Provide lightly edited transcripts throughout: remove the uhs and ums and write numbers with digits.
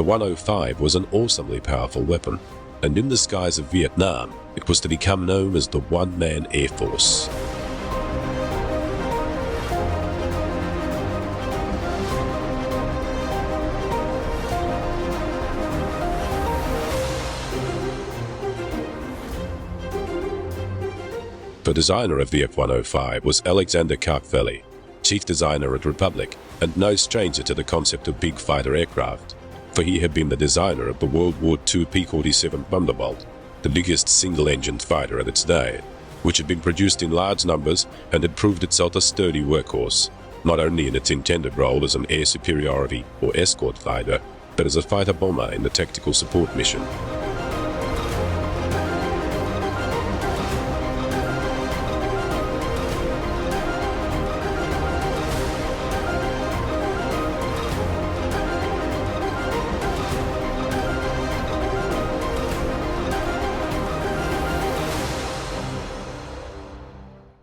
The 105 was an awesomely powerful weapon, and in the skies of Vietnam, it was to become known as the One-Man Air Force. The designer of the F-105 was Alexander Kartveli, chief designer at Republic, and no stranger to the concept of big fighter aircraft, for he had been the designer of the World War II P-47 Thunderbolt, the biggest single-engined fighter of its day, which had been produced in large numbers and had proved itself a sturdy workhorse, not only in its intended role as an air superiority or escort fighter, but as a fighter bomber in the tactical support mission.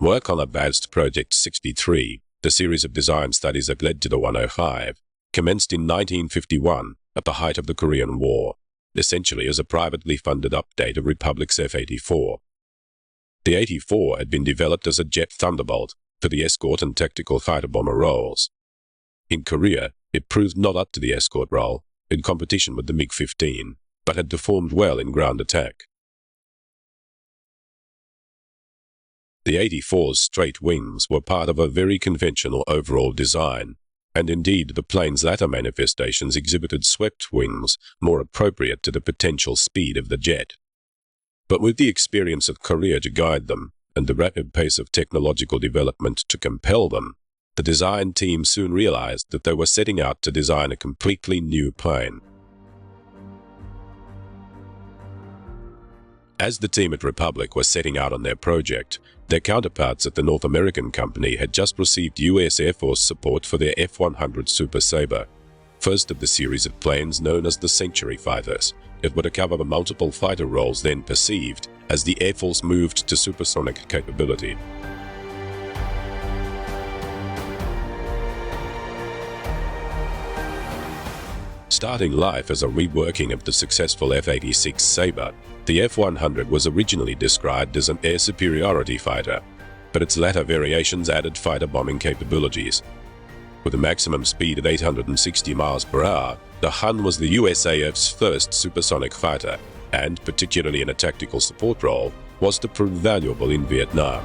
Work on Advanced Project 63, the series of design studies that led to the 105, commenced in 1951 at the height of the Korean War, essentially as a privately funded update of Republic's F-84. The 84 had been developed as a jet Thunderbolt for the escort and tactical fighter bomber roles. In Korea, it proved not up to the escort role in competition with the MiG-15, but had performed well in ground attack. The 84's straight wings were part of a very conventional overall design, and indeed the plane's latter manifestations exhibited swept wings more appropriate to the potential speed of the jet. But with the experience of Korea to guide them, and the rapid pace of technological development to compel them, the design team soon realized that they were setting out to design a completely new plane. As the team at Republic were setting out on their project, their counterparts at the North American company had just received US Air Force support for their F-100 Super Sabre, first of the series of planes known as the Century Fighters. It were to cover the multiple fighter roles then perceived as the Air Force moved to supersonic capability. Starting life as a reworking of the successful F-86 Sabre, the F-100 was originally described as an air superiority fighter, but its latter variations added fighter bombing capabilities. With a maximum speed of 860 miles per hour, the Hun was the USAF's first supersonic fighter, and, particularly in a tactical support role, was to prove valuable in Vietnam.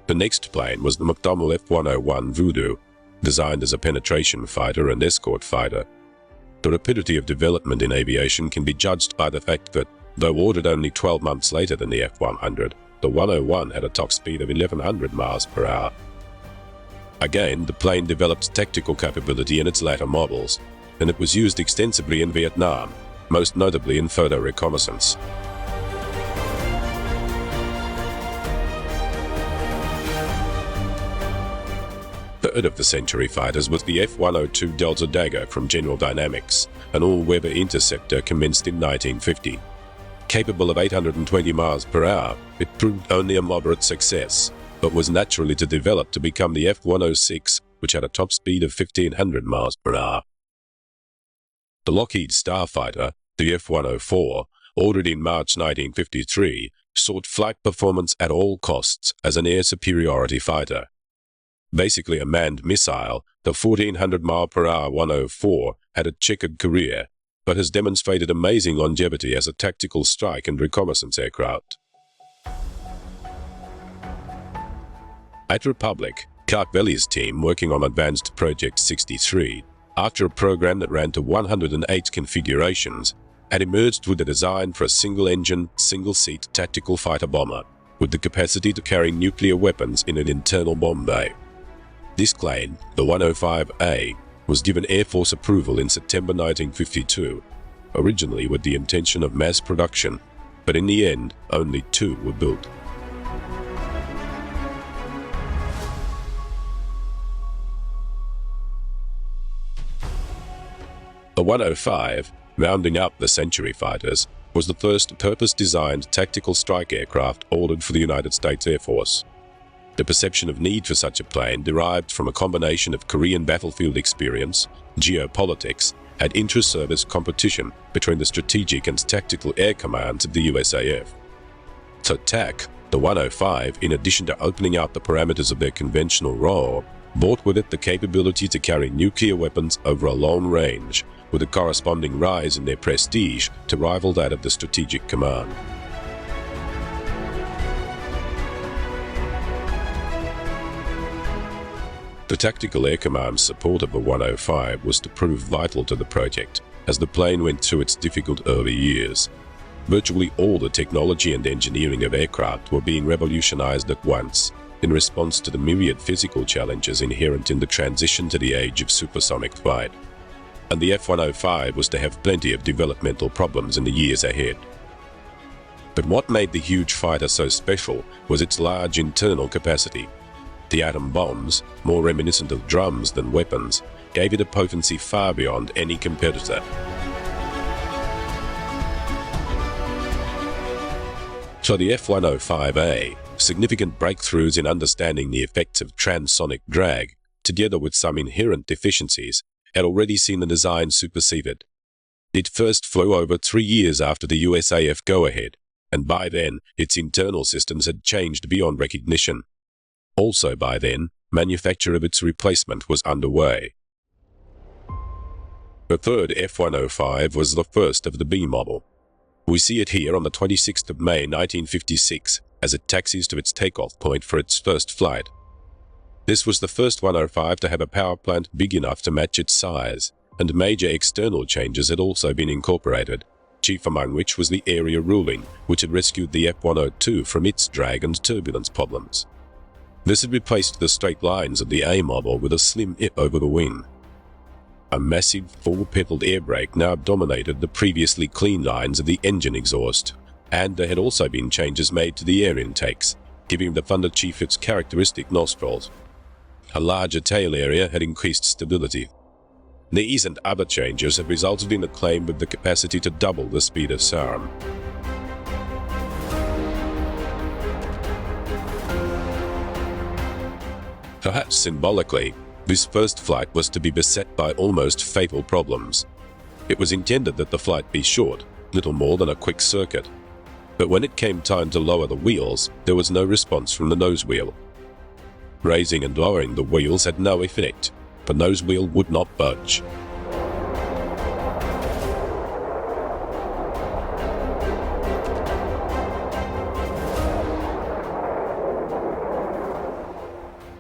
The next plane was the McDonnell F-101 Voodoo, designed as a penetration fighter and escort fighter. The rapidity of development in aviation can be judged by the fact that, though ordered only 12 months later than the F-100, the 101 had a top speed of 1,100 miles per hour. Again, the plane developed tactical capability in its latter models, and it was used extensively in Vietnam, most notably in photo reconnaissance. Third of the Century fighters was the F-102 Delta Dagger from General Dynamics, an all-weather interceptor commenced in 1950. Capable of 820 miles per hour, it proved only a moderate success, but was naturally to develop to become the F-106, which had a top speed of 1,500 miles per hour. The Lockheed Starfighter, the F-104, ordered in March 1953, sought flight performance at all costs as an air superiority fighter. Basically a manned missile, the 1,400-mile-per-hour 104 had a checkered career, but has demonstrated amazing longevity as a tactical strike and reconnaissance aircraft. At Republic, Kartveli's team, working on Advanced Project 63, after a program that ran to 108 configurations, had emerged with a design for a single-engine, single-seat tactical fighter bomber, with the capacity to carry nuclear weapons in an internal bomb bay. This plane, the 105A, was given Air Force approval in September 1952, originally with the intention of mass production, but in the end, only 2 were built. The 105, rounding up the Century fighters, was the first purpose-designed tactical strike aircraft ordered for the United States Air Force. The perception of need for such a plane derived from a combination of Korean battlefield experience, geopolitics, and intra-service competition between the strategic and tactical air commands of the USAF. So TAC, the 105, in addition to opening out the parameters of their conventional role, brought with it the capability to carry nuclear weapons over a long range, with a corresponding rise in their prestige to rival that of the Strategic Command. The Tactical Air Command's support of the 105 was to prove vital to the project as the plane went through its difficult early years. Virtually all the technology and engineering of aircraft were being revolutionized at once in response to the myriad physical challenges inherent in the transition to the age of supersonic flight. And the F-105 was to have plenty of developmental problems in the years ahead. But what made the huge fighter so special was its large internal capacity. The atom bombs, more reminiscent of drums than weapons, gave it a potency far beyond any competitor. For the F-105A, significant breakthroughs in understanding the effects of transonic drag, together with some inherent deficiencies, had already seen the design superseded. It first flew over 3 years after the USAF go-ahead, and by then its internal systems had changed beyond recognition. Also by then, manufacture of its replacement was underway. The third F-105 was the first of the B model. We see it here on the 26th of May 1956 as it taxis to its takeoff point for its first flight. This was the first 105 to have a power plant big enough to match its size, and major external changes had also been incorporated, chief among which was the area ruling, which had rescued the F-102 from its drag and turbulence problems. This had replaced the straight lines of the A model with a slim ip over the wing. A massive four-pedaled air brake now dominated the previously clean lines of the engine exhaust, and there had also been changes made to the air intakes, giving the Thunder Chief its characteristic nostrils. A larger tail area had increased stability. These and other changes had resulted in a claim with the capacity to double the speed of Sarum. Perhaps symbolically, this first flight was to be beset by almost fatal problems. It was intended that the flight be short, little more than a quick circuit. But when it came time to lower the wheels, there was no response from the nose wheel. Raising and lowering the wheels had no effect. The nose wheel would not budge.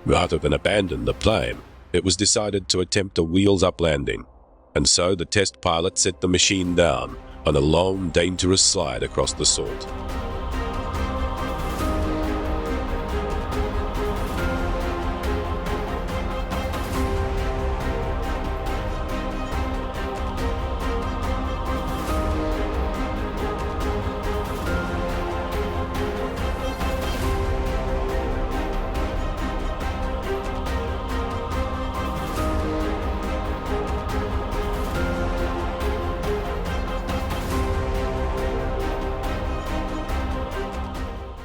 Rather than abandon the plane, it was decided to attempt a wheels-up landing, and so the test pilot set the machine down on a long, dangerous slide across the salt.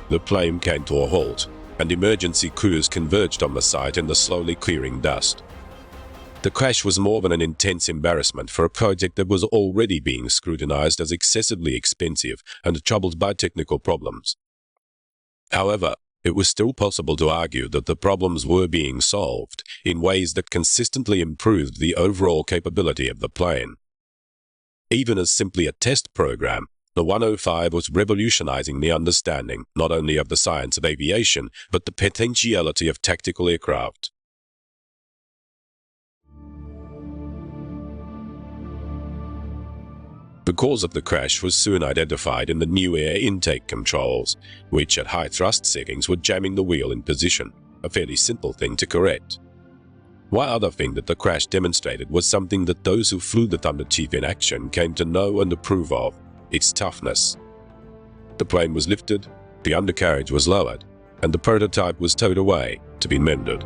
The plane came to a halt, and emergency crews converged on the site in the slowly clearing dust. The crash was more than an intense embarrassment for a project that was already being scrutinized as excessively expensive and troubled by technical problems. However, it was still possible to argue that the problems were being solved in ways that consistently improved the overall capability of the plane. Even as simply a test program, the 105 was revolutionizing the understanding not only of the science of aviation, but the potentiality of tactical aircraft. The cause of the crash was soon identified in the new air intake controls, which at high thrust settings were jamming the wheel in position, a fairly simple thing to correct. One other thing that the crash demonstrated was something that those who flew the Thunder Chief in action came to know and approve of: its toughness. The plane was lifted, the undercarriage was lowered, and the prototype was towed away to be mended.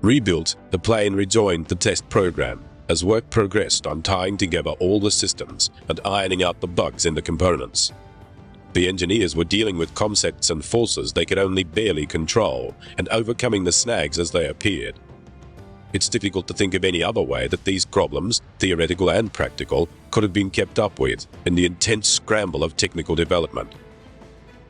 Rebuilt, the plane rejoined the test program, as work progressed on tying together all the systems and ironing out the bugs in the components. The engineers were dealing with concepts and forces they could only barely control and overcoming the snags as they appeared. It's difficult to think of any other way that these problems, theoretical and practical, could have been kept up with in the intense scramble of technical development.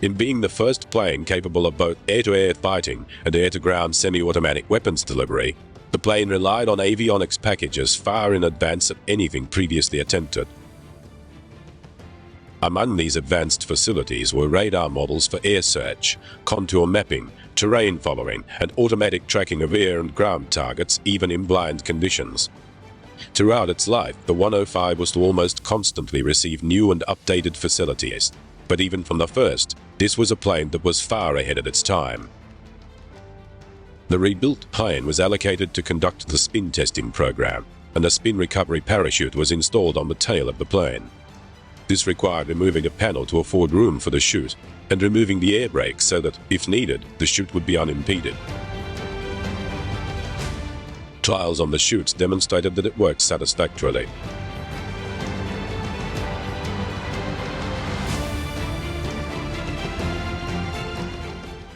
In being the first plane capable of both air-to-air fighting and air-to-ground semi-automatic weapons delivery, the plane relied on avionics packages far in advance of anything previously attempted. Among these advanced facilities were radar models for air search, contour mapping, terrain following, and automatic tracking of air and ground targets even in blind conditions. Throughout its life, the 105 was to almost constantly receive new and updated facilities, but even from the first, this was a plane that was far ahead of its time. The rebuilt plane was allocated to conduct the spin testing program, and a spin recovery parachute was installed on the tail of the plane. This required removing a panel to afford room for the chute, and removing the air brakes so that, if needed, the chute would be unimpeded. Trials on the chutes demonstrated that it worked satisfactorily.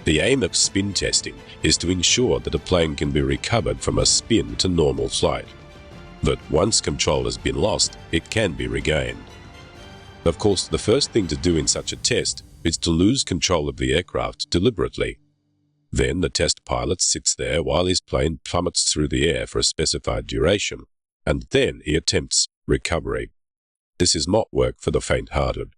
The aim of spin testing is to ensure that a plane can be recovered from a spin to normal flight. That once control has been lost, it can be regained. Of course, the first thing to do in such a test is to lose control of the aircraft deliberately. Then the test pilot sits there while his plane plummets through the air for a specified duration, and then he attempts recovery. This is not work for the faint-hearted.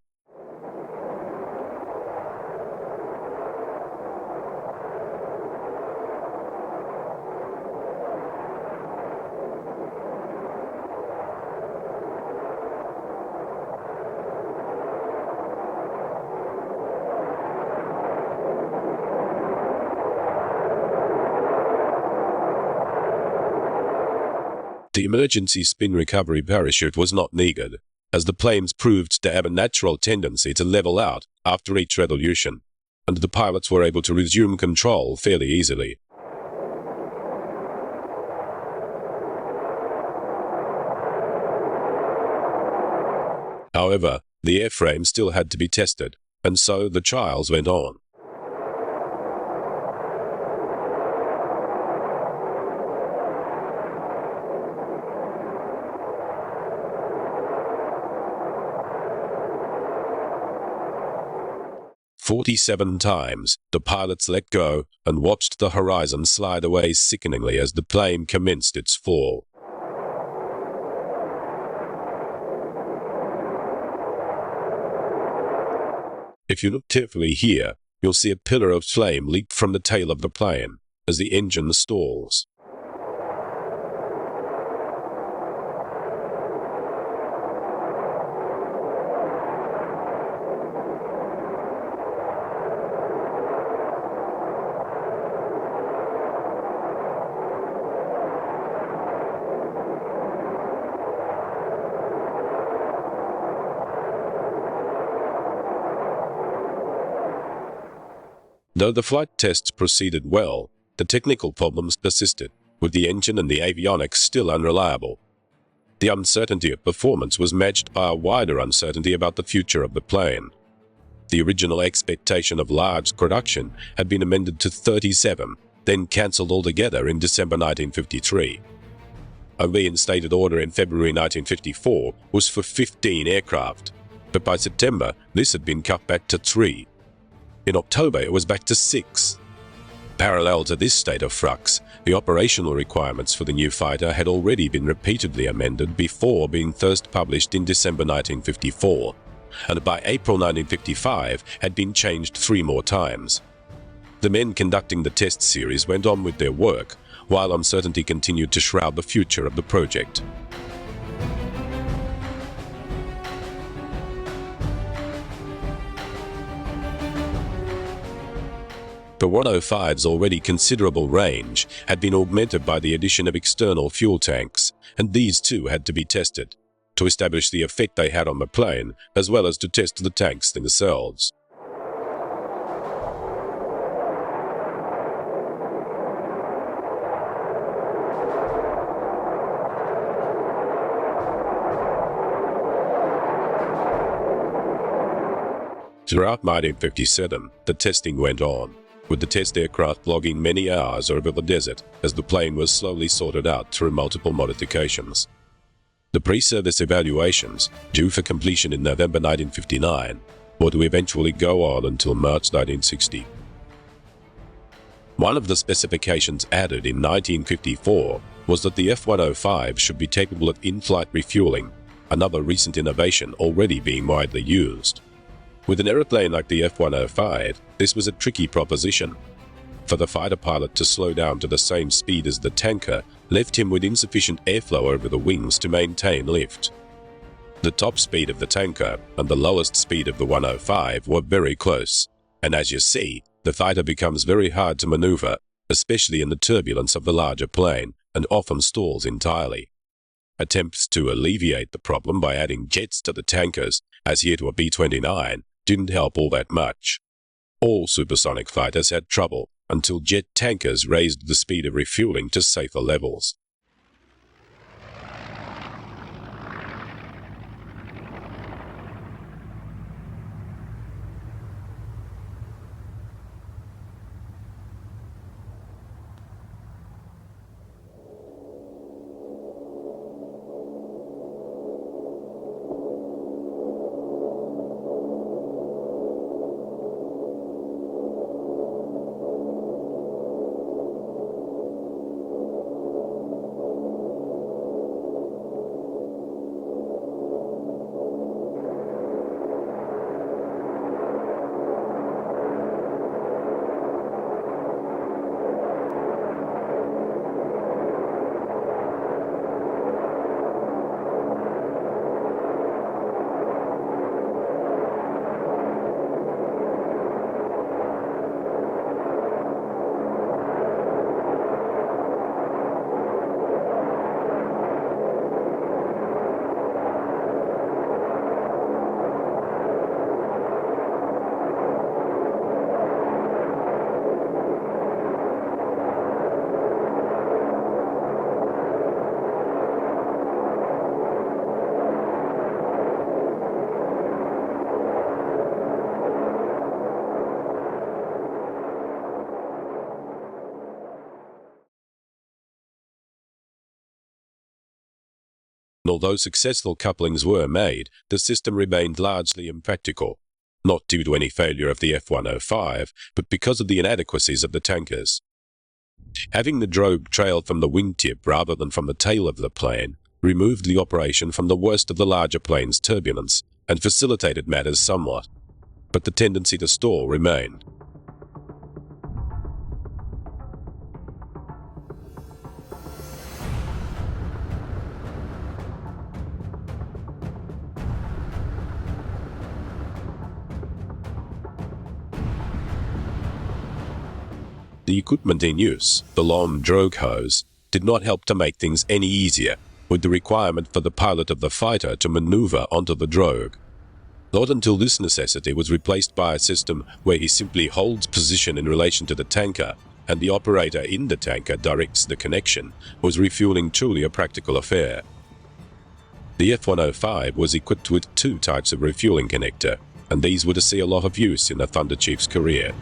The emergency spin recovery parachute was not needed, as the planes proved to have a natural tendency to level out after each revolution, and the pilots were able to resume control fairly easily. However, the airframe still had to be tested, and so the trials went on. "47 times, the pilots let go and watched the horizon slide away sickeningly as the plane commenced its fall. If you look carefully here, you'll see a pillar of flame leap from the tail of the plane as the engine stalls. Though the flight tests proceeded well, the technical problems persisted, with the engine and the avionics still unreliable. The uncertainty of performance was matched by a wider uncertainty about the future of the plane. The original expectation of large production had been amended to 37, then cancelled altogether in December 1953. A reinstated order in February 1954 was for 15 aircraft, but by September this had been cut back to 3. In October, it was back to 6. Parallel to this state of flux, the operational requirements for the new fighter had already been repeatedly amended before being first published in December 1954, and by April 1955 had been changed 3 more times. The men conducting the test series went on with their work, while uncertainty continued to shroud the future of the project. The 105's already considerable range had been augmented by the addition of external fuel tanks, and these too had to be tested, to establish the effect they had on the plane, as well as to test the tanks themselves. Throughout 1957, the testing went on, with the test aircraft logging many hours over the desert as the plane was slowly sorted out through multiple modifications. The pre-service evaluations, due for completion in November 1959, were to eventually go on until March 1960. One of the specifications added in 1954 was that the F-105 should be capable of in-flight refueling, another recent innovation already being widely used. With an aeroplane like the F-105, this was a tricky proposition. For the fighter pilot to slow down to the same speed as the tanker left him with insufficient airflow over the wings to maintain lift. The top speed of the tanker and the lowest speed of the 105 were very close, and as you see, the fighter becomes very hard to maneuver, especially in the turbulence of the larger plane, and often stalls entirely. Attempts to alleviate the problem by adding jets to the tankers, as here to a B-29, didn't help all that much. All supersonic fighters had trouble until jet tankers raised the speed of refueling to safer levels. Although successful couplings were made, the system remained largely impractical, not due to any failure of the F-105, but because of the inadequacies of the tankers. Having the drogue trail from the wingtip rather than from the tail of the plane removed the operation from the worst of the larger plane's turbulence and facilitated matters somewhat, but the tendency to stall remained. The equipment in use, the long drogue hose, did not help to make things any easier, with the requirement for the pilot of the fighter to maneuver onto the drogue. Not until this necessity was replaced by a system where he simply holds position in relation to the tanker and the operator in the tanker directs the connection, was refueling truly a practical affair. The F-105 was equipped with two types of refueling connector, and these were to see a lot of use in the Thunder Chief's career.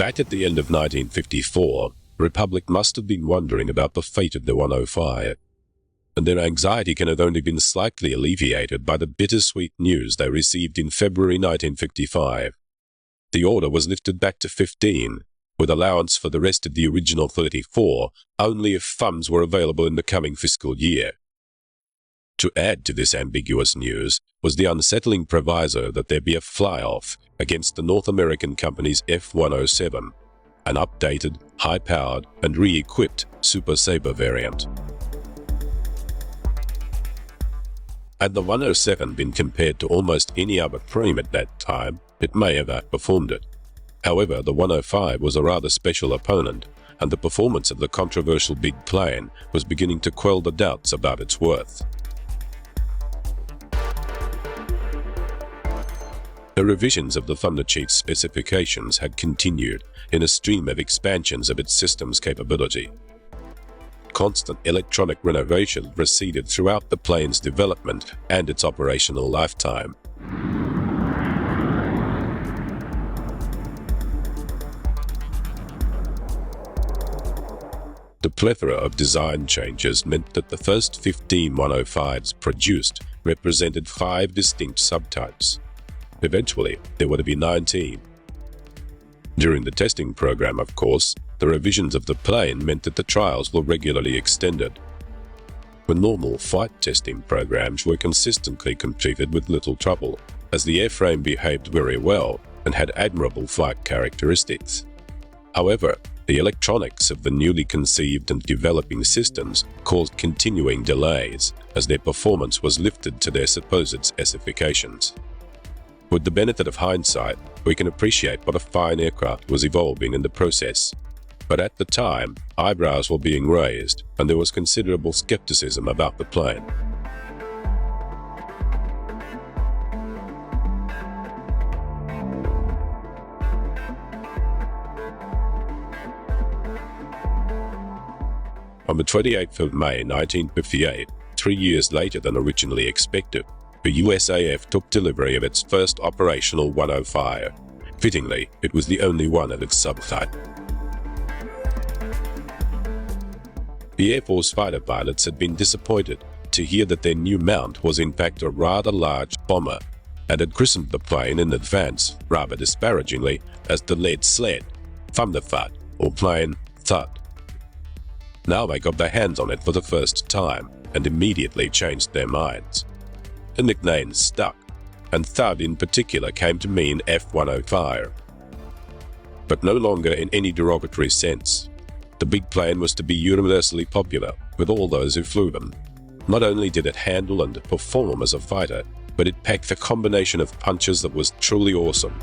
Back at the end of 1954, Republic must have been wondering about the fate of the 105, and their anxiety can have only been slightly alleviated by the bittersweet news they received in February 1955. The order was lifted back to 15, with allowance for the rest of the original 34, only if funds were available in the coming fiscal year. To add to this ambiguous news was the unsettling proviso that there be a fly-off against the North American company's F-107, an updated, high-powered, and re-equipped Super Sabre variant. Had the 107 been compared to almost any other frame at that time, it may have outperformed it. However, the 105 was a rather special opponent, and the performance of the controversial big plane was beginning to quell the doubts about its worth. The revisions of the Thunderchief's specifications had continued in a stream of expansions of its system's capability. Constant electronic renovation proceeded throughout the plane's development and its operational lifetime. The plethora of design changes meant that the first 15 105s produced represented 5 distinct subtypes. Eventually, there were to be 19. During the testing program, of course, the revisions of the plane meant that the trials were regularly extended. The normal flight testing programs were consistently completed with little trouble, as the airframe behaved very well and had admirable flight characteristics. However, the electronics of the newly conceived and developing systems caused continuing delays as their performance was lifted to their supposed specifications. With the benefit of hindsight, we can appreciate what a fine aircraft was evolving in the process. But at the time, eyebrows were being raised, and there was considerable skepticism about the plane. On the 28th of May 1958, 3 years later than originally expected, the USAF took delivery of its first operational 105. Fittingly, it was the only one of its subtype. The Air Force fighter pilots had been disappointed to hear that their new mount was in fact a rather large bomber, and had christened the plane in advance, rather disparagingly, as the Lead Sled, Thunderfart, or plain Thud. Now they got their hands on it for the first time, and immediately changed their minds. The nickname stuck, and Thud in particular came to mean F-105. But no longer in any derogatory sense. The big plane was to be universally popular with all those who flew them. Not only did it handle and perform as a fighter, but it packed a combination of punches that was truly awesome.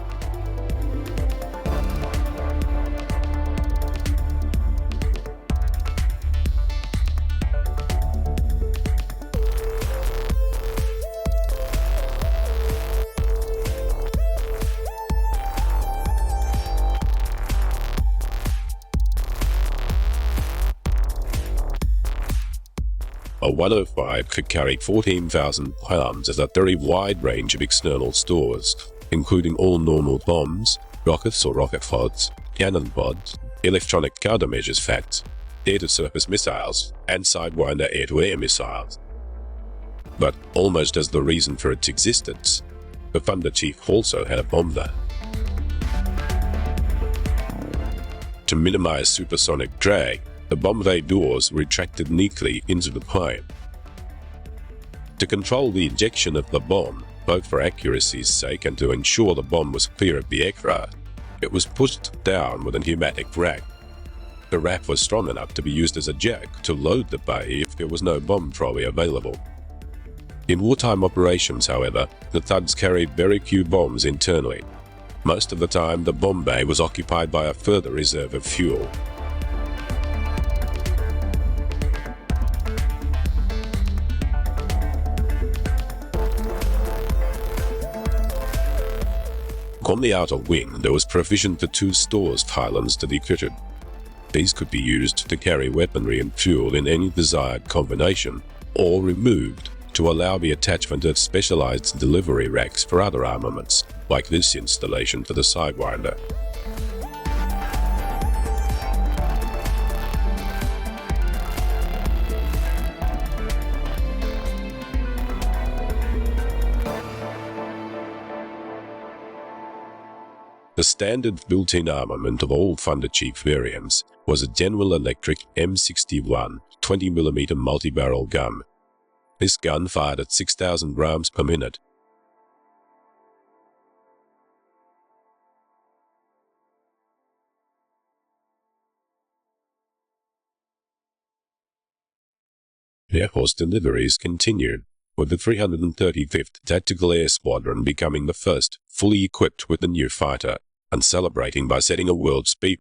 A 105 could carry 14,000 pounds as a very wide range of external stores, including all normal bombs, rockets or rocket pods, cannon pods, electronic countermeasures FACTs, air-to-surface missiles, and Sidewinder air-to-air missiles. But almost as the reason for its existence, the Thunderchief also had a bomber. To minimize supersonic drag, the bomb bay doors retracted neatly into the plane. To control the ejection of the bomb, both for accuracy's sake and to ensure the bomb was clear of the aircraft, it was pushed down with a pneumatic rack. The rack was strong enough to be used as a jack to load the bay if there was no bomb trolley available. In wartime operations, however, the Thuds carried very few bombs internally. Most of the time, the bomb bay was occupied by a further reserve of fuel. On the outer wing, there was provision for 2 stores pylons to be fitted. These could be used to carry weaponry and fuel in any desired combination, or removed to allow the attachment of specialized delivery racks for other armaments, like this installation for the Sidewinder. The standard built-in armament of all Thunder Chief variants was a General Electric M61 20mm multi-barrel gun. This gun fired at 6,000 rounds per minute. Air Force deliveries continued, with the 335th Tactical Air Squadron becoming the first fully equipped with the new fighter, and celebrating by setting a world speed.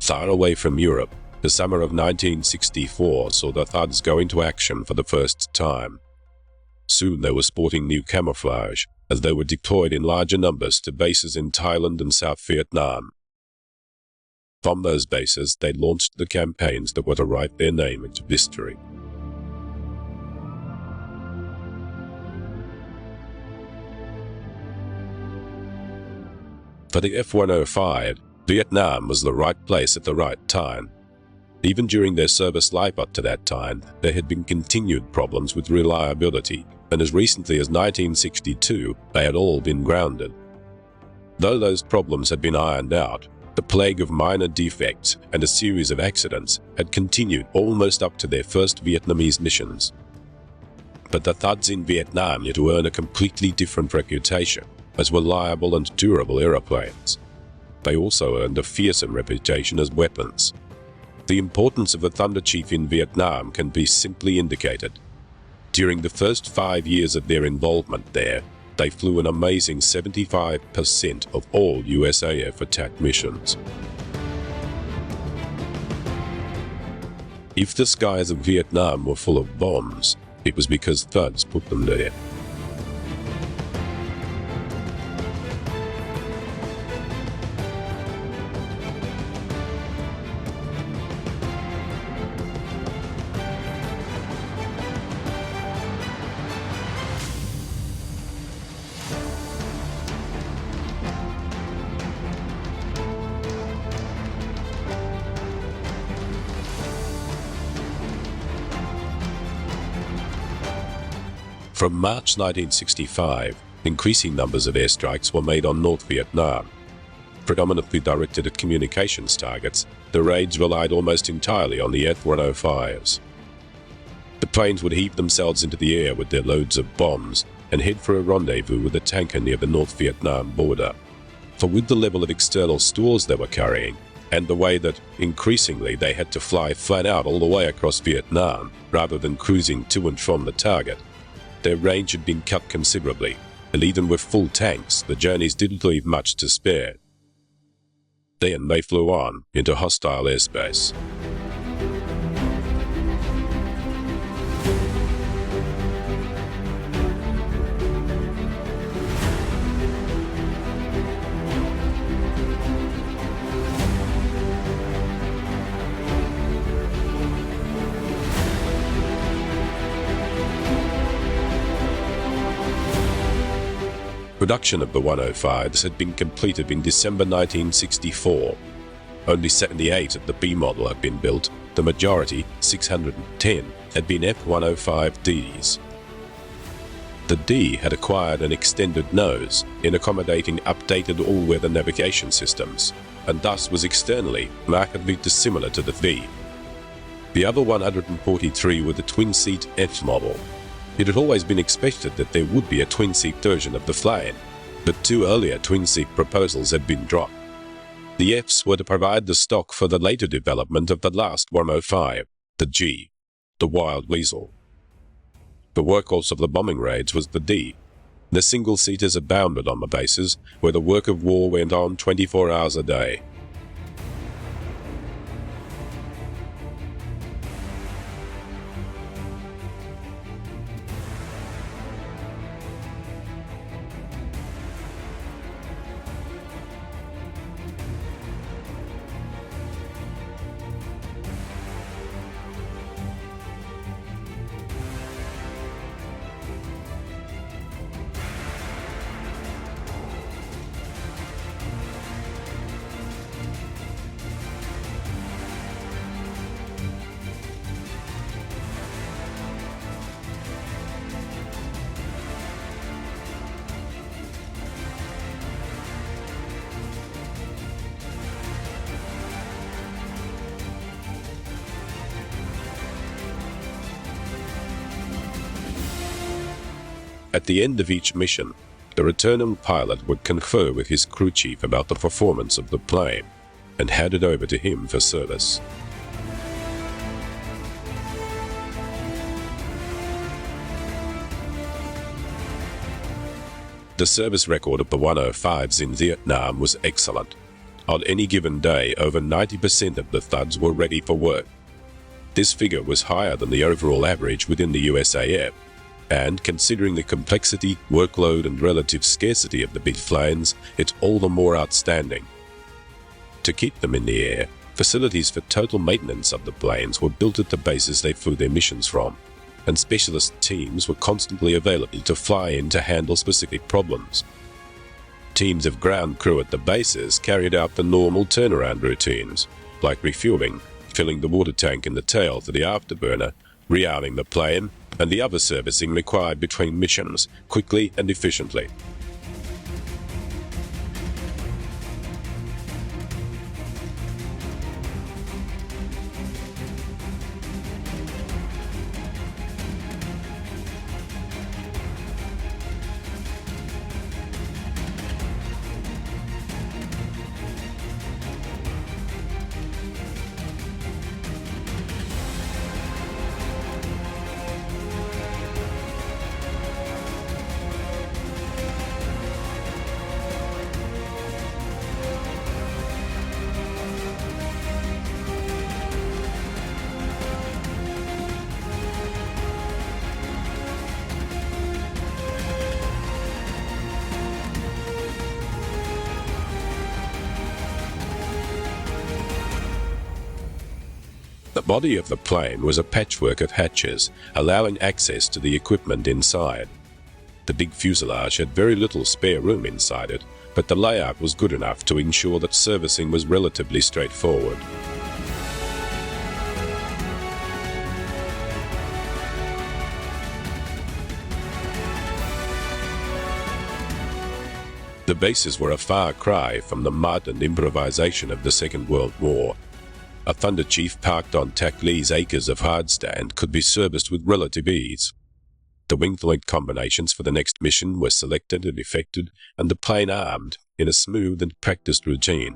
Far away from Europe, the summer of 1964 saw the Thuds go into action for the first time. Soon they were sporting new camouflage, as they were deployed in larger numbers to bases in Thailand and South Vietnam. From those bases, they launched the campaigns that were to write their name into history. For the F-105, Vietnam was the right place at the right time. Even during their service life up to that time, there had been continued problems with reliability, and as recently as 1962, they had all been grounded. Though those problems had been ironed out, the plague of minor defects and a series of accidents had continued almost up to their first Vietnamese missions. But the Thuds in Vietnam had to earn a completely different reputation as reliable and durable aeroplanes. They also earned a fearsome reputation as weapons. The importance of the Thunder Chief in Vietnam can be simply indicated. During the first 5 years of their involvement there, they flew an amazing 75% of all USAF attack missions. If the skies of Vietnam were full of bombs, it was because Thuds put them there. From March 1965, increasing numbers of airstrikes were made on North Vietnam. Predominantly directed at communications targets, the raids relied almost entirely on the F-105s. The planes would heave themselves into the air with their loads of bombs and head for a rendezvous with a tanker near the North Vietnam border. For with the level of external stores they were carrying, and the way that, increasingly, they had to fly flat out all the way across Vietnam, rather than cruising to and from the target, their range had been cut considerably, and even with full tanks, the journeys didn't leave much to spare. Then they flew on into hostile airspace. Production of the 105s had been completed in December 1964. Only 78 of the B model had been built. The majority, 610, had been F-105Ds. The D had acquired an extended nose in accommodating updated all-weather navigation systems, and thus was externally markedly dissimilar to the V. The other 143 were the twin-seat F model. It had always been expected that there would be a twin-seat version of the plane, but 2 earlier twin-seat proposals had been dropped. The Fs were to provide the stock for the later development of the last 105, the G, the Wild Weasel. The workhorse of the bombing raids was the D. The single-seaters abounded on the bases, where the work of war went on 24 hours a day. At the end of each mission, the returning pilot would confer with his crew chief about the performance of the plane and hand it over to him for service. The service record of the 105s in Vietnam was excellent. On any given day, over 90% of the thuds were ready for work. This figure was higher than the overall average within the USAF, and considering the complexity, workload, and relative scarcity of the big planes, it's all the more outstanding. To keep them in the air, facilities for total maintenance of the planes were built at the bases they flew their missions from, and specialist teams were constantly available to fly in to handle specific problems. Teams of ground crew at the bases carried out the normal turnaround routines, like refueling, filling the water tank in the tail for the afterburner, rearming the plane, and the other servicing required between missions, quickly and efficiently. The body of the plane was a patchwork of hatches, allowing access to the equipment inside. The big fuselage had very little spare room inside it, but the layout was good enough to ensure that servicing was relatively straightforward. The bases were a far cry from the mud and improvisation of the Second World War. A Thunder Chief parked on Tak Lee's acres of hardstand could be serviced with relative ease. The wing-point combinations for the next mission were selected and effected, and the plane armed in a smooth and practiced routine.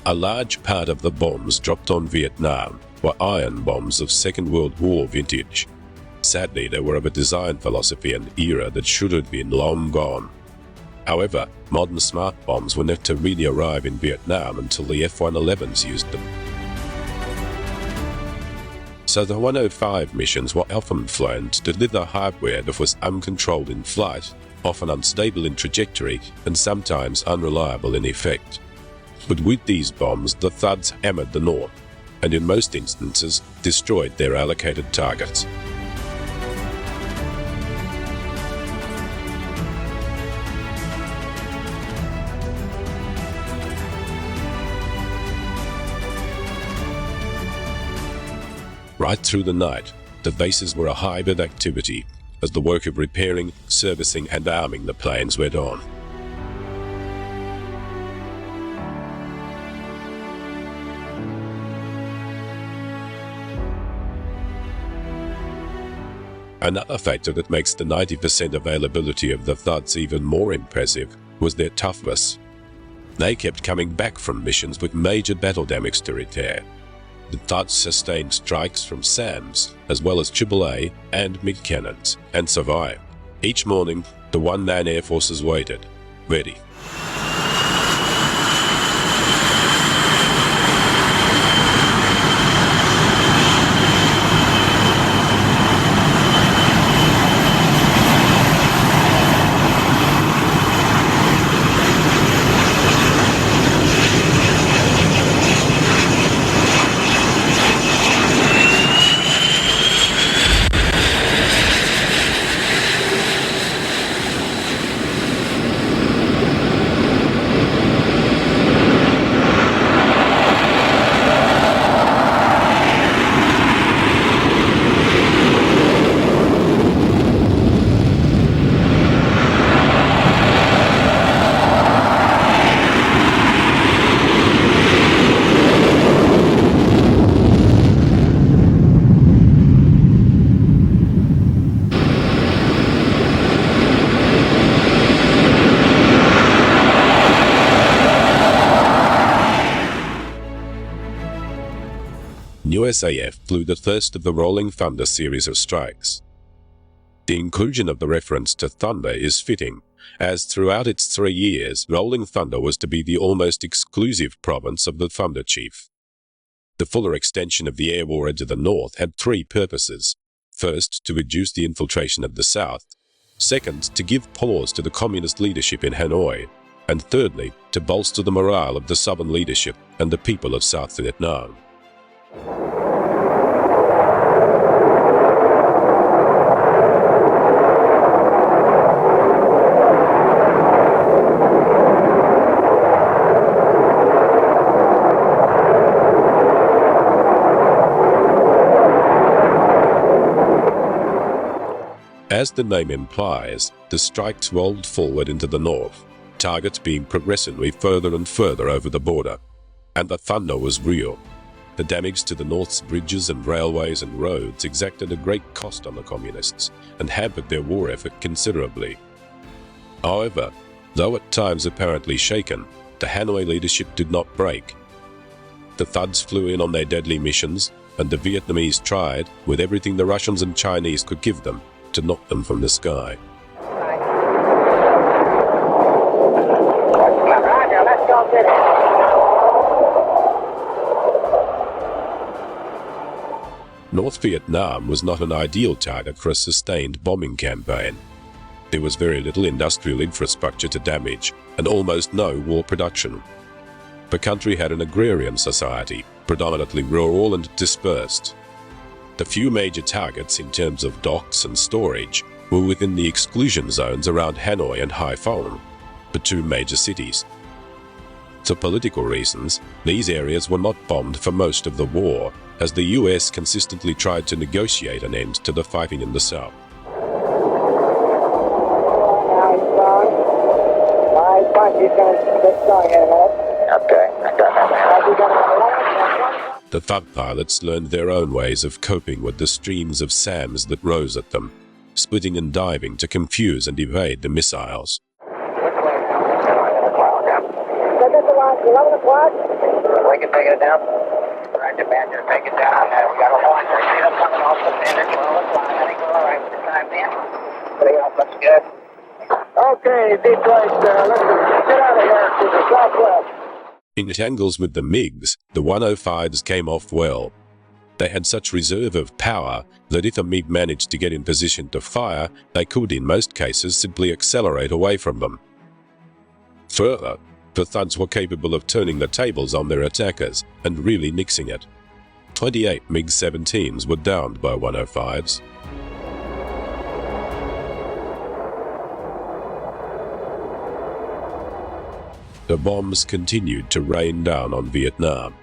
A large part of the bombs dropped on Vietnam were iron bombs of Second World War vintage. Sadly, they were of a design philosophy and era that should have been long gone. However, modern smart bombs were not to really arrive in Vietnam until the F-111s used them. So the 105 missions were often flown to deliver hardware that was uncontrolled in flight, often unstable in trajectory, and sometimes unreliable in effect. But with these bombs, the thuds hammered the North, and in most instances destroyed their allocated targets. Right through the night, the bases were a hive of activity as the work of repairing, servicing and arming the planes went on. Another factor that makes the 90% availability of the Thuds even more impressive was their toughness. They kept coming back from missions with major battle damage to repair. The Thuds sustained strikes from SAMs, as well as AAA and MiG cannons, and survived. Each morning, the one-man air forces waited, ready. USAF flew the first of the Rolling Thunder series of strikes. The inclusion of the reference to Thunder is fitting, as throughout its 3 years, Rolling Thunder was to be the almost exclusive province of the Thunder Chief. The fuller extension of the air war into the north had 3 purposes. First, to reduce the infiltration of the south. Second, to give pause to the communist leadership in Hanoi. And thirdly, to bolster the morale of the southern leadership and the people of South Vietnam. As the name implies, the strikes rolled forward into the north, targets being progressively further and further over the border. And the thunder was real. The damage to the north's bridges and railways and roads exacted a great cost on the communists and hampered their war effort considerably. However, though at times apparently shaken, the Hanoi leadership did not break. The Thuds flew in on their deadly missions, and the Vietnamese tried, with everything the Russians and Chinese could give them, to knock them from the sky. Roger, let's go get it. North Vietnam was not an ideal target for a sustained bombing campaign. There was very little industrial infrastructure to damage, and almost no war production. The country had an agrarian society, predominantly rural and dispersed. The few major targets in terms of docks and storage were within the exclusion zones around Hanoi and Haiphong, the 2 major cities. For political reasons, these areas were not bombed for most of the war, as the US consistently tried to negotiate an end to the fighting in the south. The Thud pilots learned their own ways of coping with the streams of SAMs that rose at them, splitting and diving to confuse and evade the missiles. We can take it down. Roger, Badger, take it down. We got a launcher. See them coming off the fender. I think we're all right for the time being. Everybody else looks good. Okay, Detroit, let's get out of here to the southwest. In tangles with the MiGs, the 105s came off well. They had such reserve of power that if a MiG managed to get in position to fire, they could in most cases simply accelerate away from them. Further, the Thuds were capable of turning the tables on their attackers and really nixing it. 28 MiG-17s were downed by 105s. The bombs continued to rain down on Vietnam.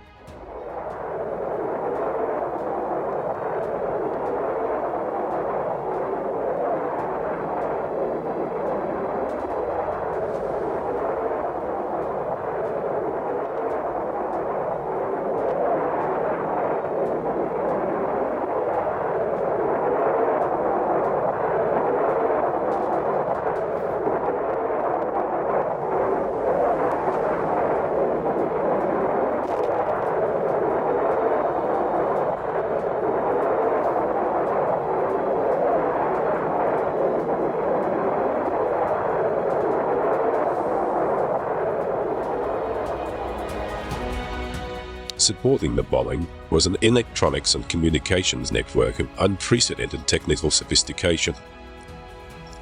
supporting the bombing was an electronics and communications network of unprecedented technical sophistication.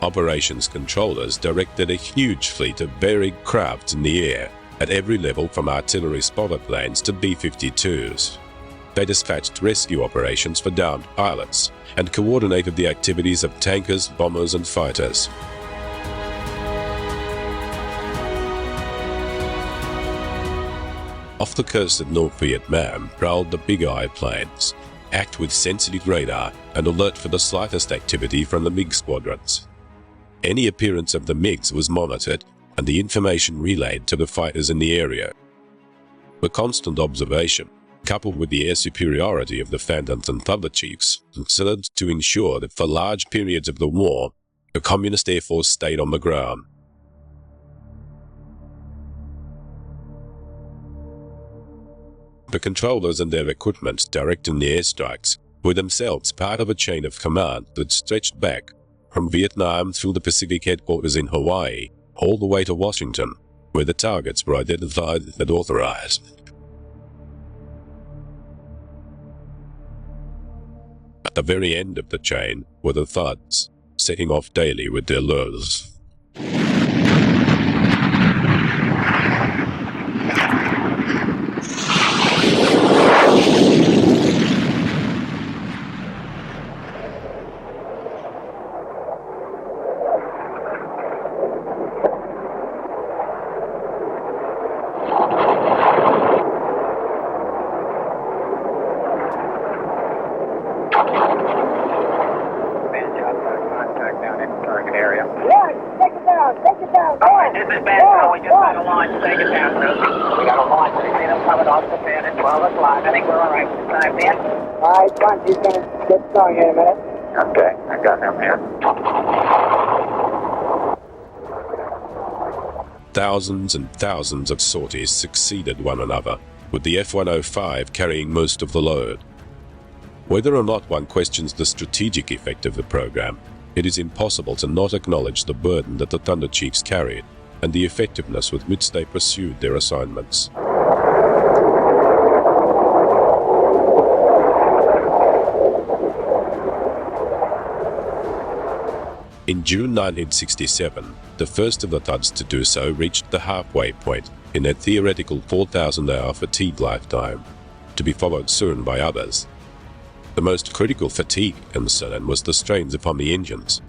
Operations controllers directed a huge fleet of varied crafts in the air, at every level from artillery spotter planes to B-52s. They dispatched rescue operations for downed pilots and coordinated the activities of tankers, bombers, and fighters. Off the coast of North Vietnam prowled the Big Eye planes, act with sensitive radar and alert for the slightest activity from the MiG squadrons. Any appearance of the MiGs was monitored and the information relayed to the fighters in the area. The constant observation, coupled with the air superiority of the Phantoms and Thunder Chiefs, served to ensure that for large periods of the war, the Communist Air Force stayed on the ground. The controllers and their equipment directing the airstrikes were themselves part of a chain of command that stretched back from Vietnam through the Pacific headquarters in Hawaii all the way to Washington, where the targets were identified and authorized. At the very end of the chain were the Thuds, setting off daily with their lures. He's going to get going in a minute. Okay, I got him here. Thousands and thousands of sorties succeeded one another, with the F-105 carrying most of the load. Whether or not one questions the strategic effect of the program, it is impossible to not acknowledge the burden that the Thunder Chiefs carried and the effectiveness with which they pursued their assignments. In June 1967, the first of the Thuds to do so reached the halfway point in their theoretical 4,000-hour fatigue lifetime, to be followed soon by others. The most critical fatigue concern was the strains upon the engines.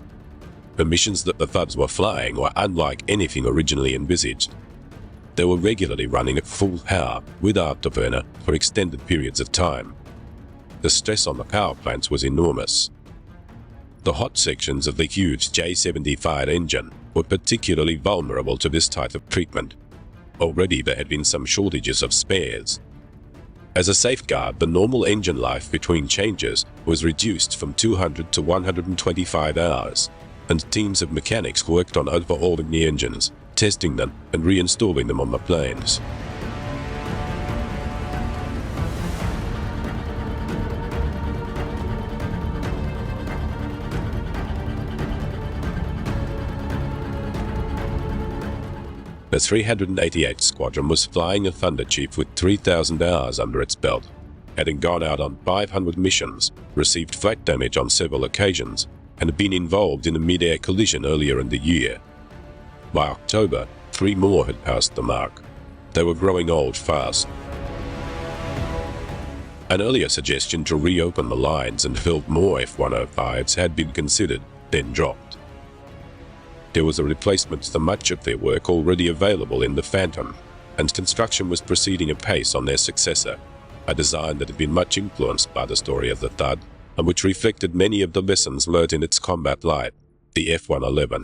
The missions that the Thuds were flying were unlike anything originally envisaged. They were regularly running at full power with afterburner for extended periods of time. The stress on the power plants was enormous. The hot sections of the huge J-75 engine were particularly vulnerable to this type of treatment. Already there had been some shortages of spares. As a safeguard, the normal engine life between changes was reduced from 200 to 125 hours, and teams of mechanics worked on overhauling the engines, testing them, and reinstalling them on the planes. The 388 Squadron was flying a Thunder Chief with 3,000 hours under its belt, having gone out on 500 missions, received flight damage on several occasions, and had been involved in a mid-air collision earlier in the year. By October, 3 more had passed the mark. They were growing old fast. An earlier suggestion to reopen the lines and build more F-105s had been considered, then dropped. There was a replacement to much of their work already available in the Phantom, and construction was proceeding apace on their successor, a design that had been much influenced by the story of the Thud, and which reflected many of the lessons learnt in its combat light, the F-111.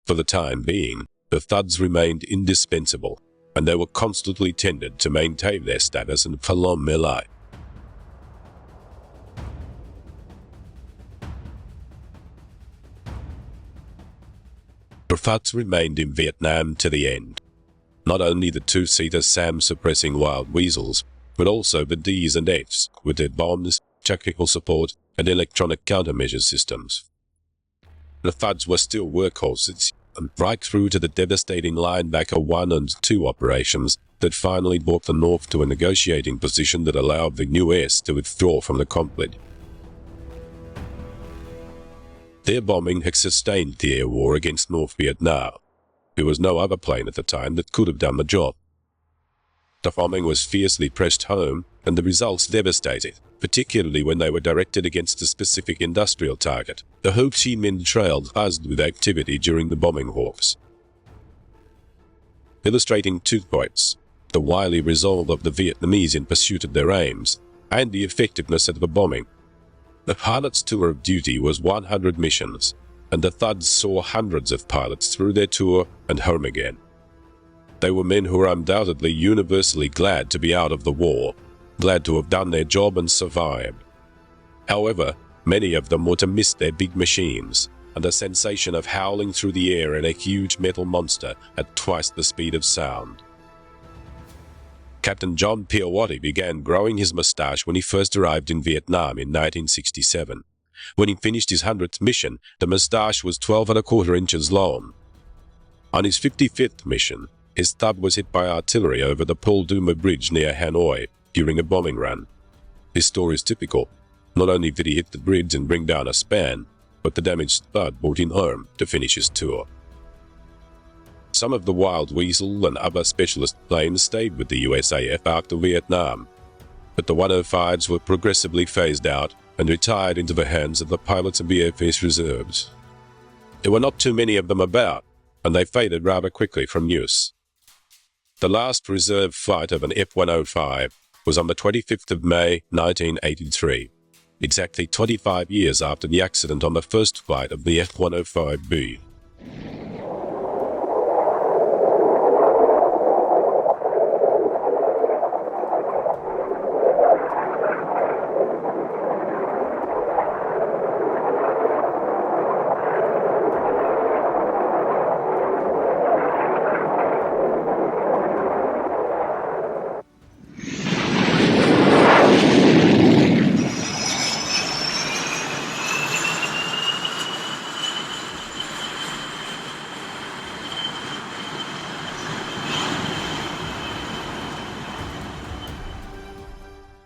For the time being, the Thuds remained indispensable, and they were constantly tended to maintain their status and prolong their life. The Thuds remained in Vietnam to the end. Not only the two-seater SAM-suppressing Wild Weasels, but also the Ds and Fs with their bombs, technical support, and electronic countermeasure systems. The Thuds were still workhorses, right through to the devastating Linebacker 1 and 2 operations that finally brought the North to a negotiating position that allowed the US to withdraw from the conflict. Their bombing had sustained the air war against North Vietnam. There was no other plane at the time that could have done the job. The bombing was fiercely pressed home, and the results devastating, particularly when they were directed against a specific industrial target. The Ho Chi Minh Trail buzzed with activity during the bombing hordes. Illustrating 2 points: the wily resolve of the Vietnamese in pursuit of their aims, and the effectiveness of the bombing. The pilot's tour of duty was 100 missions, and the Thuds saw hundreds of pilots through their tour and home again. They were men who were undoubtedly universally glad to be out of the war, glad to have done their job and survived. However, many of them were to miss their big machines, and the sensation of howling through the air in a huge metal monster at twice the speed of sound. Captain John Piawati began growing his mustache when he first arrived in Vietnam in 1967. When he finished his 100th mission, the mustache was 12¼ inches long. On his 55th mission, his thud was hit by artillery over the Paul Duma Bridge near Hanoi during a bombing run. This story is typical. Not only did he hit the bridge and bring down a span, but the damaged thud brought him home to finish his tour. Some of the Wild Weasel and other specialist planes stayed with the USAF after Vietnam, but the 105s were progressively phased out and retired into the hands of the pilots of VFS reserves. There were not too many of them about, and they faded rather quickly from use. The last reserve flight of an F-105 was on the 25th of May, 1983, exactly 25 years after the accident on the first flight of the F-105B.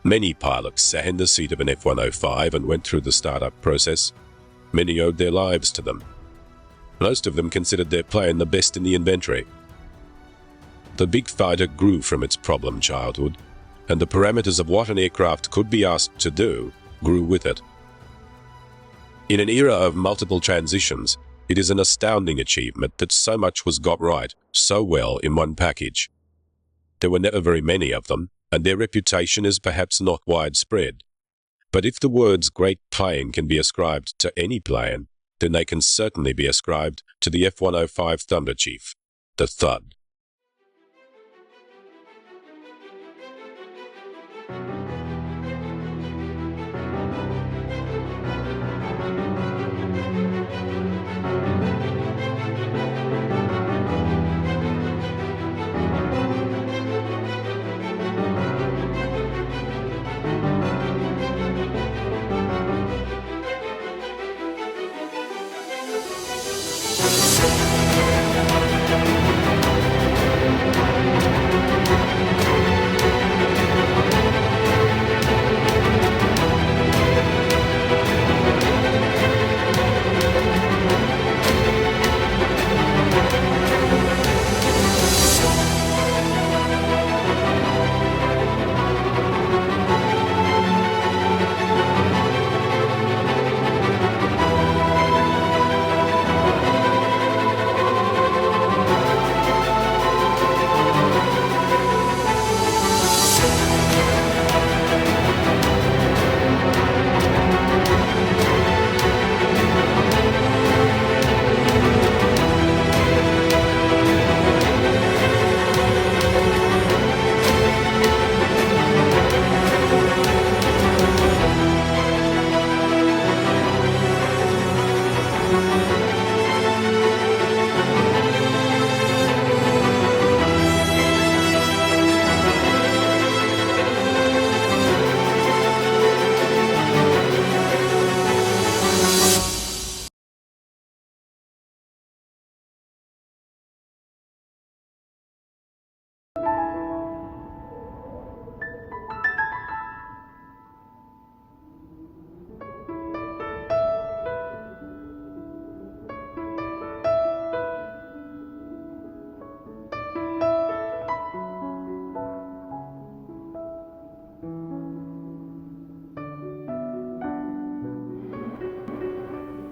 Many pilots sat in the seat of an F-105 and went through the startup process. Many owed their lives to them. Most of them considered their plane the best in the inventory. The big fighter grew from its problem childhood, and the parameters of what an aircraft could be asked to do grew with it. In an era of multiple transitions, it is an astounding achievement that so much was got right, so well in one package. There were never very many of them, and their reputation is perhaps not widespread. But if the words great plane can be ascribed to any plane, then they can certainly be ascribed to the F-105 Thunder Chief, the Thud.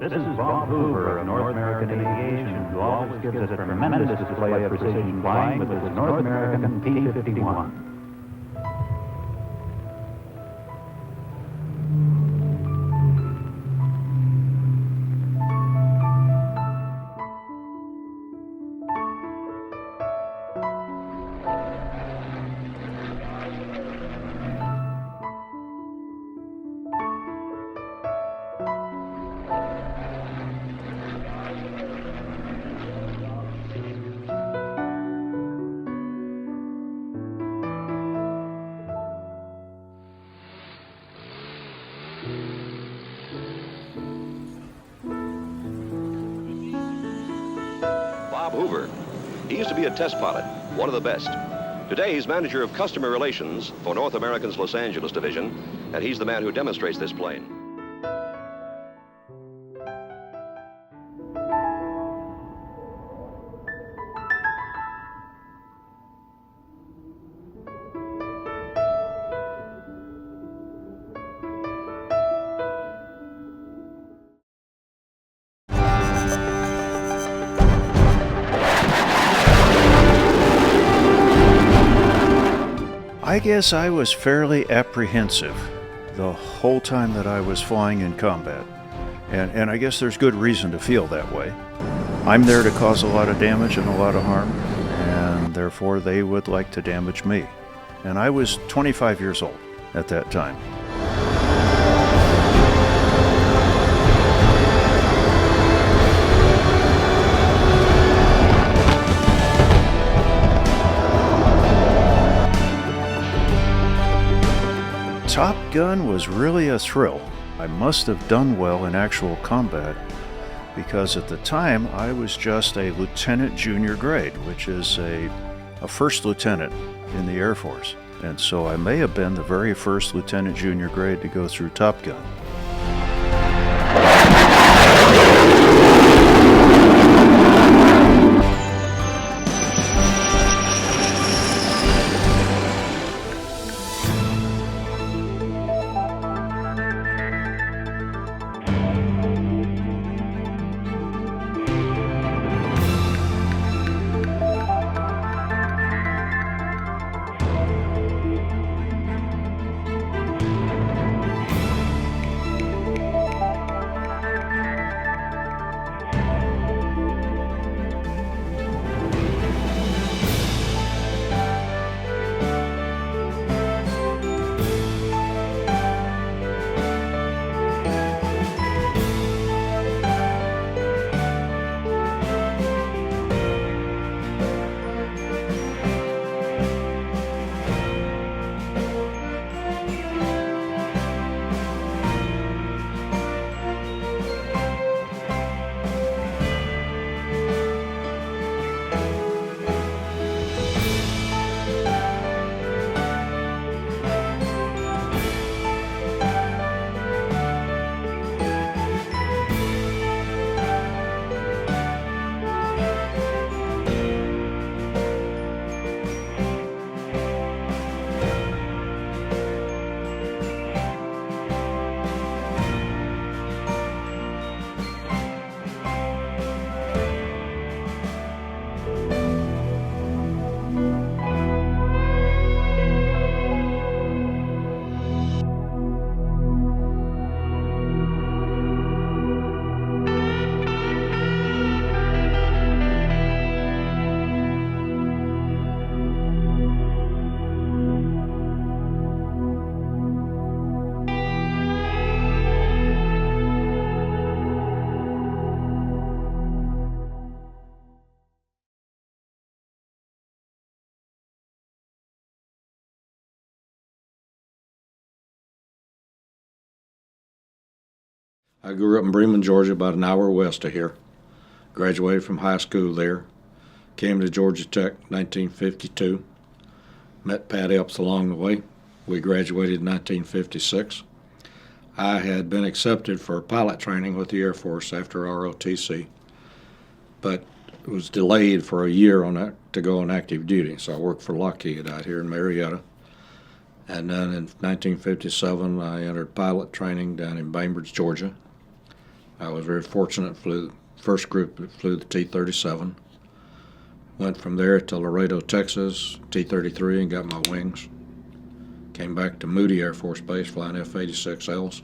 This is Bob Hoover of North American Aviation, who always gives a tremendous display of precision flying with his North American P-51. Bob Hoover. He used to be a test pilot, one of the best. Today, he's manager of customer relations for North American's Los Angeles division, and he's the man who demonstrates this plane. I guess I was fairly apprehensive the whole time that I was flying in combat. And I guess there's good reason to feel that way. I'm there to cause a lot of damage and a lot of harm, and therefore they would like to damage me. And I was 25 years old at that time. Top Gun was really a thrill. I must have done well in actual combat because at the time I was just a lieutenant junior grade, which is a first lieutenant in the Air Force. And so I may have been the very first lieutenant junior grade to go through Top Gun. I grew up in Bremen, Georgia, about an hour west of here. Graduated from high school there. Came to Georgia Tech 1952. Met Pat Epps along the way. We graduated in 1956. I had been accepted for pilot training with the Air Force after ROTC, but was delayed for a year on that to go on active duty. So I worked for Lockheed out here in Marietta. And then in 1957, I entered pilot training down in Bainbridge, Georgia. I was very fortunate, flew first group that flew the T-37. Went from there to Laredo, Texas, T-33, and got my wings. Came back to Moody Air Force Base flying F-86Ls.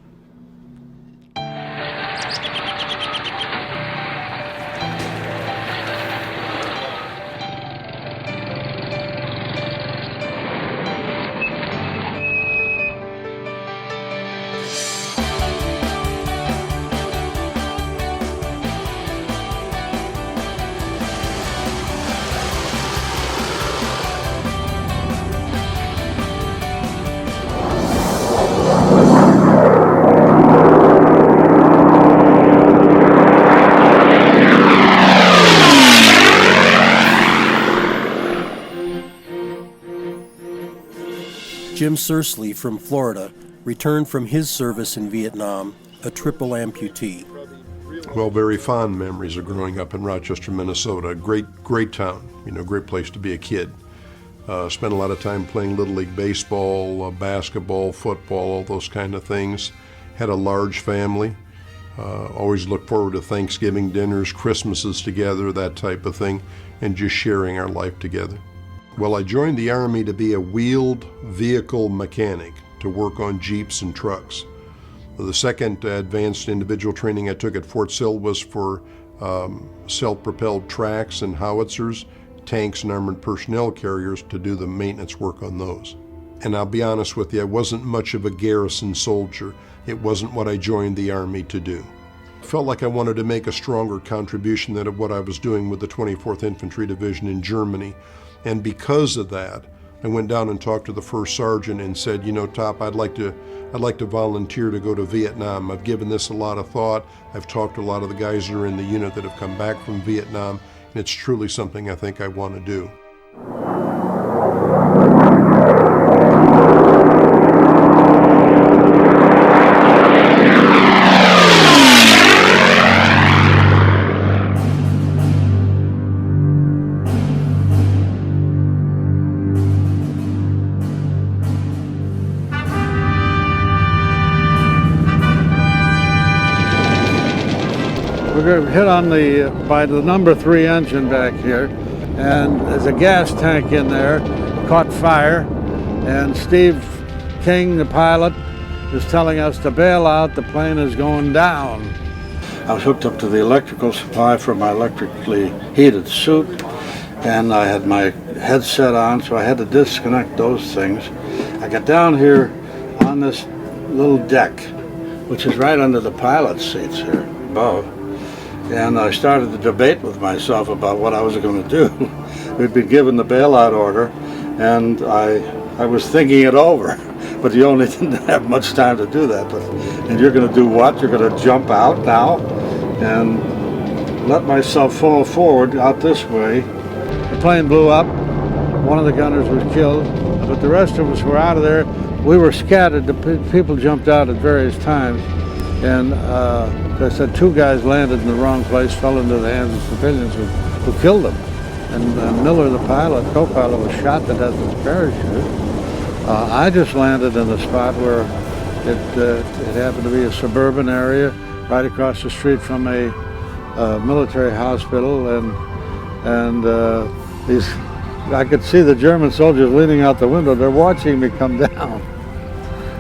Jim Sursley from Florida returned from his service in Vietnam, a triple amputee. Well, very fond memories of growing up in Rochester, Minnesota. Great town, great place to be a kid. Spent a lot of time playing Little League baseball, basketball, football, all those kind of things. Had a large family. Always looked forward to Thanksgiving dinners, Christmases together, that type of thing, and just sharing our life together. Well, I joined the Army to be a wheeled vehicle mechanic, to work on Jeeps and trucks. The second advanced individual training I took at Fort Sill was for self-propelled tracks and howitzers, tanks and armored personnel carriers, to do the maintenance work on those. And I'll be honest with you, I wasn't much of a garrison soldier. It wasn't what I joined the Army to do. I felt like I wanted to make a stronger contribution than what I was doing with the 24th Infantry Division in Germany. And because of that, I went down and talked to the first sergeant and said, Top, I'd like to volunteer to go to Vietnam. I've given this a lot of thought. I've talked to a lot of the guys that are in the unit that have come back from Vietnam, and it's truly something I think I want to do. We're hit on by the number 3 engine back here, and there's a gas tank in there, caught fire, and Steve King, the pilot, is telling us to bail out, the plane is going down. I was hooked up to the electrical supply for my electrically heated suit, and I had my headset on, so I had to disconnect those things. I got down here on this little deck, which is right under the pilot's seats here above. And I started to debate with myself about what I was going to do. We'd been given the bailout order, and I was thinking it over. But you only didn't have much time to do that. And you're going to do what? You're going to jump out now and let myself fall forward out this way. The plane blew up. One of the gunners was killed, but the rest of us were out of there. We were scattered. The people jumped out at various times. And I said 2 guys landed in the wrong place, fell into the hands of civilians who killed them. And Miller, the pilot, co-pilot, was shot to death with his parachute. I just landed in the spot where it happened to be a suburban area, right across the street from a military hospital, and I could see the German soldiers leaning out the window. They're watching me come down.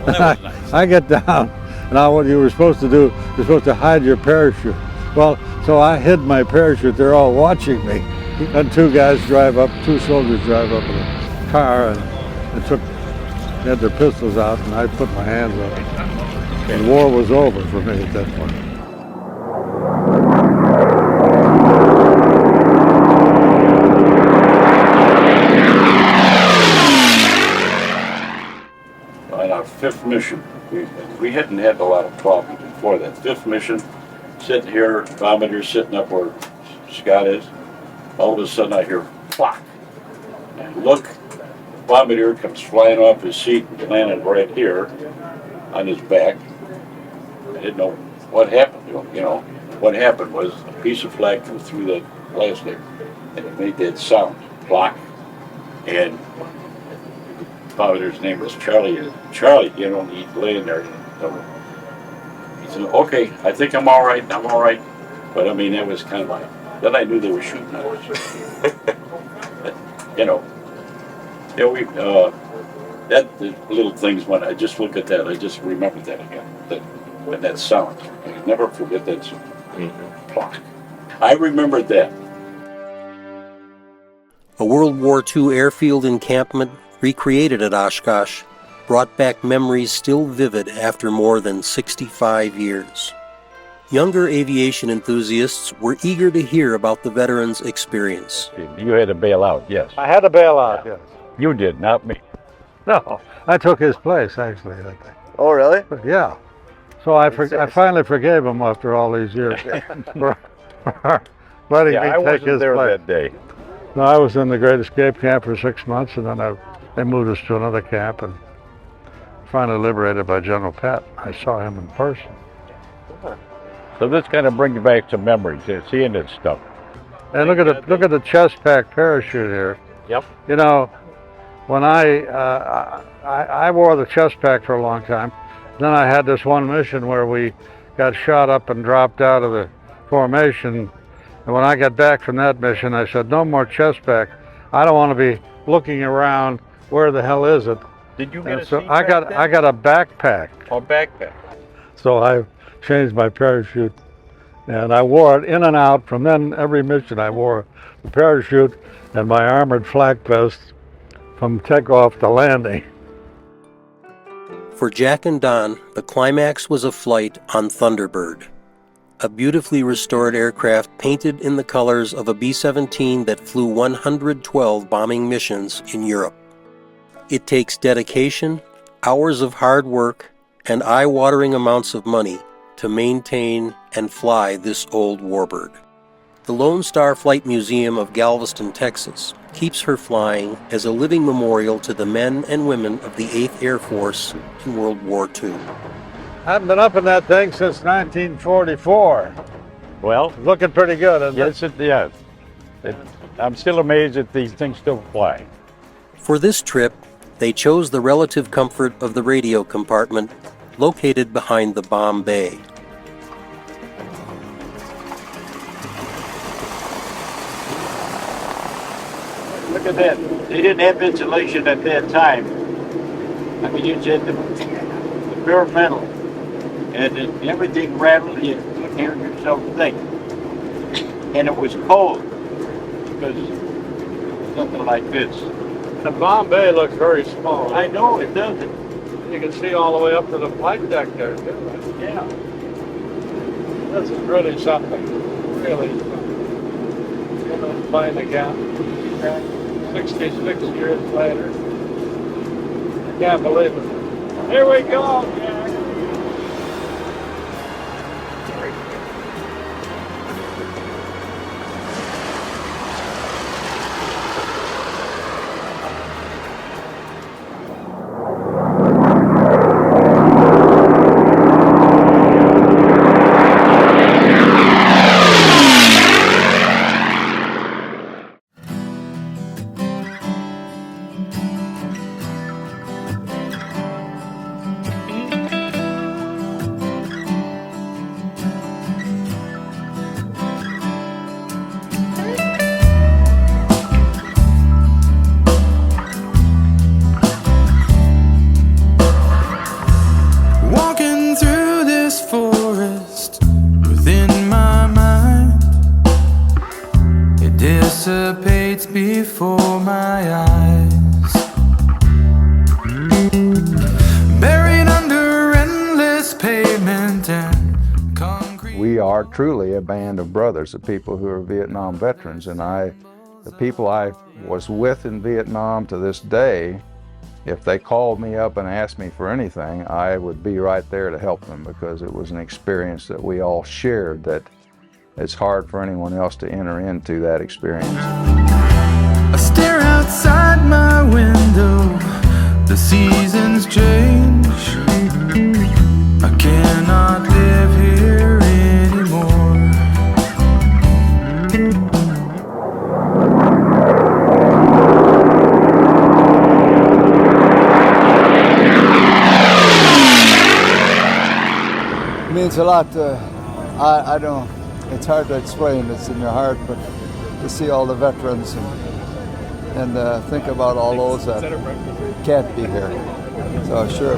That was nice. I get down. Now what you were supposed to do, you're supposed to hide your parachute. Well, so I hid my parachute. They're all watching me. And 2 soldiers drive up in a car, and they had their pistols out, and I put my hands up. And war was over for me at that point. On our 5th mission, we hadn't had a lot of talking before that. 5th mission, sitting here, bombardier sitting up where Scott is. All of a sudden I hear clock. And I look, the bombardier comes flying off his seat and landed right here on his back. I didn't know what happened. What happened was a piece of flak flew through the plastic and it made that sound, clock. And bombardier's name was Charlie. Charlie, he'd laying there. He said, okay, I think I'm all right. But I mean, that was kind of like, then I knew they were shooting at us. You know, that the little things when I just look at that, I just remember that again. That sound. I can never forget that sound. Plonk. I remembered that. A World War II airfield encampment recreated at Oshkosh brought back memories still vivid after more than 65 years. Younger aviation enthusiasts were eager to hear about the veterans' experience. You had to bail out, yes. I had to bail out, yes. You did, not me. No, I took his place, actually, that day. Oh, really? But yeah. So I finally forgave him after all these years for letting me I take wasn't his there place. that day. No, I was in the Great Escape Camp for 6 months, and then they moved us to another camp, and finally liberated by General Patton. I saw him in person. So this kind of brings back some memories, seeing this stuff. And look at the chest pack parachute here. Yep. You know, when I wore the chest pack for a long time. Then I had this one mission where we got shot up and dropped out of the formation. And when I got back from that mission, I said, no more chest pack. I don't want to be looking around, where the hell is it? Did you get a So seat I back then? got a backpack. Oh, backpack. So I changed my parachute, and I wore it in and out. From then, every mission I wore the parachute and my armored flak vest from takeoff to landing. For Jack and Don, the climax was a flight on Thunderbird, a beautifully restored aircraft painted in the colors of a B-17 that flew 112 bombing missions in Europe. It takes dedication, hours of hard work, and eye-watering amounts of money to maintain and fly this old warbird. The Lone Star Flight Museum of Galveston, Texas, keeps her flying as a living memorial to the men and women of the 8th Air Force in World War II. I haven't been up in that thing since 1944. Well, Looking pretty good, isn't it? yes, I'm still amazed that these things still fly. For this trip, they chose the relative comfort of the radio compartment located behind the bomb bay. Look at that. They didn't have insulation at that time. I mean, you had the bare metal. And everything rattled, you hear yourself think. And it was cold. Because something like this. The bomb bay looks very small. I know, it doesn't. You can see all the way up to the flight deck there, too, right? Yeah. This is really something. Really something. You know, flying again. 66 years later. I can't believe it. Here we go, Jack. before my eyes, buried under endless pavement and concrete. We are truly a band of brothers, of people who are Vietnam veterans, and the people I was with in Vietnam to this day, if they called me up and asked me for anything, I would be right there to help them, because it was an experience that we all shared that it's hard for anyone else to enter into that experience. I stare outside my window, the seasons change. I cannot live here anymore. means a lot. I don't. It's hard to explain. It's in your heart, but to see all the veterans and think about all those that can't be here. So I sure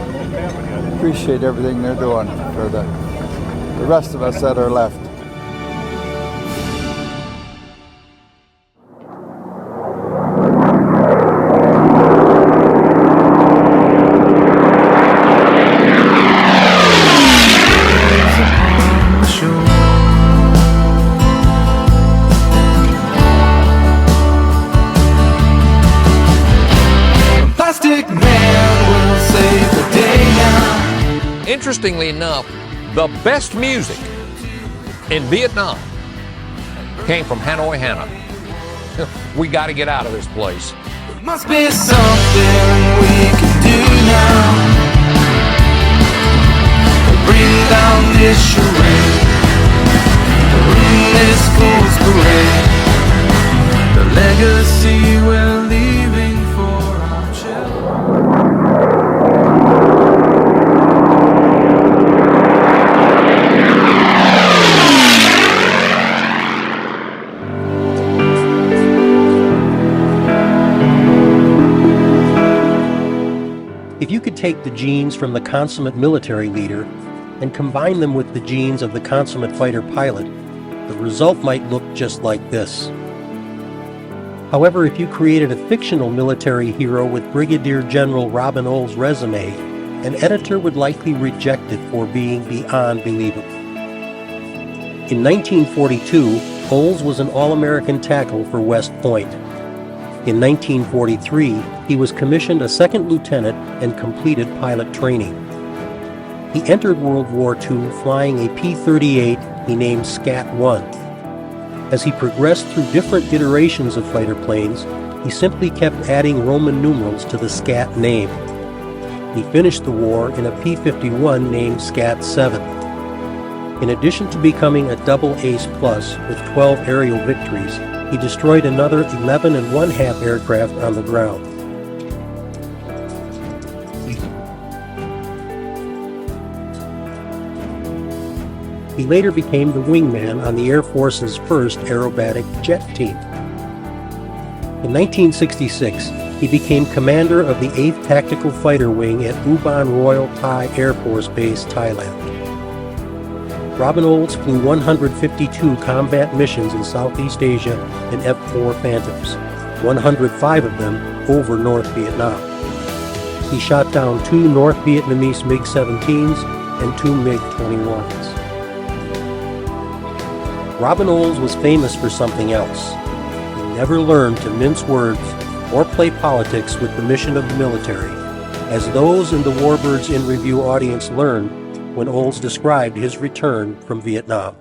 appreciate everything they're doing for the rest of us that are left. Interestingly enough, the best music in Vietnam came from Hanoi, Hana. We got to get out of this place. Must be something we can do now. Bring down this charade, bring this fool's parade. The legacy we're leaving for our children. If you could take the genes from the consummate military leader and combine them with the genes of the consummate fighter pilot, the result might look just like this. However, if you created a fictional military hero with Brigadier General Robin Olds' resume, an editor would likely reject it for being beyond believable. In 1942, Olds was an All-American tackle for West Point. In 1943, he was commissioned a second lieutenant and completed pilot training. He entered World War II flying a P-38 he named Scat-1. As he progressed through different iterations of fighter planes, he simply kept adding Roman numerals to the Scat name. He finished the war in a P-51 named Scat-7. In addition to becoming a double Ace Plus with 12 aerial victories, he destroyed another 11 1/2 aircraft on the ground. He later became the wingman on the Air Force's first aerobatic jet team. In 1966, he became commander of the 8th Tactical Fighter Wing at Ubon Royal Thai Air Force Base, Thailand. Robin Olds flew 152 combat missions in Southeast Asia in F-4 Phantoms, 105 of them over North Vietnam. He shot down 2 North Vietnamese MiG-17s and 2 MiG-21s. Robin Olds was famous for something else. He never learned to mince words or play politics with the mission of the military, as those in the Warbirds in Review audience learned when Olds described his return from Vietnam.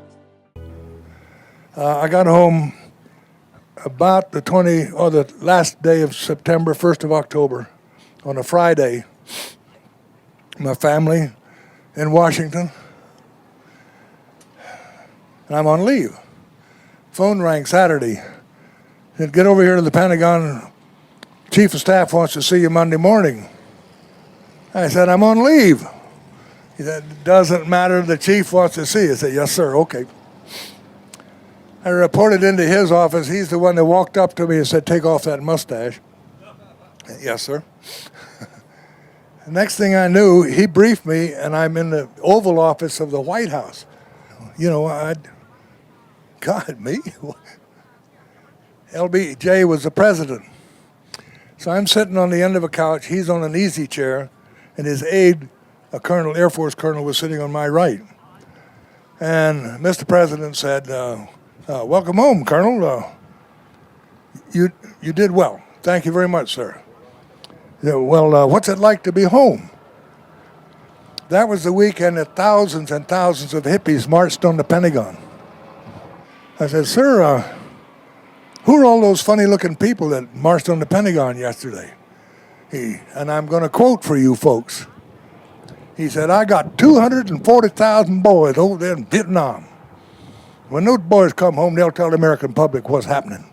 I got home about the last day of September, 1st of October, on a Friday. My family in Washington, and I'm on leave. Phone rang Saturday. Said, get over here to the Pentagon. Chief of Staff wants to see you Monday morning. I said, I'm on leave. He said, doesn't matter, the chief wants to see you. I said, yes, sir, okay. I reported into his office. He's the one that walked up to me and said, take off that mustache. Yes, sir. The next thing I knew, he briefed me, and I'm in the Oval Office of the White House. You know, God, me? LBJ was the president. So I'm sitting on the end of a couch. He's on an easy chair, and his aide, a colonel, Air Force colonel, was sitting on my right. And Mr. President said, welcome home, Colonel. You did well. Thank you very much, sir. Yeah, well, what's it like to be home? That was the weekend that thousands and thousands of hippies marched on the Pentagon. I said, sir, who are all those funny-looking people that marched on the Pentagon yesterday? And I'm going to quote for you folks. He said, I got 240,000 boys over there in Vietnam. When those boys come home, they'll tell the American public what's happening.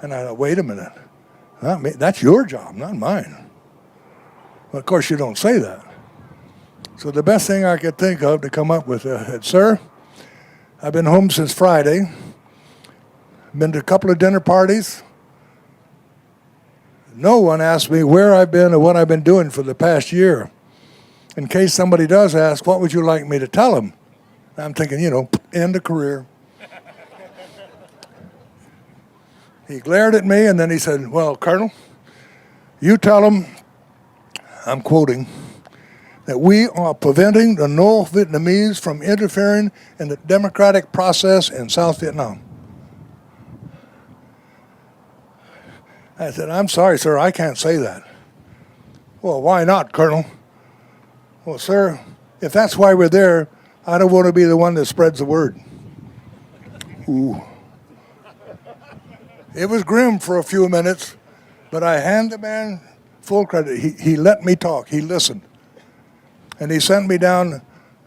And I thought, wait a minute. That's your job, not mine. Well, of course, you don't say that. So the best thing I could think of to come up with, sir, I've been home since Friday, been to a couple of dinner parties. No one asked me where I've been or what I've been doing for the past year. In case somebody does ask, what would you like me to tell them? I'm thinking, end of career. He glared at me and then he said, well, Colonel, you tell them, I'm quoting, that we are preventing the North Vietnamese from interfering in the democratic process in South Vietnam. I said, I'm sorry, sir, I can't say that. Well, why not, Colonel? Well, sir, if that's why we're there, I don't want to be the one that spreads the word. Ooh. It was grim for a few minutes, but I hand the man full credit. He let me talk. He listened. And he sent me down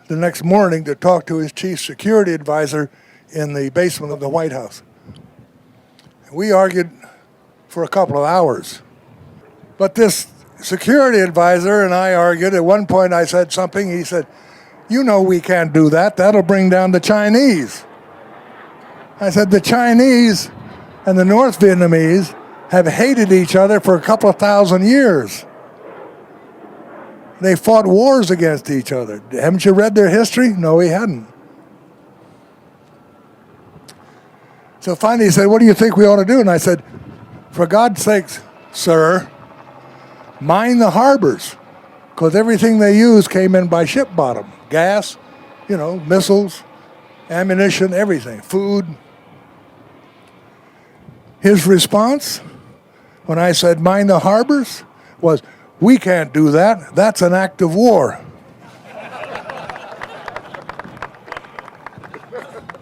the next morning to talk to his chief security advisor in the basement of the White House. We argued for a couple of hours. But this security advisor and I argued. At one point I said something. He said, we can't do that. That'll bring down the Chinese. I said, the Chinese and the North Vietnamese have hated each other for a couple of thousand years. They fought wars against each other. Haven't you read their history? No, he hadn't. So finally he said, what do you think we ought to do? And I said, for God's sakes, sir, mine the harbors, because everything they used came in by ship bottom. Gas, missiles, ammunition, everything, food. His response, when I said mine the harbors, was, we can't do that. That's an act of war.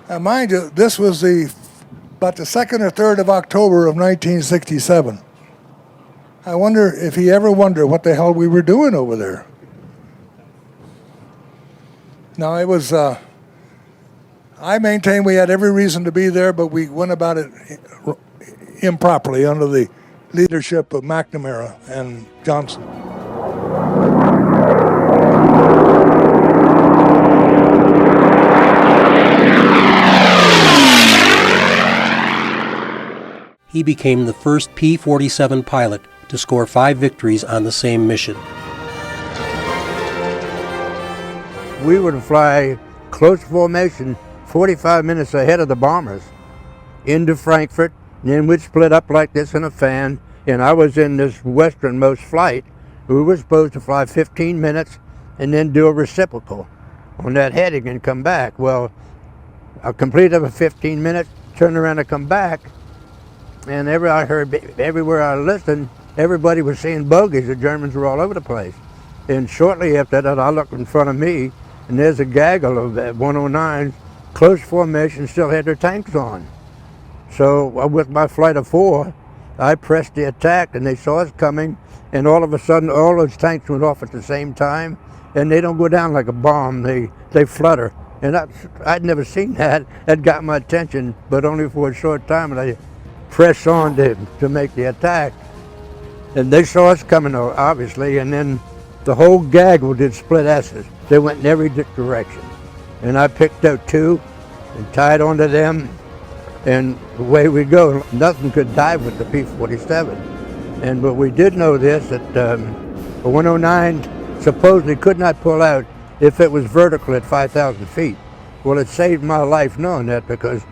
Now, mind you, this was about the 2nd or 3rd of October of 1967. I wonder if he ever wondered what the hell we were doing over there. Now, it was, I maintain we had every reason to be there, but we went about it improperly under the leadership of McNamara and Johnson. He became the first P-47 pilot to score 5 victories on the same mission. We would fly close formation 45 minutes ahead of the bombers into Frankfurt, and then we'd split up like this in a fan, and I was in this westernmost flight. We were supposed to fly 15 minutes and then do a reciprocal on that heading and come back. Well, I completed a 15 minutes, turned around to come back, and I heard everywhere I listened, everybody was seeing bogeys. The Germans were all over the place. And shortly after that, I looked in front of me, and there's a gaggle of 109s, close formation, still had their tanks on. So with my flight of 4, I pressed the attack, and they saw us coming, and all of a sudden, all those tanks went off at the same time, and they don't go down like a bomb, they flutter. And I'd never seen that. That got my attention, but only for a short time, and I pressed on to make the attack. And they saw us coming, obviously, and then the whole gaggle did split S's. They went in every direction. And I picked out 2 and tied onto them, and away we go. Nothing could dive with the P-47. But we did know this, that the 109 supposedly could not pull out if it was vertical at 5,000 feet. Well, it saved my life knowing that, because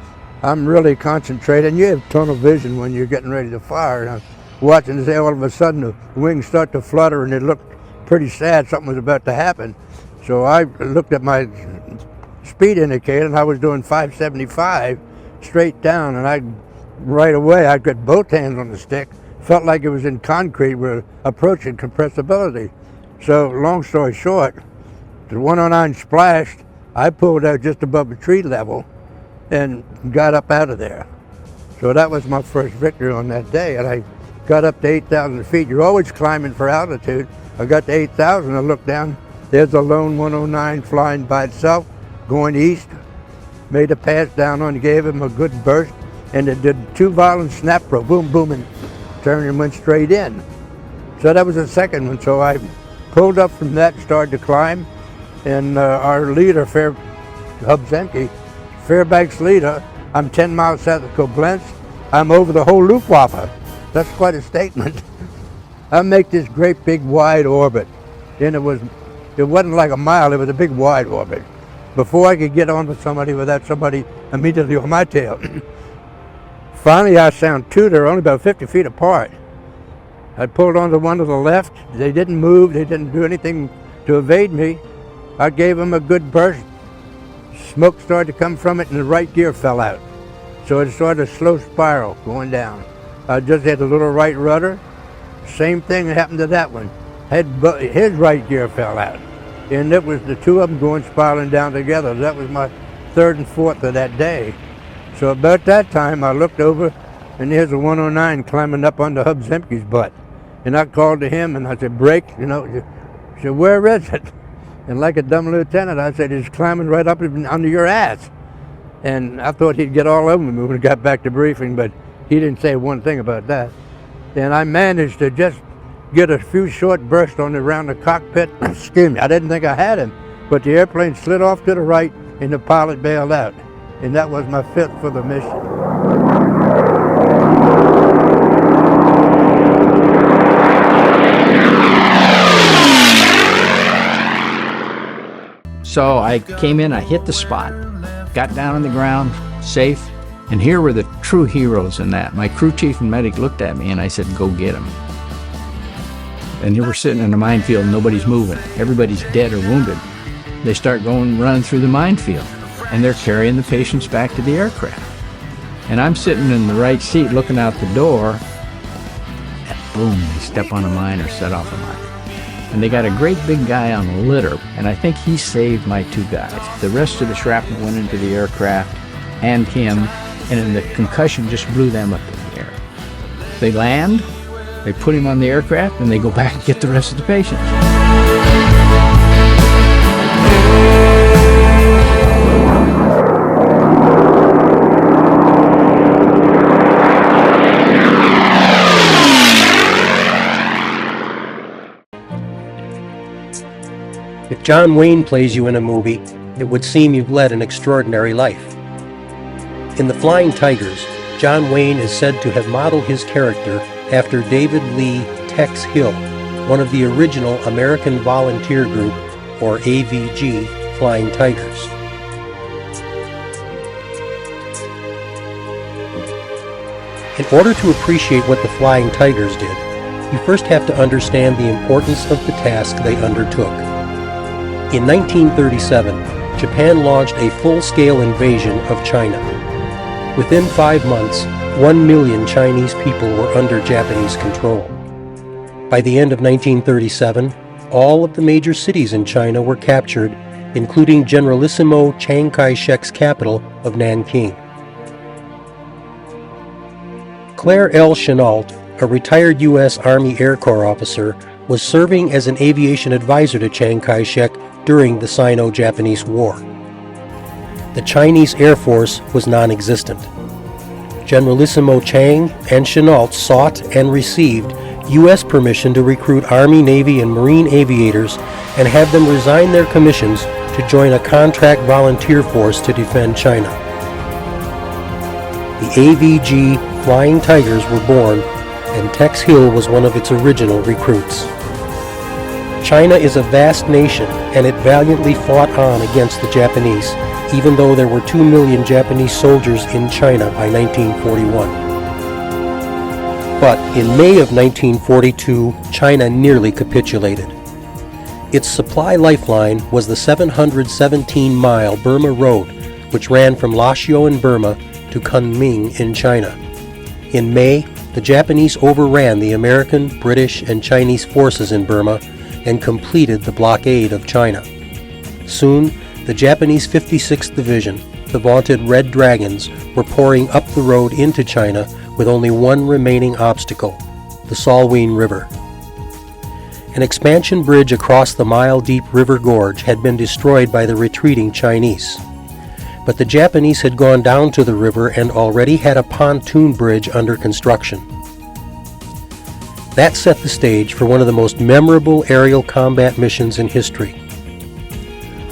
I'm really concentrated. You have tunnel vision when you're getting ready to fire. And I'm watching this, all of a sudden the wings start to flutter, and it looked pretty sad. Something was about to happen. So I looked at my speed indicator, and I was doing 575 straight down, and right away I got both hands on the stick. Felt like it was in concrete. We're approaching compressibility. So long story short, the 109 splashed. I pulled out just above the tree level and got up out of there. So that was my first victory on that day, and I got up to 8,000 feet. You're always climbing for altitude. I got to 8,000, I looked down, there's a lone 109 flying by itself, going east. Made a pass down on, gave him a good burst, and it did 2 violent snap throw, boom, boom, and turned and went straight in. So that was the second one. So I pulled up from that, started to climb, and our leader, Hubzemke, Fairbanks leader, I'm 10 miles south of Koblenz. I'm over the whole Luftwaffe. That's quite a statement. I make this great big wide orbit, and it wasn't like a mile, it was a big wide orbit. Before I could get on with somebody without somebody immediately on my tail. Finally, I sound two, they're only about 50 feet apart. I pulled on the one to the left. They didn't move, they didn't do anything to evade me. I gave them a good burst. Smoke started to come from it and the right gear fell out. So it started a slow spiral going down. I just had a little right rudder. Same thing happened to that one. His right gear fell out. And it was the two of them going spiraling down together. That was my third and fourth of that day. So about that time, I looked over, and there's a 109 climbing up onto Hubzemke's butt. And I called to him, and I said, "Brake," you know. He said, "Where is it?" And like a dumb lieutenant, I said, "It's climbing right up under your ass." And I thought he'd get all over me when we got back to briefing, but he didn't say one thing about that. And I managed to just get a few short bursts around the cockpit. Excuse me, I didn't think I had him, but the airplane slid off to the right and the pilot bailed out. And that was my fifth for the mission. So I came in, I hit the spot, got down on the ground, safe, and here were the true heroes in that. My crew chief and medic looked at me and I said, "Go get him." And you were sitting in a minefield, nobody's moving. Everybody's dead or wounded. They start running through the minefield, and they're carrying the patients back to the aircraft. And I'm sitting in the right seat looking out the door, and boom, they step on a mine or set off a mine. And they got a great big guy on a litter, and I think he saved my two guys. The rest of the shrapnel went into the aircraft and him, and then the concussion just blew them up in the air. They land, they put him on the aircraft, and they go back and get the rest of the patients. If John Wayne plays you in a movie, it would seem you've led an extraordinary life. In The Flying Tigers, John Wayne is said to have modeled his character after David Lee Tex Hill, one of the original American Volunteer Group, or AVG, Flying Tigers. In order to appreciate what the Flying Tigers did, you first have to understand the importance of the task they undertook. In 1937, Japan launched a full-scale invasion of China. Within 5 months, 1 million Chinese people were under Japanese control. By the end of 1937, all of the major cities in China were captured, including Generalissimo Chiang Kai-shek's capital of Nanking. Claire L. Chennault, a retired U.S. Army Air Corps officer, was serving as an aviation advisor to Chiang Kai-shek during the Sino-Japanese War. The Chinese Air Force was non-existent. Generalissimo Chiang and Chennault sought and received U.S. permission to recruit Army, Navy, and Marine aviators and have them resign their commissions to join a contract volunteer force to defend China. The AVG Flying Tigers were born, and Tex Hill was one of its original recruits. China is a vast nation, and it valiantly fought on against the Japanese, even though there were 2 million Japanese soldiers in China by 1941. But in May of 1942, China nearly capitulated. Its supply lifeline was the 717-mile Burma Road, which ran from Lashio in Burma to Kunming in China. In May, the Japanese overran the American, British, and Chinese forces in Burma and completed the blockade of China. Soon, the Japanese 56th Division, the vaunted Red Dragons, were pouring up the road into China with only one remaining obstacle, the Salween River. An expansion bridge across the mile-deep river gorge had been destroyed by the retreating Chinese. But the Japanese had gone down to the river and already had a pontoon bridge under construction. That set the stage for one of the most memorable aerial combat missions in history.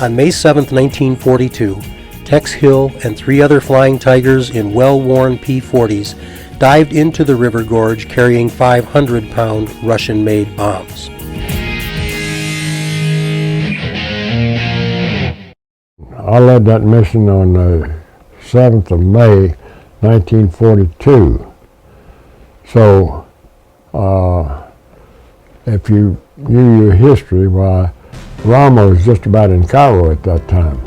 On May 7, 1942, Tex Hill and 3 other Flying Tigers in well-worn P-40s dived into the river gorge carrying 500-pound Russian-made bombs. I led that mission on the 7th of May, 1942. So, if you knew your history, why, Rommel was just about in Cairo at that time.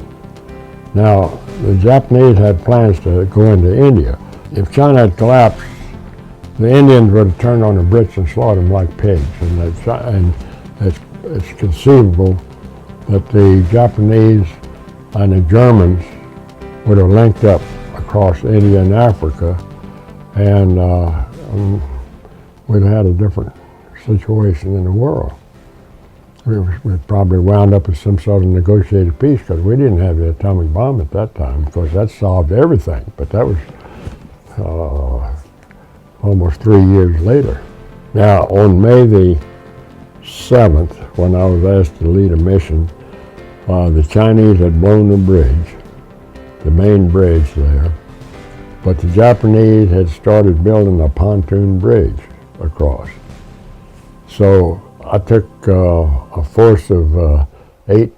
Now, the Japanese had plans to go into India. If China had collapsed, the Indians would have turned on the Brits and slaughtered them like pigs. And it's conceivable that the Japanese and the Germans would have linked up across India and Africa, and we'd have had a different situation in the world. We probably wound up with some sort of negotiated peace, because we didn't have the atomic bomb at that time. Of course, that solved everything, but that was almost 3 years later. Now, on May the 7th, when I was asked to lead a mission, the Chinese had blown the bridge, the main bridge there, but the Japanese had started building a pontoon bridge across. So I took a force of 8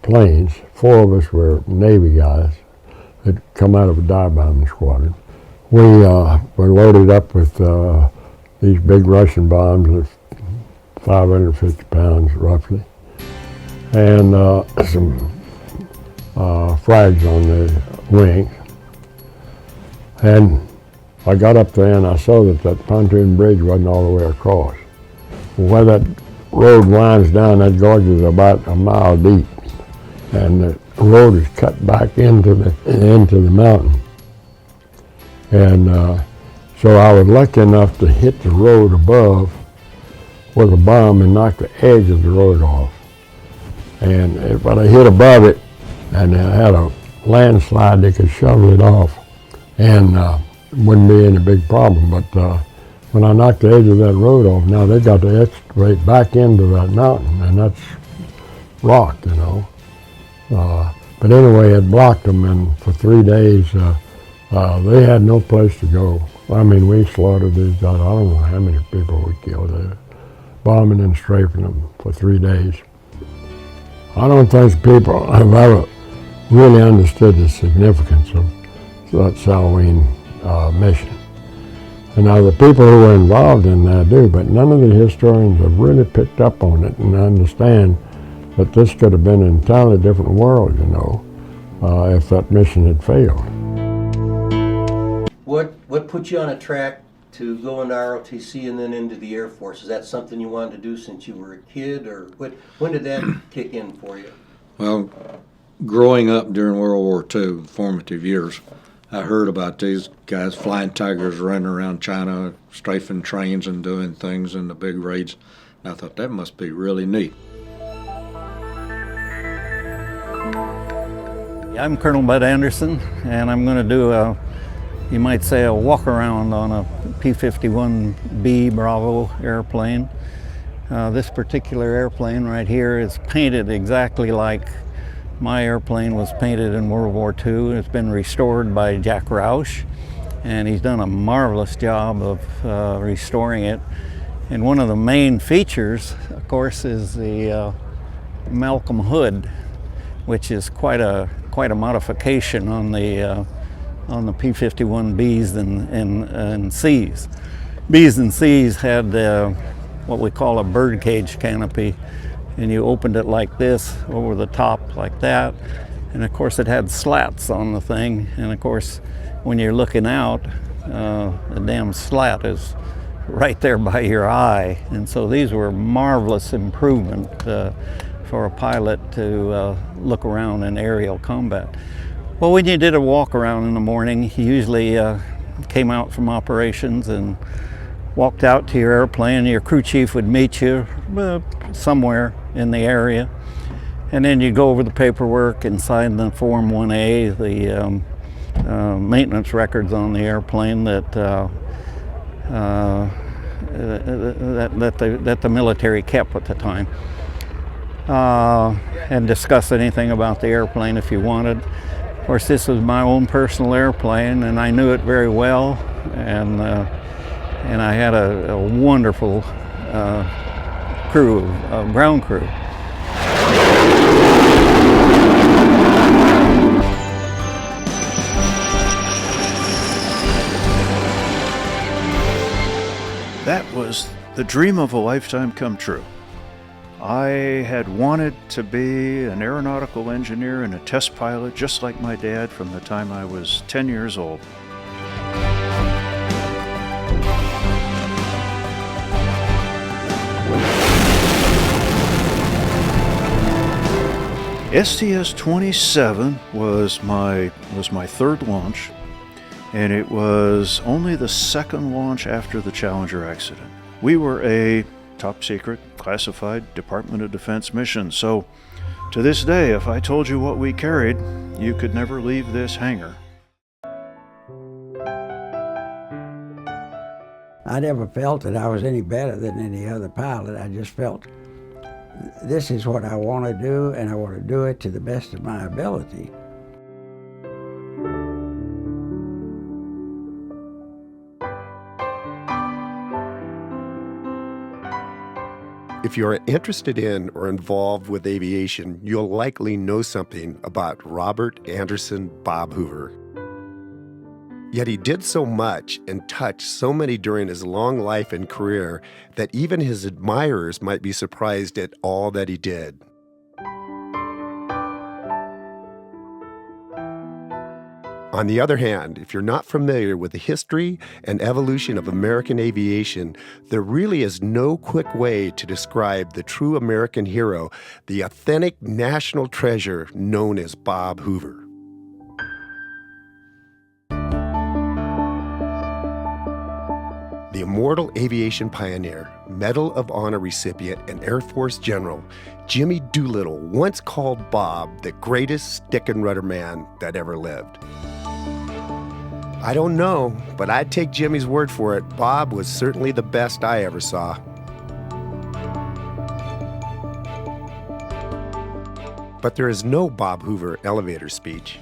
planes. 4 of us were Navy guys that come out of a dive bombing squadron. We were loaded up with these big Russian bombs of 550 pounds roughly, and some frags on the wings. And I got up there and I saw that pontoon bridge wasn't all the way across. Where that road winds down, that gorge is about a mile deep, and the road is cut back into the mountain. And so I was lucky enough to hit the road above with a bomb and knock the edge of the road off. And when I hit above it, and I had a landslide, they could shovel it off, and it wouldn't be any big problem. But when I knocked the edge of that road off, now they got to excavate back into that mountain, and that's rock, you know. But anyway, it blocked them, and for 3 days, they had no place to go. I mean, we slaughtered these guys. I don't know how many people we killed there, bombing and strafing them for 3 days. I don't think people have ever really understood the significance of that Salween mission. And now the people who were involved in that do, but none of the historians have really picked up on it and understand that this could have been an entirely different world, you know, if that mission had failed. What put you on a track to go into ROTC and then into the Air Force? Is that something you wanted to do since you were a kid, or when did that kick in for you? Well, growing up during World War II, formative years, I heard about these guys, Flying Tigers, running around China, strafing trains and doing things in the big raids. And I thought that must be really neat. I'm Colonel Bud Anderson, and I'm going to do you might say, a walk around on a P-51B Bravo airplane. This particular airplane right here is painted exactly like my airplane was painted in World War II. It's been restored by Jack Roush, and he's done a marvelous job of restoring it. And one of the main features, of course, is the Malcolm hood, which is quite a modification on the P-51Bs and Cs. Bs and Cs had what we call a birdcage canopy, and you opened it like this over the top like that, and of course it had slats on the thing, and of course when you're looking out, the damn slat is right there by your eye. And so these were marvelous improvement for a pilot to look around in aerial combat. Well, when you did a walk around in the morning, you usually came out from operations and walked out to your airplane. Your crew chief would meet you somewhere in the area, and then you go over the paperwork and sign the Form 1A, the maintenance records on the airplane that the military kept at the time. and discuss anything about the airplane if you wanted. Of course, this was my own personal airplane, and I knew it very well, and I had a wonderful crew, ground crew. That was the dream of a lifetime come true. I had wanted to be an aeronautical engineer and a test pilot just like my dad from the time I was 10 years old. STS-27 was my third launch, and it was only the second launch after the Challenger accident. We were a top secret, classified Department of Defense mission, so to this day, if I told you what we carried, you could never leave this hangar. I never felt that I was any better than any other pilot. I just felt this is what I want to do, and I want to do it to the best of my ability. If you're interested in or involved with aviation, you'll likely know something about Robert Anderson Bob Hoover. Yet he did so much and touched so many during his long life and career that even his admirers might be surprised at all that he did. On the other hand, if you're not familiar with the history and evolution of American aviation, there really is no quick way to describe the true American hero, the authentic national treasure known as Bob Hoover. The immortal aviation pioneer, Medal of Honor recipient, and Air Force General, Jimmy Doolittle once called Bob the greatest stick and rudder man that ever lived. I don't know, but I'd take Jimmy's word for it. Bob was certainly the best I ever saw. But there is no Bob Hoover elevator speech.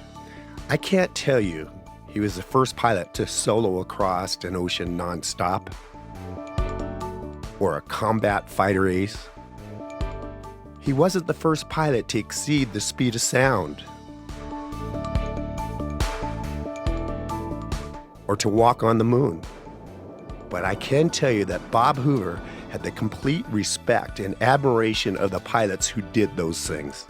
I can't tell you he was the first pilot to solo across an ocean nonstop, or a combat fighter ace. He wasn't the first pilot to exceed the speed of sound, or to walk on the moon. But I can tell you that Bob Hoover had the complete respect and admiration of the pilots who did those things.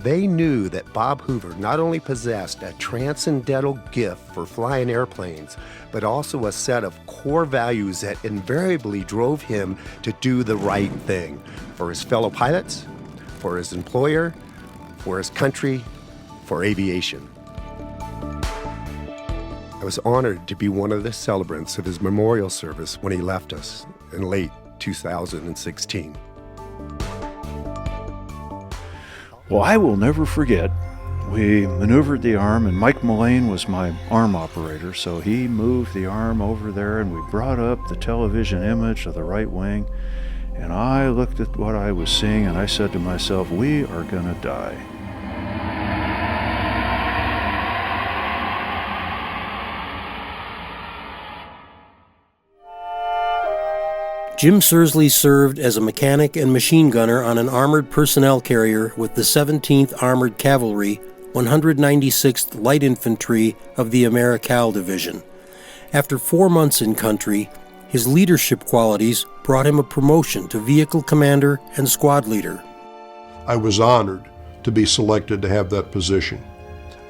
They knew that Bob Hoover not only possessed a transcendental gift for flying airplanes, but also a set of core values that invariably drove him to do the right thing for his fellow pilots, for his employer, for his country, for aviation. I was honored to be one of the celebrants of his memorial service when he left us in late 2016. Well, I will never forget, we maneuvered the arm, and Mike Mullane was my arm operator, so he moved the arm over there, and we brought up the television image of the right wing, and I looked at what I was seeing, and I said to myself, we are going to die. Jim Sursley served as a mechanic and machine gunner on an armored personnel carrier with the 17th Armored Cavalry, 196th Light Infantry of the Americal Division. After 4 months in country, his leadership qualities brought him a promotion to vehicle commander and squad leader. I was honored to be selected to have that position.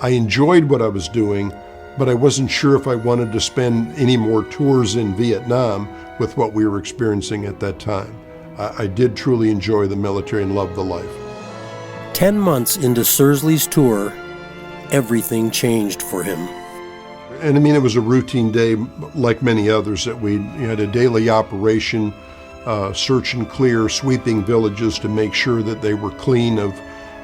I enjoyed what I was doing, but I wasn't sure if I wanted to spend any more tours in Vietnam with what we were experiencing at that time. I did truly enjoy the military and love the life. 10 months into Sursley's tour, everything changed for him. And I mean, it was a routine day like many others that we had a daily operation, search and clear, sweeping villages to make sure that they were clean of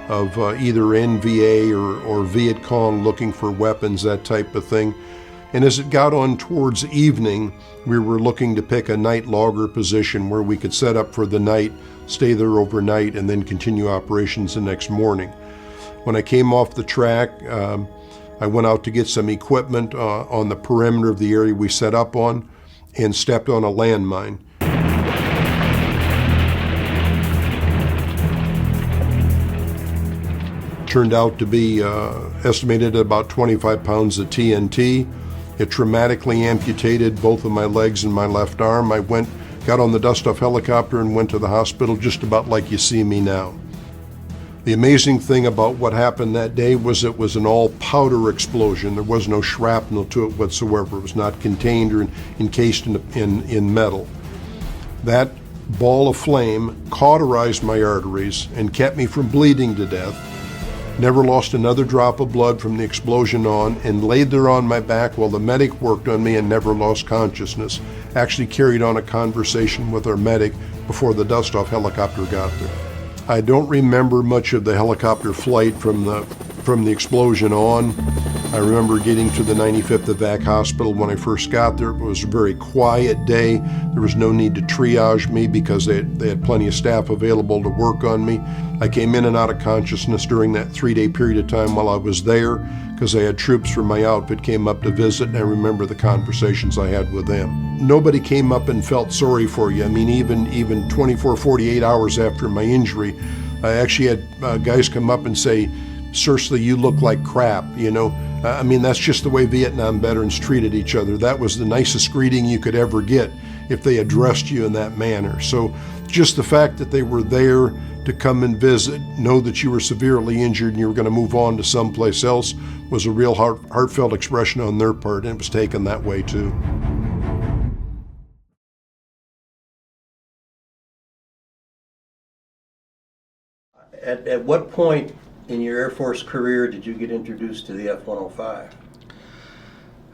either NVA or Viet Cong looking for weapons, that type of thing. And as it got on towards evening, we were looking to pick a night logger position where we could set up for the night, stay there overnight, and then continue operations the next morning. When I came off the track, I went out to get some equipment on the perimeter of the area we set up on and stepped on a landmine. Turned out to be estimated at about 25 pounds of TNT. It traumatically amputated both of my legs and my left arm. I got on the dust-off helicopter and went to the hospital just about like you see me now. The amazing thing about what happened that day was it was an all-powder explosion. There was no shrapnel to it whatsoever. It was not contained or encased in metal. That ball of flame cauterized my arteries and kept me from bleeding to death. Never lost another drop of blood from the explosion on, and laid there on my back while the medic worked on me and never lost consciousness. Actually carried on a conversation with our medic before the dust-off helicopter got there. I don't remember much of the helicopter flight from the explosion on. I remember getting to the 95th Evac Hospital when I first got there. It was a very quiet day. There was no need to triage me because they had plenty of staff available to work on me. I came in and out of consciousness during that 3-day period of time while I was there because I had troops from my outfit came up to visit, and I remember the conversations I had with them. Nobody came up and felt sorry for you. I mean, even 24, 48 hours after my injury, I actually had guys come up and say, "Seriously, you look like crap," you know. I mean, that's just the way Vietnam veterans treated each other. That was the nicest greeting you could ever get if they addressed you in that manner. So just the fact that they were there to come and visit, know that you were severely injured and you were going to move on to someplace else was a real heartfelt expression on their part, and it was taken that way too. At what point in your Air Force career did you get introduced to the F-105?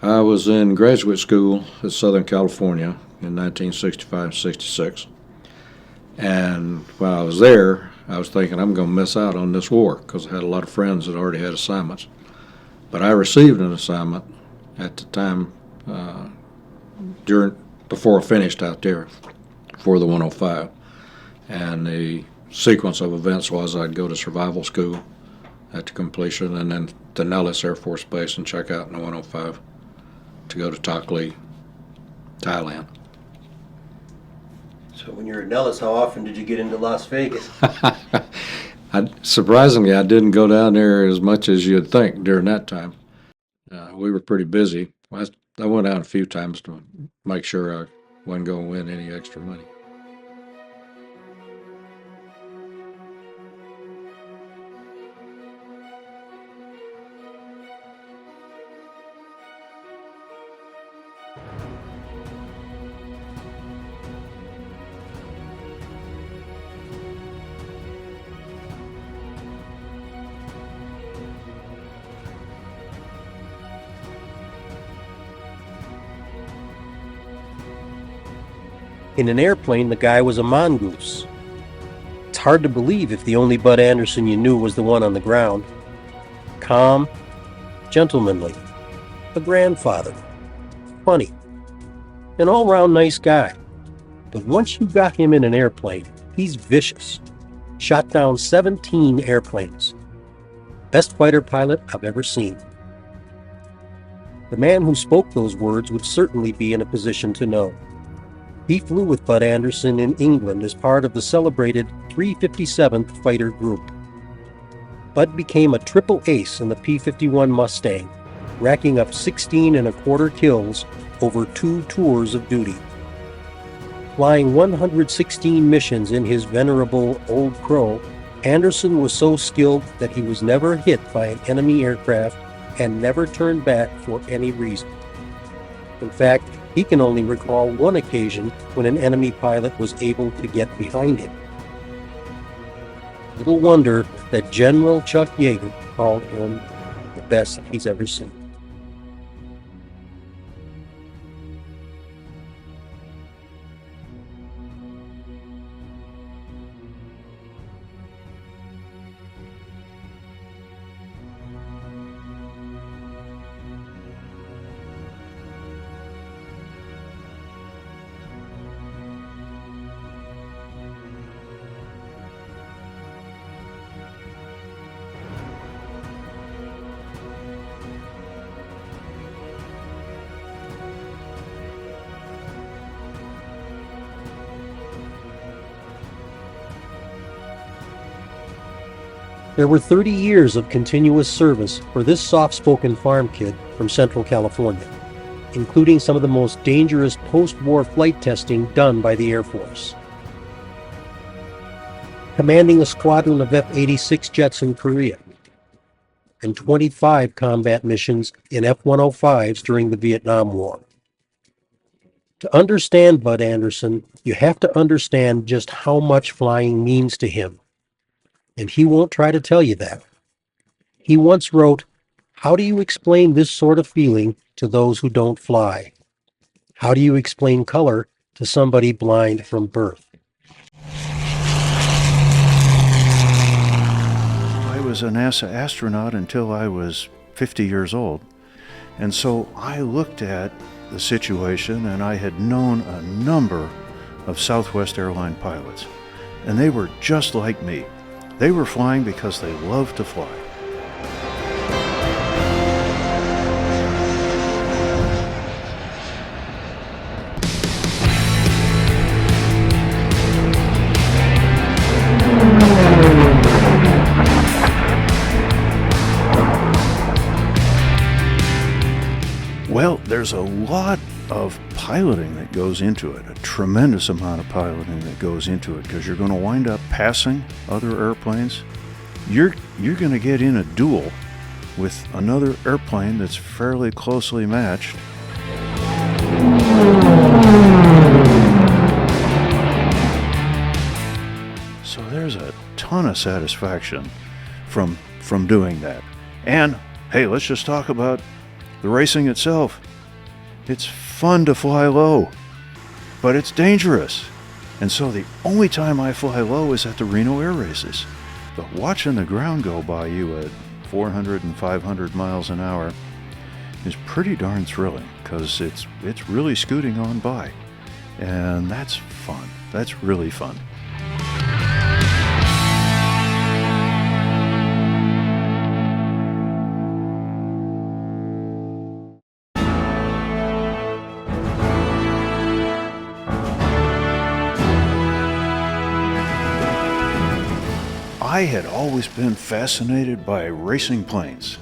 I was in graduate school at Southern California in 1965-66. And while I was there, I was thinking I'm going to miss out on this war because I had a lot of friends that already had assignments. But I received an assignment at the time before I finished out there for the 105. And the sequence of events was I'd go to survival school at the completion, and then to Nellis Air Force Base and check out in the 105 to go to Tak Lee, Thailand. So when you were at Nellis, how often did you get into Las Vegas? Surprisingly, I didn't go down there as much as you'd think during that time. We were pretty busy. I went out a few times to make sure I wasn't going to win any extra money. In an airplane, the guy was a mongoose. It's hard to believe if the only Bud Anderson you knew was the one on the ground. Calm, gentlemanly, a grandfather, funny, an all-round nice guy. But once you got him in an airplane, he's vicious. Shot down 17 airplanes. Best fighter pilot I've ever seen. The man who spoke those words would certainly be in a position to know. He flew with Bud Anderson in England as part of the celebrated 357th Fighter Group. Bud became a triple ace in the P-51 Mustang, racking up 16 1/4 kills over 2 tours of duty. Flying 116 missions in his venerable Old Crow, Anderson was so skilled that he was never hit by an enemy aircraft and never turned back for any reason. In fact, he can only recall one occasion when an enemy pilot was able to get behind him. Little wonder that General Chuck Yeager called him the best he's ever seen. There were 30 years of continuous service for this soft-spoken farm kid from Central California, including some of the most dangerous post-war flight testing done by the Air Force. Commanding a squadron of F-86 jets in Korea, and 25 combat missions in F-105s during the Vietnam War. To understand Bud Anderson, you have to understand just how much flying means to him. And he won't try to tell you that. He once wrote, "How do you explain this sort of feeling to those who don't fly? How do you explain color to somebody blind from birth?" I was a NASA astronaut until I was 50 years old. And so I looked at the situation, and I had known a number of Southwest airline pilots. And they were just like me. They were flying because they loved to fly. Well, there's a lot of piloting that goes into it, a tremendous amount of piloting that goes into it, because you're going to wind up passing other airplanes. You're going to get in a duel with another airplane that's fairly closely matched. So there's a ton of satisfaction from doing that. And hey, let's just talk about the racing itself. It's fun to fly low, but it's dangerous. And so the only time I fly low is at the Reno Air Races. But watching the ground go by you at 400 and 500 miles an hour is pretty darn thrilling, because it's really scooting on by. And that's fun. That's really fun. I had always been fascinated by racing planes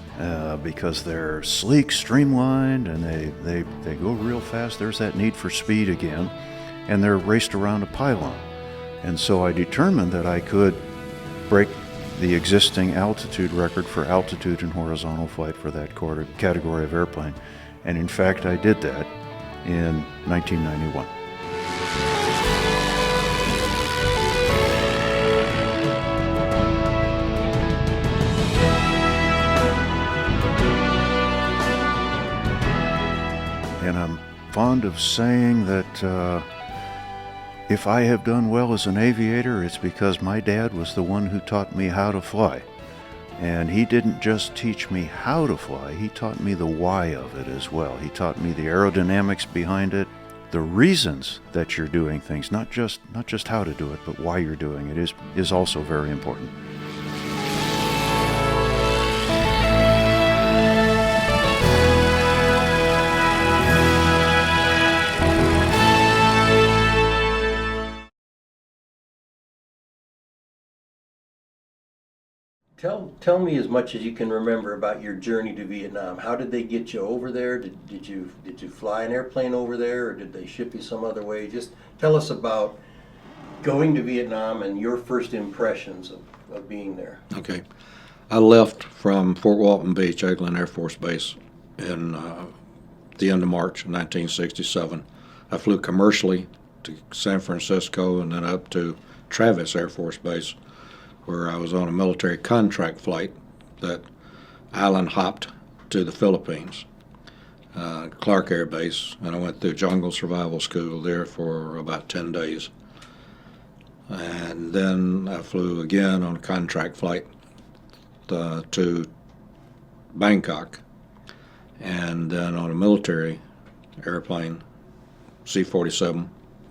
because they're sleek, streamlined, and they go real fast. There's that need for speed again, and they're raced around a pylon. And so I determined that I could break the existing altitude record for altitude and horizontal flight for that category of airplane. And in fact, I did that in 1991. And I'm fond of saying that if I have done well as an aviator, it's because my dad was the one who taught me how to fly. And he didn't just teach me how to fly, he taught me the why of it as well. He taught me the aerodynamics behind it, the reasons that you're doing things, not just how to do it, but why you're doing it is also very important. Tell me as much as you can remember about your journey to Vietnam. How did they get you over there? Did you fly an airplane over there, or did they ship you some other way? Just tell us about going to Vietnam and your first impressions of being there. Okay. I left from Fort Walton Beach, Eglin Air Force Base, in the end of March of 1967. I flew commercially to San Francisco and then up to Travis Air Force Base, where I was on a military contract flight that island hopped to the Philippines, Clark Air Base, and I went through Jungle Survival School there for about 10 days. And then I flew again on a contract flight to Bangkok, and then on a military airplane, C-47,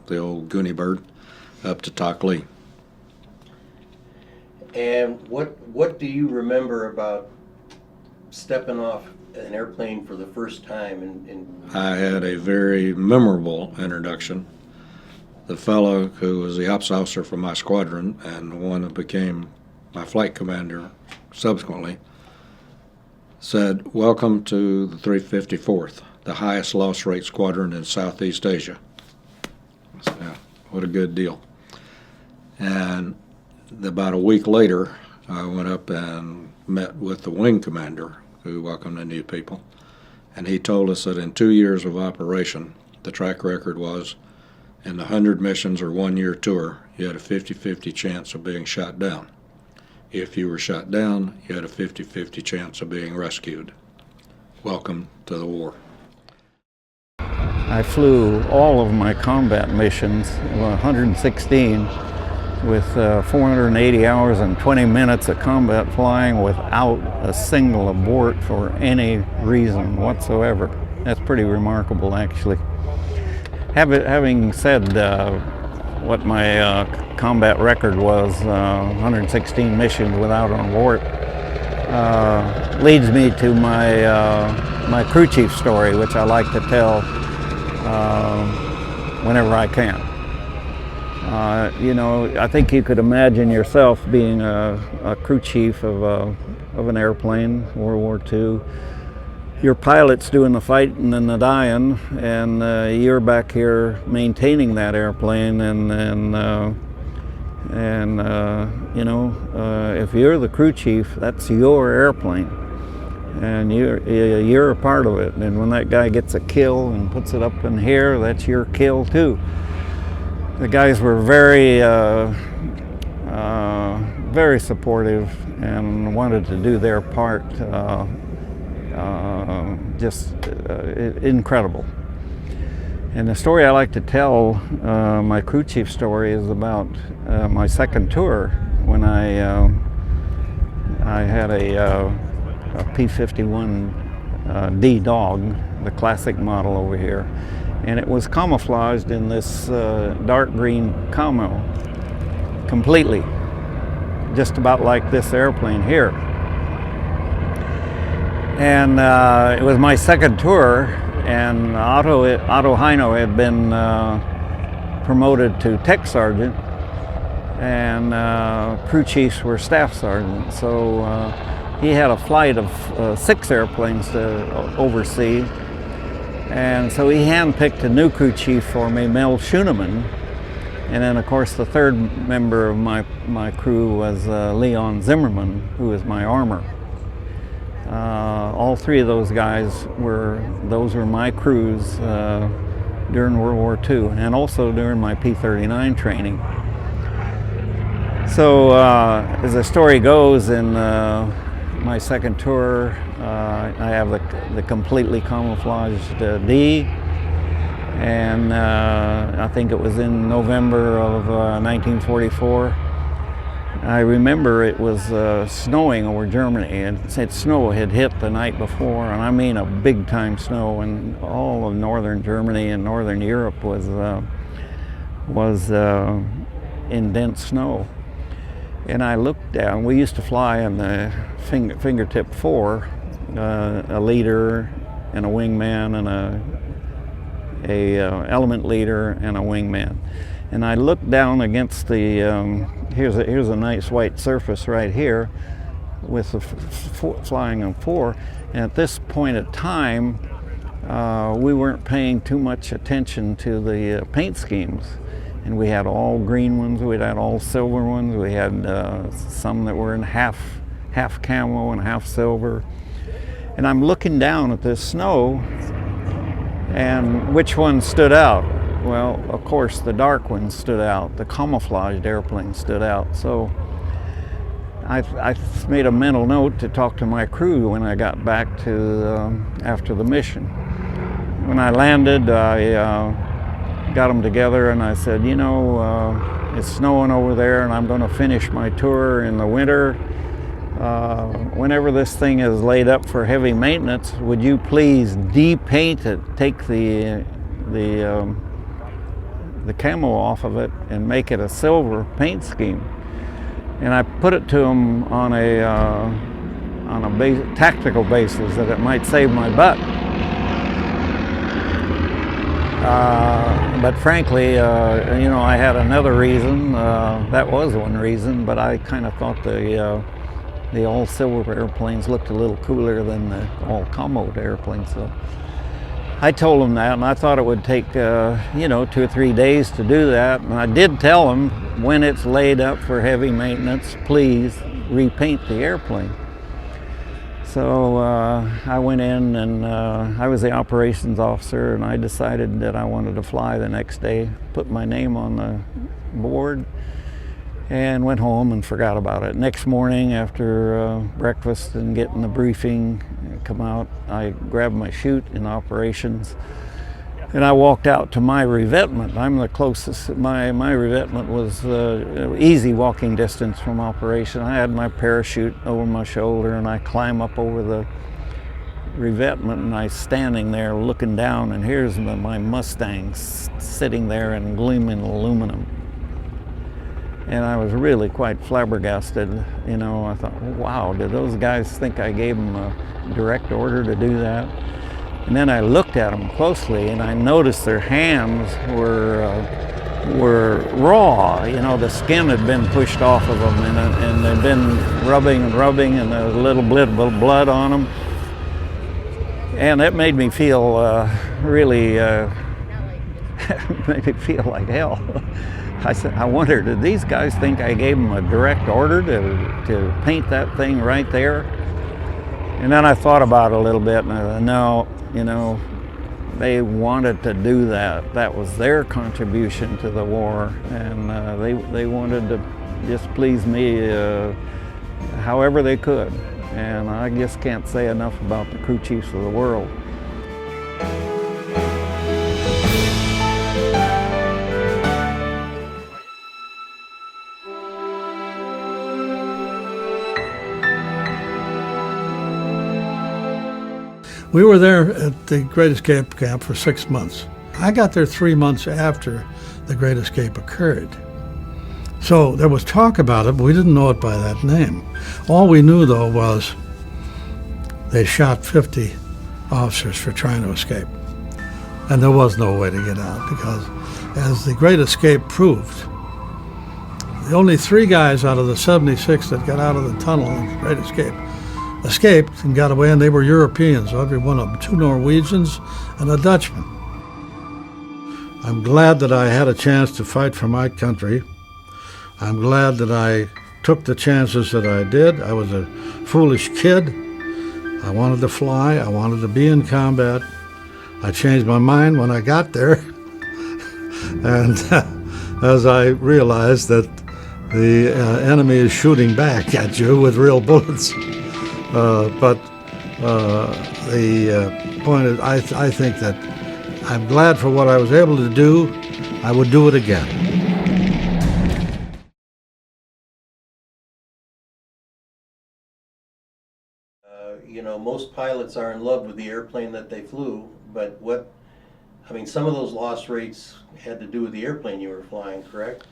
the old Goonie Bird, up to Tak Lee. And what do you remember about stepping off an airplane for the first time? I had a very memorable introduction. The fellow who was the ops officer for my squadron and the one that became my flight commander subsequently, said, "Welcome to the 354th, the highest loss rate squadron in Southeast Asia." I said, "Yeah, what a good deal." And about a week later, I went up and met with the wing commander who welcomed the new people. And he told us that in 2 years of operation, the track record was in the 100 missions or 1 year tour, you had a 50-50 chance of being shot down. If you were shot down, you had a 50-50 chance of being rescued. Welcome to the war. I flew all of my combat missions, 116, with 480 hours and 20 minutes of combat flying without a single abort for any reason whatsoever. That's pretty remarkable, actually. Having said what my combat record was, 116 missions without an abort, leads me to my crew chief story, which I like to tell whenever I can. You know, I think you could imagine yourself being a crew chief of an airplane, World War II. Your pilot's doing the fighting and the dying, and you're back here maintaining that airplane. And you know, if you're the crew chief, that's your airplane, and you're a part of it. And when that guy gets a kill and puts it up in here, that's your kill too. The guys were very, very supportive and wanted to do their part. Just incredible. And the story I like to tell, my crew chief story, is about my second tour when I had a P-51D Dog, the classic model over here. And it was camouflaged in this dark green camo, completely, just about like this airplane here. And it was my second tour, and Otto Heino had been promoted to tech sergeant, and crew chiefs were staff sergeants. So he had a flight of 6 airplanes to oversee. And so he handpicked a new crew chief for me, Mel Schoenemann. And then, of course, the third member of my crew was Leon Zimmerman, who was my armor. All 3 of those guys were my crews during World War II, and also during my P-39 training. So as the story goes, in my second tour, I have the completely camouflaged D, and I think it was in November of 1944. I remember it was snowing over Germany, and snow had hit the night before, and I mean a big time snow, and all of northern Germany and northern Europe was in dense snow. And I looked down. We used to fly in the Fingertip 4, a leader and a wingman and a element leader and a wingman. And I looked down against the here's a nice white surface right here with the flying on 4. And at this point in time, we weren't paying too much attention to the paint schemes. And we had all green ones, we had all silver ones, we had some that were in half camo and half silver. And I'm looking down at this snow, and which one stood out? Well, of course, the dark one stood out. The camouflaged airplane stood out. So I made a mental note to talk to my crew when I got back to after the mission. When I landed, I got them together and I said, you know, it's snowing over there and I'm going to finish my tour in the winter. Whenever this thing is laid up for heavy maintenance, would you please de-paint it, take the camo off of it and make it a silver paint scheme? And I put it to them on a tactical basis that it might save my butt. But frankly, you know, I had another reason. That was one reason, but I kind of thought the the all-silver airplanes looked a little cooler than the all-commode airplanes. So I told him that, and I thought it would take, 2 or 3 days to do that. And I did tell him, when it's laid up for heavy maintenance, please repaint the airplane. So I went in, and I was the operations officer, and I decided that I wanted to fly the next day, put my name on the board, and went home and forgot about it. Next morning, after breakfast and getting the briefing, come out, I grabbed my chute in operations, and I walked out to my revetment. I'm the closest. My revetment was easy walking distance from operation. I had my parachute over my shoulder, and I climb up over the revetment, and I standing there looking down, and here's my Mustang sitting there in gleaming aluminum. And I was really quite flabbergasted. I thought, wow, did those guys think I gave them a direct order to do that? And then I looked at them closely, and I noticed their hands were raw. The skin had been pushed off of them, and they'd been rubbing, and there was a little bit of blood on them. And that made me feel really, made me feel like hell. I said, I wonder, did these guys think I gave them a direct order to paint that thing right there? And then I thought about it a little bit, and I thought, no, they wanted to do that. That was their contribution to the war, and they wanted to just please me however they could. And I just can't say enough about the crew chiefs of the world. We were there at the Great Escape Camp for 6 months. I got there 3 months after the Great Escape occurred. So there was talk about it, but we didn't know it by that name. All we knew, though, was they shot 50 officers for trying to escape. And there was no way to get out, because as the Great Escape proved, the only 3 guys out of the 76 that got out of the tunnel in the Great Escape escaped and got away, and they were Europeans, every one of them, 2 Norwegians and a Dutchman. I'm glad that I had a chance to fight for my country. I'm glad that I took the chances that I did. I was a foolish kid. I wanted to fly. I wanted to be in combat. I changed my mind when I got there. And as I realized that the enemy is shooting back at you with real bullets. But the point is, I think that I'm glad for what I was able to do. I would do it again. Most pilots are in love with the airplane that they flew, but some of those loss rates had to do with the airplane you were flying, correct?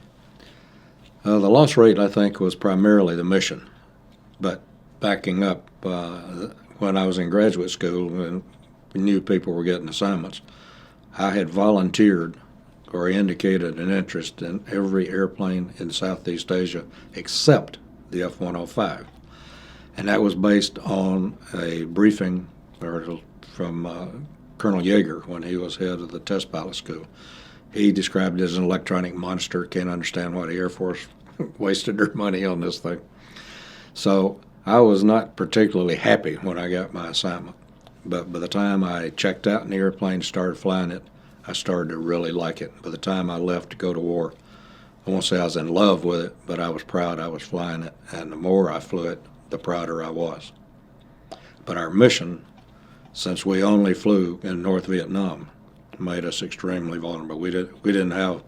The loss rate, I think, was primarily the mission. But backing up, when I was in graduate school and we knew people were getting assignments, I had volunteered or indicated an interest in every airplane in Southeast Asia except the F-105. And that was based on a briefing from Colonel Yeager when he was head of the test pilot school. He described it as an electronic monster. Can't understand why the Air Force wasted their money on this thing. So I was not particularly happy when I got my assignment. But by the time I checked out in the airplane, started flying it, I started to really like it. By the time I left to go to war, I won't say I was in love with it, but I was proud I was flying it. And the more I flew it, the prouder I was. But our mission, since we only flew in North Vietnam, made us extremely vulnerable. We didn't have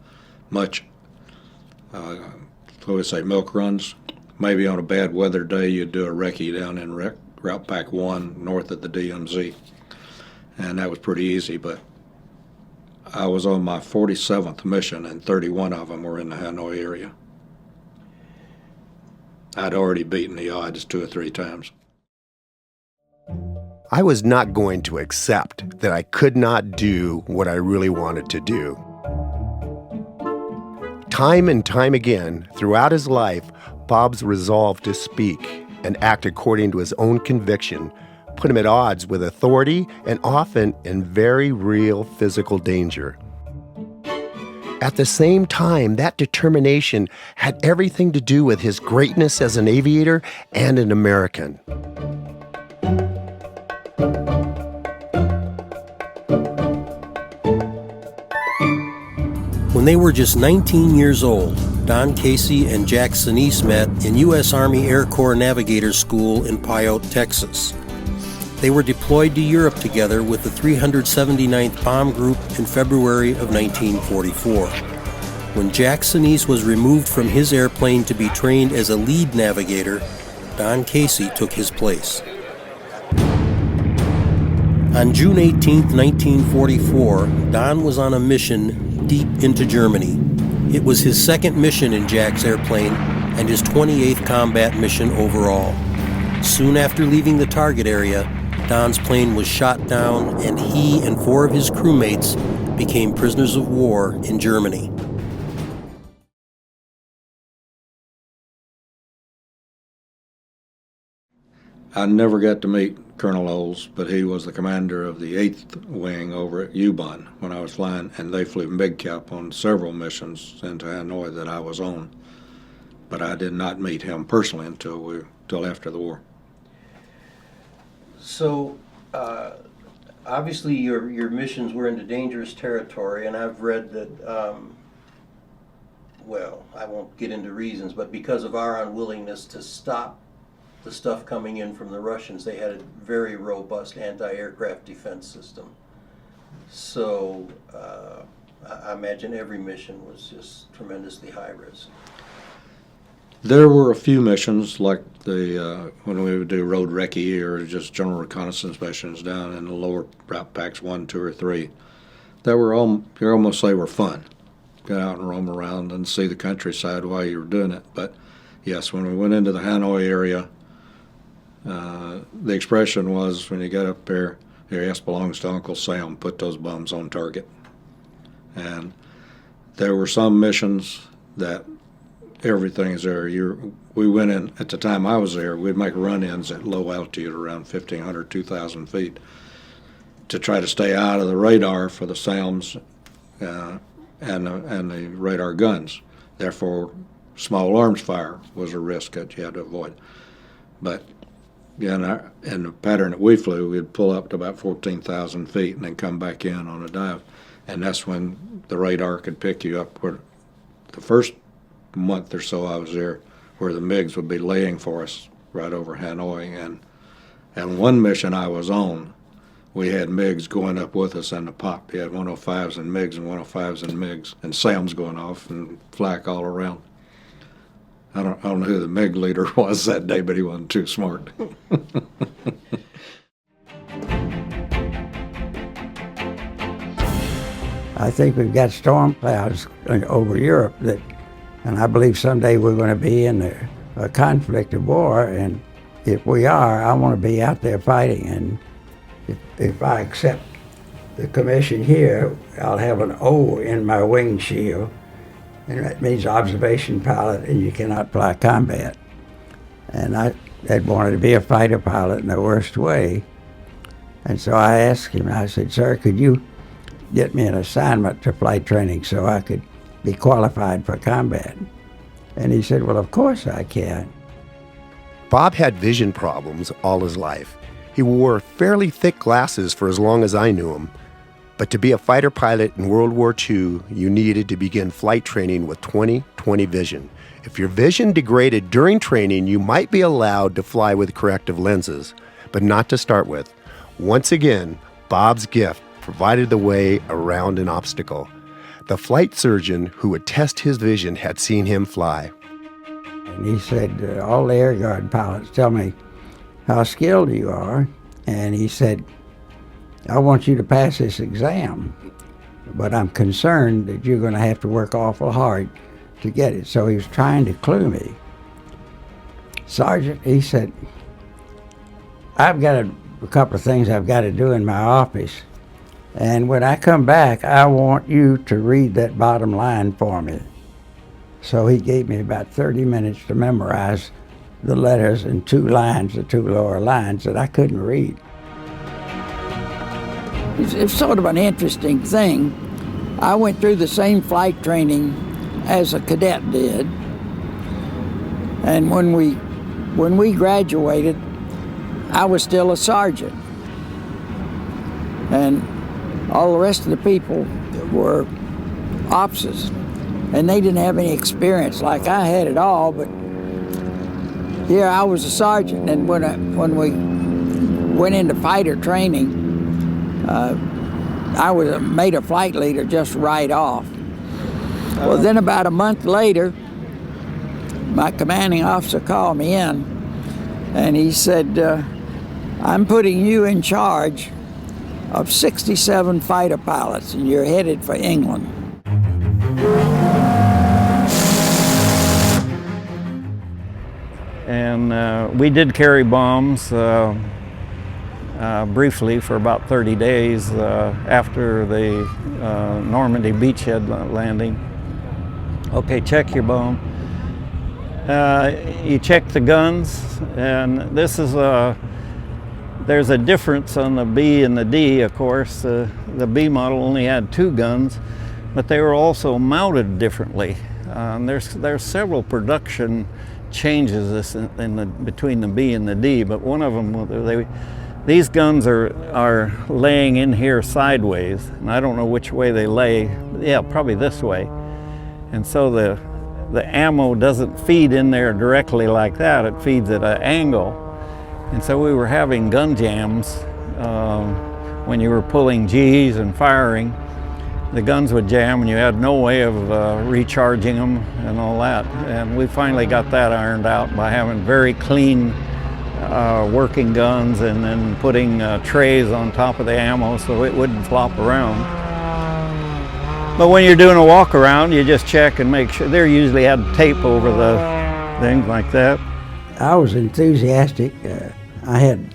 much, milk runs. Maybe on a bad weather day you'd do a recce down in Route Pack 1 north of the DMZ. And that was pretty easy, but I was on my 47th mission and 31 of them were in the Hanoi area. I'd already beaten the odds 2 or 3 times. I was not going to accept that I could not do what I really wanted to do. Time and time again, throughout his life, Bob's resolve to speak and act according to his own conviction put him at odds with authority and often in very real physical danger. At the same time, that determination had everything to do with his greatness as an aviator and an American. When they were just 19 years old, Don Casey and Jack Sinise met in U.S. Army Air Corps Navigator School in Pyote, Texas. They were deployed to Europe together with the 379th Bomb Group in February of 1944. When Jack Sinise was removed from his airplane to be trained as a lead navigator, Don Casey took his place. On June 18, 1944, Don was on a mission deep into Germany. It was his second mission in Jack's airplane and his 28th combat mission overall. Soon after leaving the target area, Don's plane was shot down and he and 4 of his crewmates became prisoners of war in Germany. I never got to meet Colonel Olds, but he was the commander of the 8th Wing over at UBON when I was flying, and they flew MigCap on several missions into Hanoi that I was on. But I did not meet him personally until after the war. So, obviously your missions were into dangerous territory, and I've read that, well, I won't get into reasons, but because of our unwillingness to stop the stuff coming in from the Russians, they had a very robust anti-aircraft defense system. So I imagine every mission was just tremendously high risk. There were a few missions, like the when we would do road recce or just general reconnaissance missions down in the lower route packs 1, 2, or 3, that were you almost say were fun. Get out and roam around and see the countryside while you were doing it. But yes, when we went into the Hanoi area, the expression was, when you got up there, your ass belongs to Uncle Sam, put those bums on target. And there were some missions that everything is there. We went in, at the time I was there, we'd make run-ins at low altitude, around 1,500, 2,000 feet, to try to stay out of the radar for the SAMs and the radar guns. Therefore, small arms fire was a risk that you had to avoid. But yeah, in the pattern that we flew, we'd pull up to about 14,000 feet and then come back in on a dive. And that's when the radar could pick you up. Where the first month or so I was there, where the MiGs would be laying for us right over Hanoi. And one mission I was on, we had MiGs going up with us in the pop. You had 105s and MiGs and 105s and MiGs, and SAMs going off and flak all around. I don't know who the MiG leader was that day, but he wasn't too smart. I think we've got storm clouds over Europe and I believe someday we're going to be in a conflict of war, and if we are, I want to be out there fighting, and if I accept the commission here, I'll have an O in my wing shield, and that means observation pilot, and you cannot fly combat. And I had wanted to be a fighter pilot in the worst way. And so I asked him, I said, "Sir, could you get me an assignment to flight training so I could be qualified for combat?" And he said, "Well, of course I can." Bob had vision problems all his life. He wore fairly thick glasses for as long as I knew him. But to be a fighter pilot in World War II, you needed to begin flight training with 20/20 vision. If your vision degraded during training, you might be allowed to fly with corrective lenses, but not to start with. Once again, Bob's gift provided the way around an obstacle. The flight surgeon who would test his vision had seen him fly. And he said, "All the Air Guard pilots tell me how skilled you are." And he said, "I want you to pass this exam, but I'm concerned that you're going to have to work awful hard to get it." So he was trying to clue me. "Sergeant," he said, "I've got a couple of things I've got to do in my office. And when I come back, I want you to read that bottom line for me." So he gave me about 30 minutes to memorize the letters in two lines, the two lower lines, that I couldn't read. It's sort of an interesting thing. I went through the same flight training as a cadet did, and when we graduated, I was still a sergeant, and all the rest of the people were officers, and they didn't have any experience like I had at all. But here I was a sergeant, and when we went into fighter training, I was made a flight leader just right off. Well, then about a month later, my commanding officer called me in, and he said, I'm putting you in charge of 67 fighter pilots, and you're headed for England. And we did carry bombs briefly for about 30 days after the Normandy beachhead landing. Okay, check your bomb. You check the guns, and this is there's a difference on the B and the D, of course. The B model only had 2 guns, but they were also mounted differently. There's several production changes between the B and the D, but one of them, these guns are laying in here sideways, and I don't know which way they lay. Yeah, probably this way. And so the ammo doesn't feed in there directly like that, it feeds at an angle. And so we were having gun jams when you were pulling G's and firing. The guns would jam and you had no way of recharging them and all that. And we finally got that ironed out by having very clean working guns and then putting trays on top of the ammo so it wouldn't flop around. But when you're doing a walk around, you just check and make sure. They usually had tape over the things like that. I was enthusiastic. I had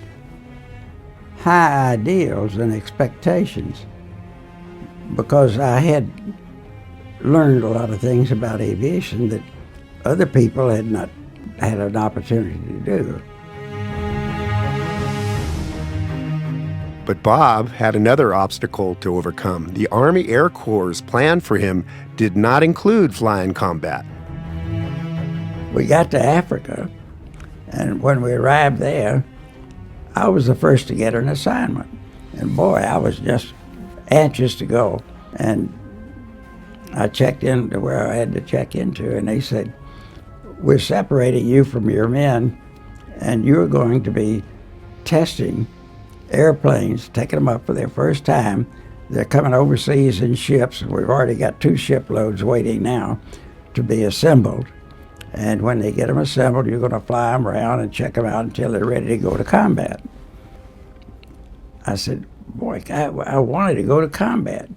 high ideals and expectations because I had learned a lot of things about aviation that other people had not had an opportunity to do. But Bob had another obstacle to overcome. The Army Air Corps' plan for him did not include flying combat. We got to Africa, and when we arrived there, I was the first to get an assignment. And boy, I was just anxious to go. And I checked into where I had to check into, and they said, we're separating you from your men, and you're going to be testing airplanes, taking them up for their first time. They're coming overseas in ships, and we've already got 2 shiploads waiting now to be assembled. And when they get them assembled, you're going to fly them around and check them out until they're ready to go to combat. I said, boy, I wanted to go to combat.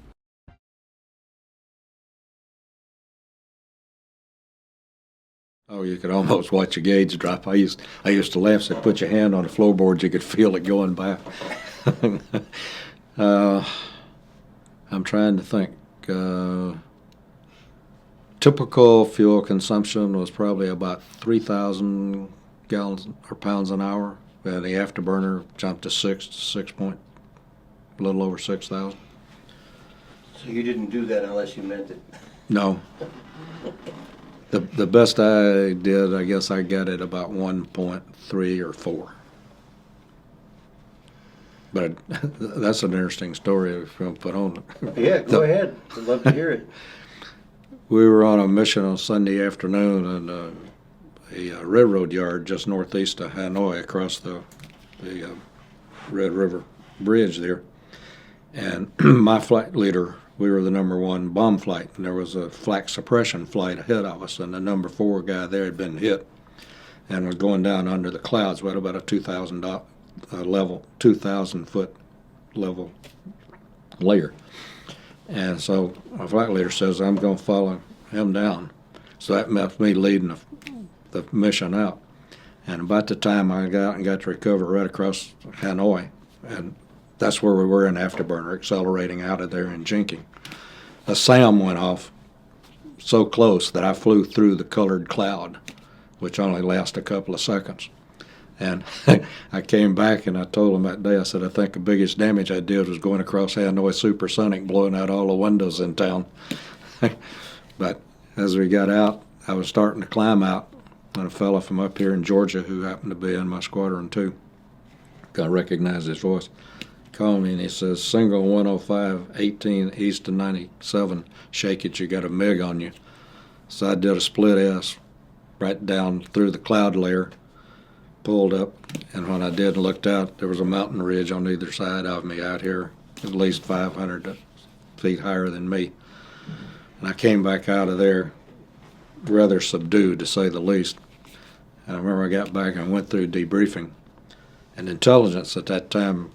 Oh, you could almost watch a gauge drop. I used to laugh. Said, put your hand on the floorboards, you could feel it going by. I'm trying to think. Typical fuel consumption was probably about 3,000 gallons or pounds an hour. And the afterburner jumped to 6 point, a little over 6,000. So you didn't do that unless you meant it? No. The best I did, I guess I got it about 1.3 or 4. But that's an interesting story if you want to put on. Yeah, go ahead. I'd love to hear it. We were on a mission on Sunday afternoon in a railroad yard just northeast of Hanoi across the Red River Bridge there. And my flight leader, we were the #1 bomb flight, and there was a flak suppression flight ahead of us, and the #4 guy there had been hit and was going down under the clouds. We had about a 2,000 foot level layer. And so my flight leader says, I'm going to follow him down. So that meant me leading the mission out. And about the time I got out and got to recover right across Hanoi, and that's where we were in Afterburner, accelerating out of there and jinking. A SAM went off so close that I flew through the colored cloud which only lasts a couple of seconds. And I came back and I told them that day, I said, I think the biggest damage I did was going across Hanoi supersonic, blowing out all the windows in town. But as we got out, I was starting to climb out, and a fellow from up here in Georgia who happened to be in my squadron too, I recognized his voice, called me and he says, single 105, 18 east of 97, shake it, you got a MiG on you. So I did a split S right down through the cloud layer, pulled up, and when I did and looked out, there was a mountain ridge on either side of me out here, at least 500 feet higher than me. And I came back out of there rather subdued, to say the least. And I remember I got back and went through debriefing. And intelligence at that time,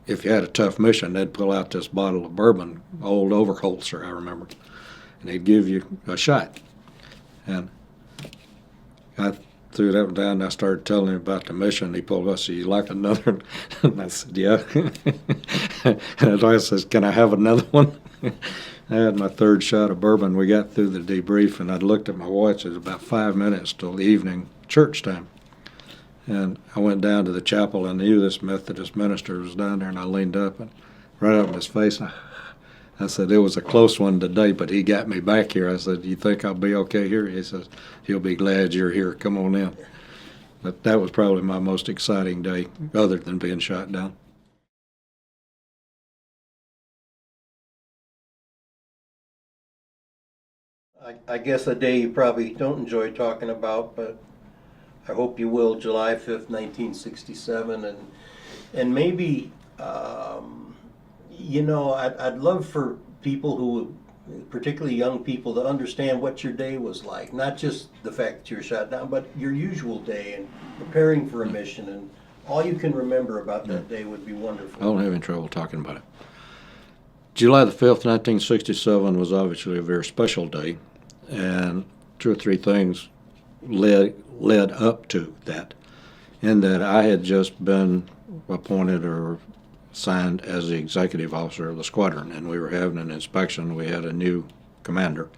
if you had a tough mission, they'd pull out this bottle of bourbon, old Overholzer, I remember, and they'd give you a shot. And I threw that one down, and I started telling him about the mission. He pulled up, said, you like another? And I said, yeah. And I says, can I have another one? I had my third shot of bourbon. We got through the debrief, and I looked at my watch. It was about 5 minutes till the evening church time. And I went down to the chapel. I knew this Methodist minister was down there, and I leaned up and right up in his face. I said, it was a close one today, but he got me back here. I said, you think I'll be okay here? He says, he'll be glad you're here. Come on in. But that was probably my most exciting day, other than being shot down. I guess a day you probably don't enjoy talking about, but I hope you will, July 5th, 1967. And maybe, you know, I'd love for people who, particularly young people, to understand what your day was like. Not just the fact that you were shot down, but your usual day and preparing for a mission. And all you can remember about that day would be wonderful. I don't have any trouble talking about it. July the 5th, 1967 was obviously a very special day. And two or three things led up to that, in that I had just been appointed or signed as the executive officer of the squadron, and we were having an inspection. We had a new commander.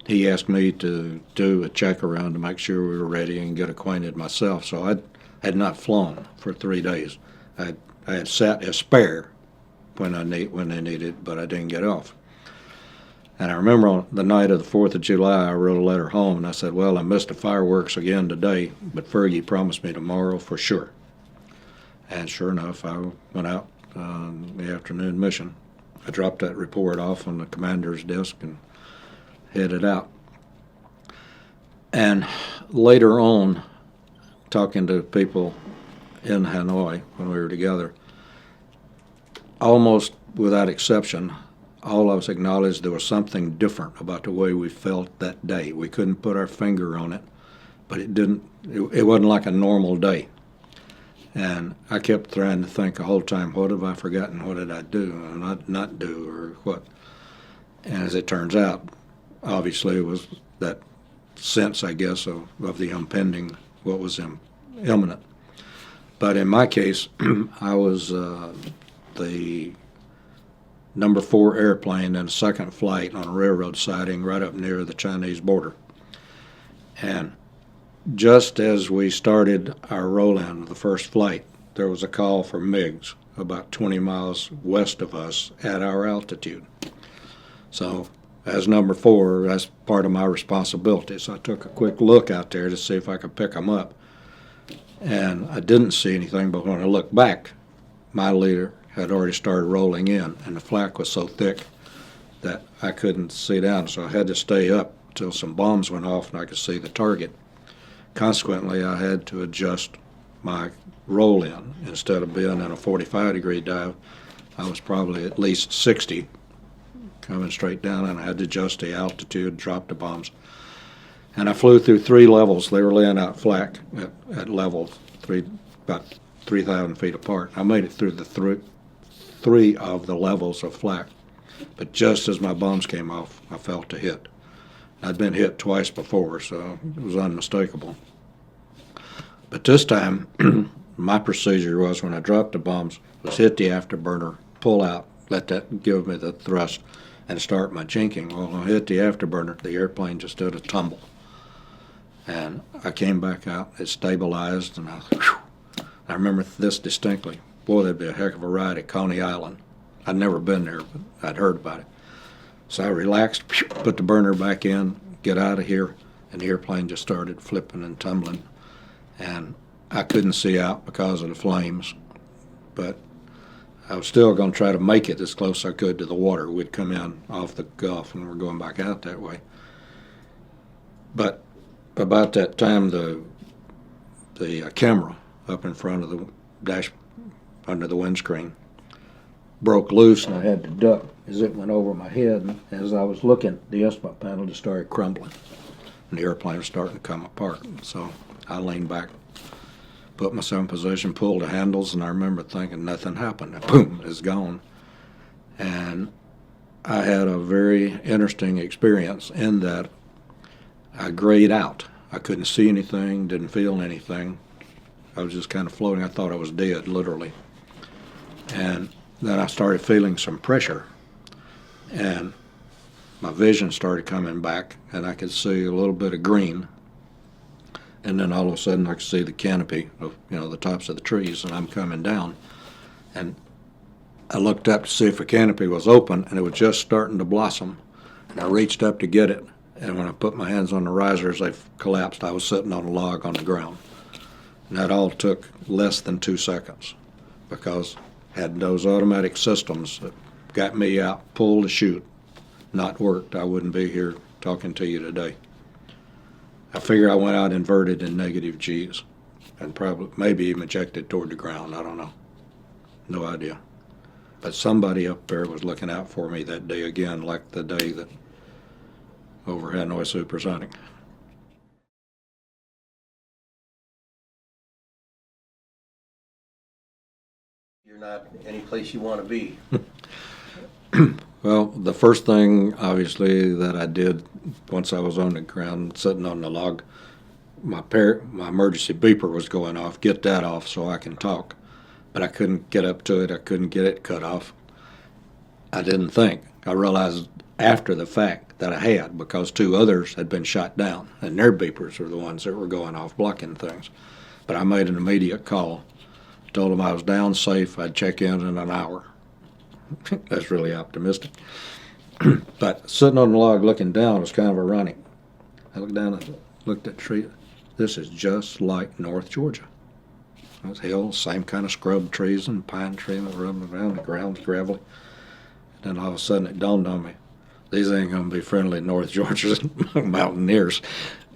He asked me to do a check around to make sure we were ready and get acquainted myself. So I had not flown for 3 days. I had sat as spare when they needed, but I didn't get off. And I remember on the night of the 4th of July, I wrote a letter home, and I said, well, I missed the fireworks again today, but Fergie promised me tomorrow for sure. And sure enough, I went out on the afternoon mission. I dropped that report off on the commander's desk and headed out. And later on, talking to people in Hanoi when we were together, almost without exception, all of us acknowledged there was something different about the way we felt that day. We couldn't put our finger on it, but it wasn't like a normal day. And I kept trying to think the whole time, what have I forgotten? What did I do or not do, or what? And as it turns out, obviously it was that sense, I guess, of the impending, what was imminent. But in my case, I was the number 4 airplane in a second flight on a railroad siding right up near the Chinese border. And just as we started our roll-in of the first flight, there was a call for MiGs about 20 miles west of us at our altitude. So as number 4, that's part of my responsibility. So I took a quick look out there to see if I could pick them up. And I didn't see anything, but when I looked back, my leader had already started rolling in, and the flak was so thick that I couldn't see down, so I had to stay up till some bombs went off and I could see the target. Consequently, I had to adjust my roll-in. Instead of being in a 45-degree dive, I was probably at least 60 coming straight down, and I had to adjust the altitude, drop the bombs. And I flew through 3 levels. They were laying out flak at level 3, about 3,000 feet apart. I made it through the 3 of the levels of flak. But just as my bombs came off, I felt a hit. I'd been hit twice before, so it was unmistakable. But this time, my procedure was, when I dropped the bombs, was hit the afterburner, pull out, let that give me the thrust, and start my jinking. Well, when I hit the afterburner, the airplane just did a tumble. And I came back out, it stabilized, and I remember this distinctly. Boy, that'd be a heck of a ride at Coney Island. I'd never been there, but I'd heard about it. So I relaxed, put the burner back in, get out of here, and the airplane just started flipping and tumbling. And I couldn't see out because of the flames, but I was still going to try to make it as close as I could to the water. We'd come in off the Gulf, and we're going back out that way. But about that time, the camera up in front of the dash under the windscreen broke loose, and I had to duck as it went over my head. And as I was looking, the instrument panel just started crumbling, and the airplane was starting to come apart. So I leaned back, put myself in position, pulled the handles, and I remember thinking nothing happened. And boom, it's gone. And I had a very interesting experience in that I grayed out. I couldn't see anything, didn't feel anything. I was just kind of floating. I thought I was dead, literally. And then I started feeling some pressure, and my vision started coming back, and I could see a little bit of green. And then all of a sudden I could see the canopy of, the tops of the trees, and I'm coming down. And I looked up to see if the canopy was open, and it was just starting to blossom. And I reached up to get it, and when I put my hands on the risers, they collapsed. I was sitting on a log on the ground. And that all took less than 2 seconds, because had those automatic systems that got me out, pull to shoot, not worked, I wouldn't be here talking to you today. I figure I went out inverted in negative G's and probably maybe even ejected toward the ground. I don't know. No idea. But somebody up there was looking out for me that day again, like the day that over Hanoi Supersonic. You're not any place you want to be. Well, the first thing, obviously, that I did once I was on the ground, sitting on the log, my emergency beeper was going off. Get that off so I can talk. But I couldn't get up to it. I couldn't get it cut off. I didn't think. I realized after the fact that I had, because 2 others had been shot down, and their beepers were the ones that were going off, blocking things. But I made an immediate call. Told them I was down safe. I'd check in an hour. That's really optimistic. But sitting on the log looking down was kind of ironic. I looked down and looked at the tree. This is just like North Georgia. Those hills, same kind of scrub trees and pine trees running around. The ground's gravelly. And then all of a sudden it dawned on me, these ain't going to be friendly North Georgia mountaineers.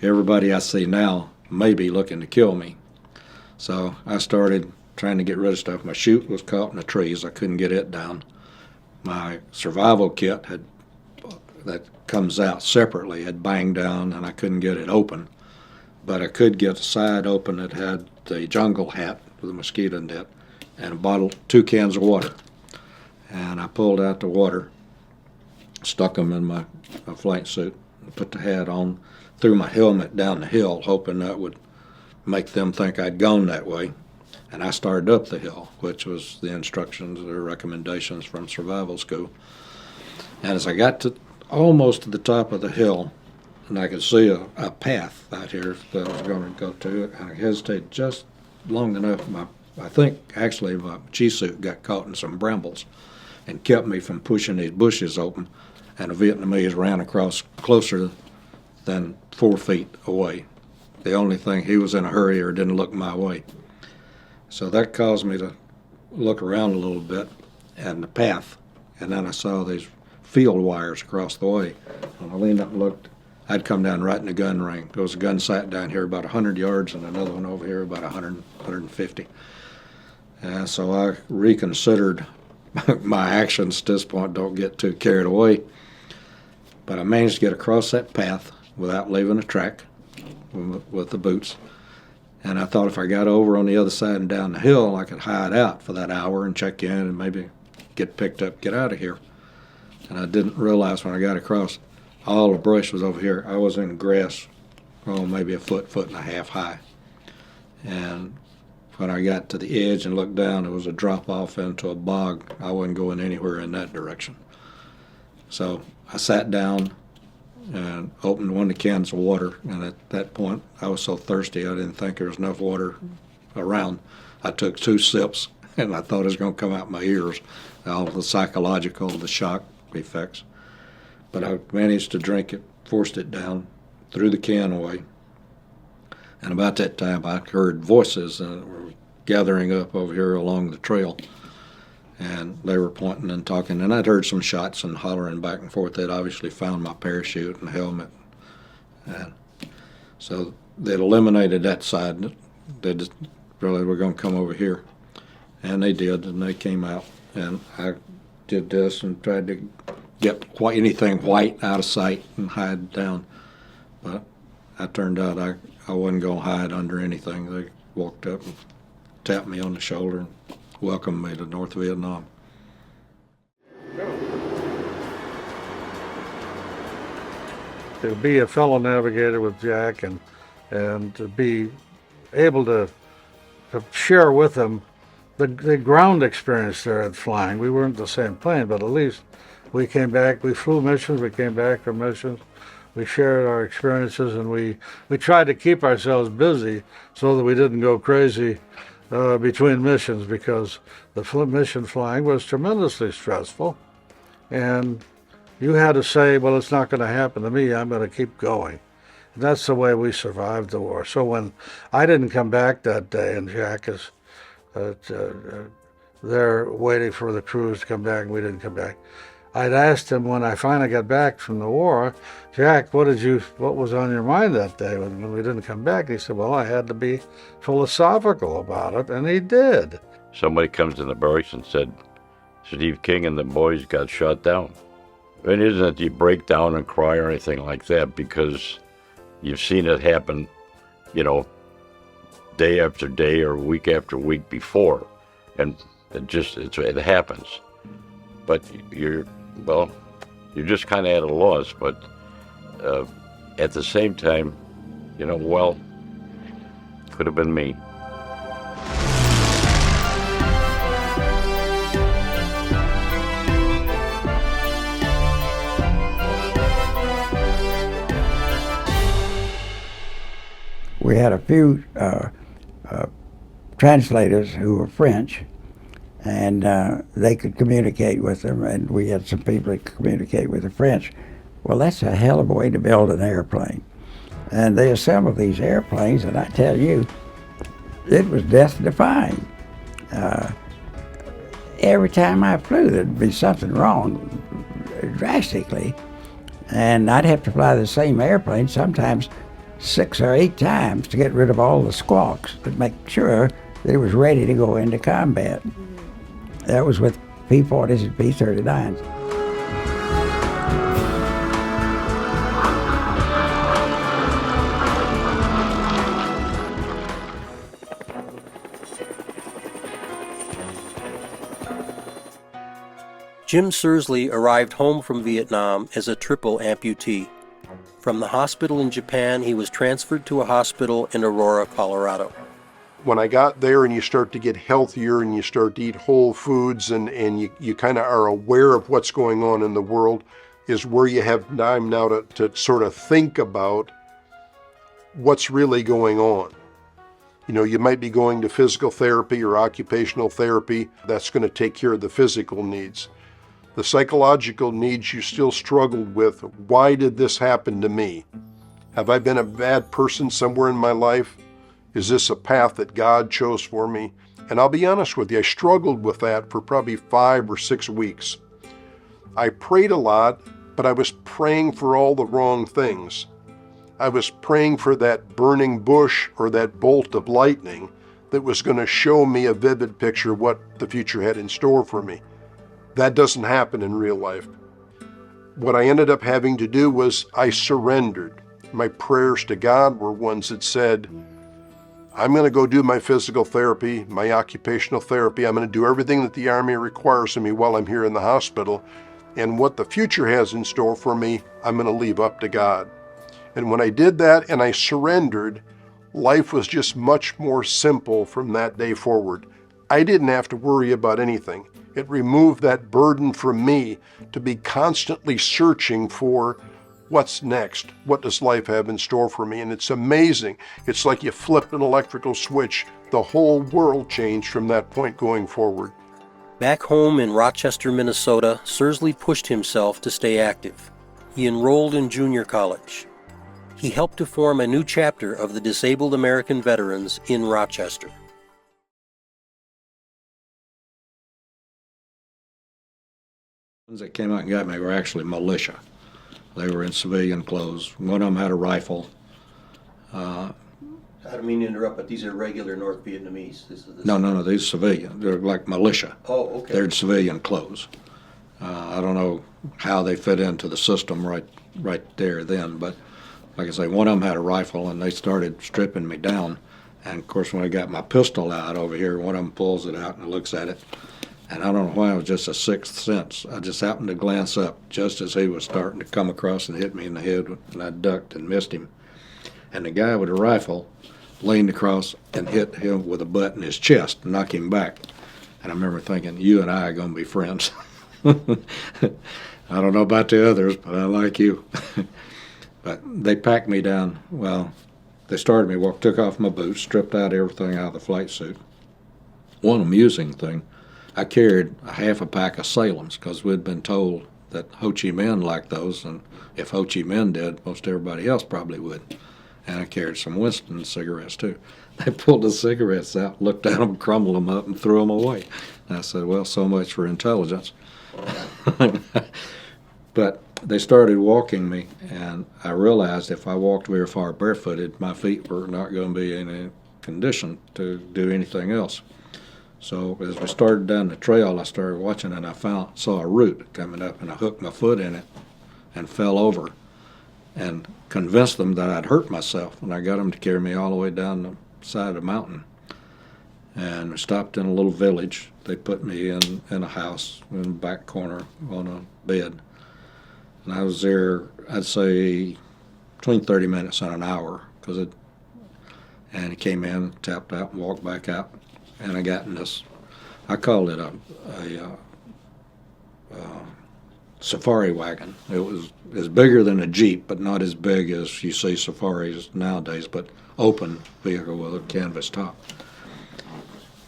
Everybody I see now may be looking to kill me. So I started trying to get rid of stuff. My chute was caught in the trees. I couldn't get it down. My survival kit that comes out separately had banged down, and I couldn't get it open. But I could get the side open that had the jungle hat with a mosquito net and a bottle, 2 cans of water. And I pulled out the water, stuck them in my flight suit, put the hat on, threw my helmet down the hill, hoping that would make them think I'd gone that way. And I started up the hill, which was the instructions or recommendations from survival school. And as I got to almost to the top of the hill, and I could see a path out here that I was going to go to, I hesitated just long enough. I think actually my G-suit got caught in some brambles and kept me from pushing these bushes open. And a Vietnamese ran across closer than 4 feet away. The only thing, he was in a hurry or didn't look my way. So that caused me to look around a little bit and the path, and then I saw these field wires across the way. When I leaned up and looked, I'd come down right in the gun ring. There was a gun sight down here about 100 yards and another one over here about 100, 150. And so I reconsidered my actions at this point, don't get too carried away. But I managed to get across that path without leaving a track with the boots. And I thought if I got over on the other side and down the hill, I could hide out for that hour and check in and maybe get picked up, get out of here. And I didn't realize when I got across, all the brush was over here. I was in grass, maybe a foot and a half high. And when I got to the edge and looked down, it was a drop off into a bog. I wasn't going anywhere in that direction. So I sat down, and opened one of the cans of water. And at that point, I was so thirsty, I didn't think there was enough water around. I took 2 sips, and I thought it was going to come out my ears, all the psychological, the shock effects. But I managed to drink it, forced it down, threw the can away. And about that time, I heard voices were gathering up over here along the trail. And they were pointing and talking, and I'd heard some shots and hollering back and forth. They'd obviously found my parachute and helmet. And so they'd eliminated that side. They just really were going to come over here. And they did, and they came out. And I did this and tried to get anything white out of sight and hide down. But I turned out I wasn't going to hide under anything. They walked up and tapped me on the shoulder and welcomed me to North Vietnam. To be a fellow navigator with Jack and to be able to share with him the ground experience there at flying. We weren't the same plane, but at least we came back, we flew missions, we came back from missions, we shared our experiences, and we tried to keep ourselves busy so that we didn't go crazy between missions, because the mission flying was tremendously stressful, and you had to say, well, it's not going to happen to me, I'm going to keep going. And that's the way we survived the war. So when I didn't come back that day, and Jack is there waiting for the crews to come back, and we didn't come back, I'd asked him when I finally got back from the war, Jack, what was on your mind that day when we didn't come back? He said, well, I had to be philosophical about it, and he did. Somebody comes in the barracks and said, Steve King and the boys got shot down. It isn't that you break down and cry or anything like that, because you've seen it happen, day after day or week after week before, and it happens. But you're just kind of at a loss. But at the same time, could have been me. We had a few translators who were French, and they could communicate with them, and we had some people that could communicate with the French. Well, that's a hell of a way to build an airplane. And they assembled these airplanes, and I tell you, it was death-defying. Every time I flew, there'd be something wrong drastically, and I'd have to fly the same airplane sometimes 6 or 8 times to get rid of all the squawks, to make sure that it was ready to go into combat. That was with P-40s and P-39s. Jim Sursley arrived home from Vietnam as a triple amputee. From the hospital in Japan, he was transferred to a hospital in Aurora, Colorado. When I got there and you start to get healthier and you start to eat whole foods and you kind of are aware of what's going on in the world, is where you have time now to sort of think about what's really going on. You might be going to physical therapy or occupational therapy. That's going to take care of the physical needs. The psychological needs you still struggled with. Why did this happen to me? Have I been a bad person somewhere in my life? Is this a path that God chose for me? And I'll be honest with you, I struggled with that for probably 5 or 6 weeks. I prayed a lot, but I was praying for all the wrong things. I was praying for that burning bush or that bolt of lightning that was going to show me a vivid picture of what the future had in store for me. That doesn't happen in real life. What I ended up having to do was I surrendered. My prayers to God were ones that said, I'm going to go do my physical therapy, my occupational therapy. I'm going to do everything that the Army requires of me while I'm here in the hospital. And what the future has in store for me, I'm going to leave up to God. And when I did that and I surrendered, life was just much more simple from that day forward. I didn't have to worry about anything. It removed that burden from me to be constantly searching for what's next? What does life have in store for me? And it's amazing. It's like you flipped an electrical switch. The whole world changed from that point going forward. Back home in Rochester, Minnesota, Sursley pushed himself to stay active. He enrolled in junior college. He helped to form a new chapter of the Disabled American Veterans in Rochester. The ones that came out and got me were actually militia. They were in civilian clothes. One of them had a rifle. I don't mean to interrupt, but these are regular North Vietnamese. No, these are civilian. They're like militia. Oh, okay. They're in civilian clothes. I don't know how they fit into the system right there then, but like I say, one of them had a rifle, and they started stripping me down. And of course, when I got my pistol out over here, one of them pulls it out and looks at it. And I don't know why, it was just a sixth sense. I just happened to glance up just as he was starting to come across and hit me in the head, and I ducked and missed him. And the guy with the rifle leaned across and hit him with a butt in his chest and knocked him back. And I remember thinking, you and I are going to be friends. I don't know about the others, but I like you. But they packed me down. Well, they started me, took off my boots, stripped out everything out of the flight suit. One amusing thing, I carried a half a pack of Salems because we'd been told that Ho Chi Minh liked those, and if Ho Chi Minh did, most everybody else probably would. And I carried some Winston cigarettes too. They pulled the cigarettes out, looked at them, crumbled them up, and threw them away. And I said, well, so much for intelligence. But they started walking me, and I realized if I walked very far barefooted, my feet were not going to be in a condition to do anything else. So as we started down the trail, I started watching, and I saw a root coming up, and I hooked my foot in it and fell over and convinced them that I'd hurt myself. And I got them to carry me all the way down the side of the mountain. And we stopped in a little village. They put me in a house in the back corner on a bed. And I was there, I'd say, between 30 minutes and an hour. And he came in, tapped out, and walked back out. And I got in this, I called it a safari wagon. It was bigger than a Jeep, but not as big as you see safaris nowadays, but open vehicle with a canvas top.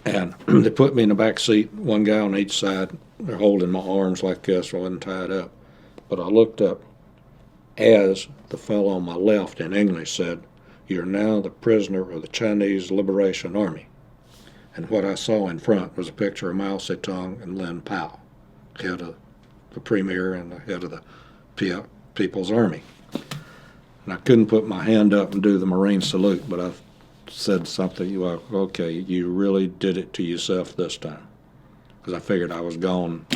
And they put me in the back seat, one guy on each side. They're holding my arms like this, so I wasn't tied up. But I looked up as the fellow on my left in English said, "You're now the prisoner of the Chinese Liberation Army." And what I saw in front was a picture of Mao Zedong and Lin Pao, head of the premier and the head of the People's Army. And I couldn't put my hand up and do the Marine salute, but I said something like, okay, you really did it to yourself this time. Because I figured I was gone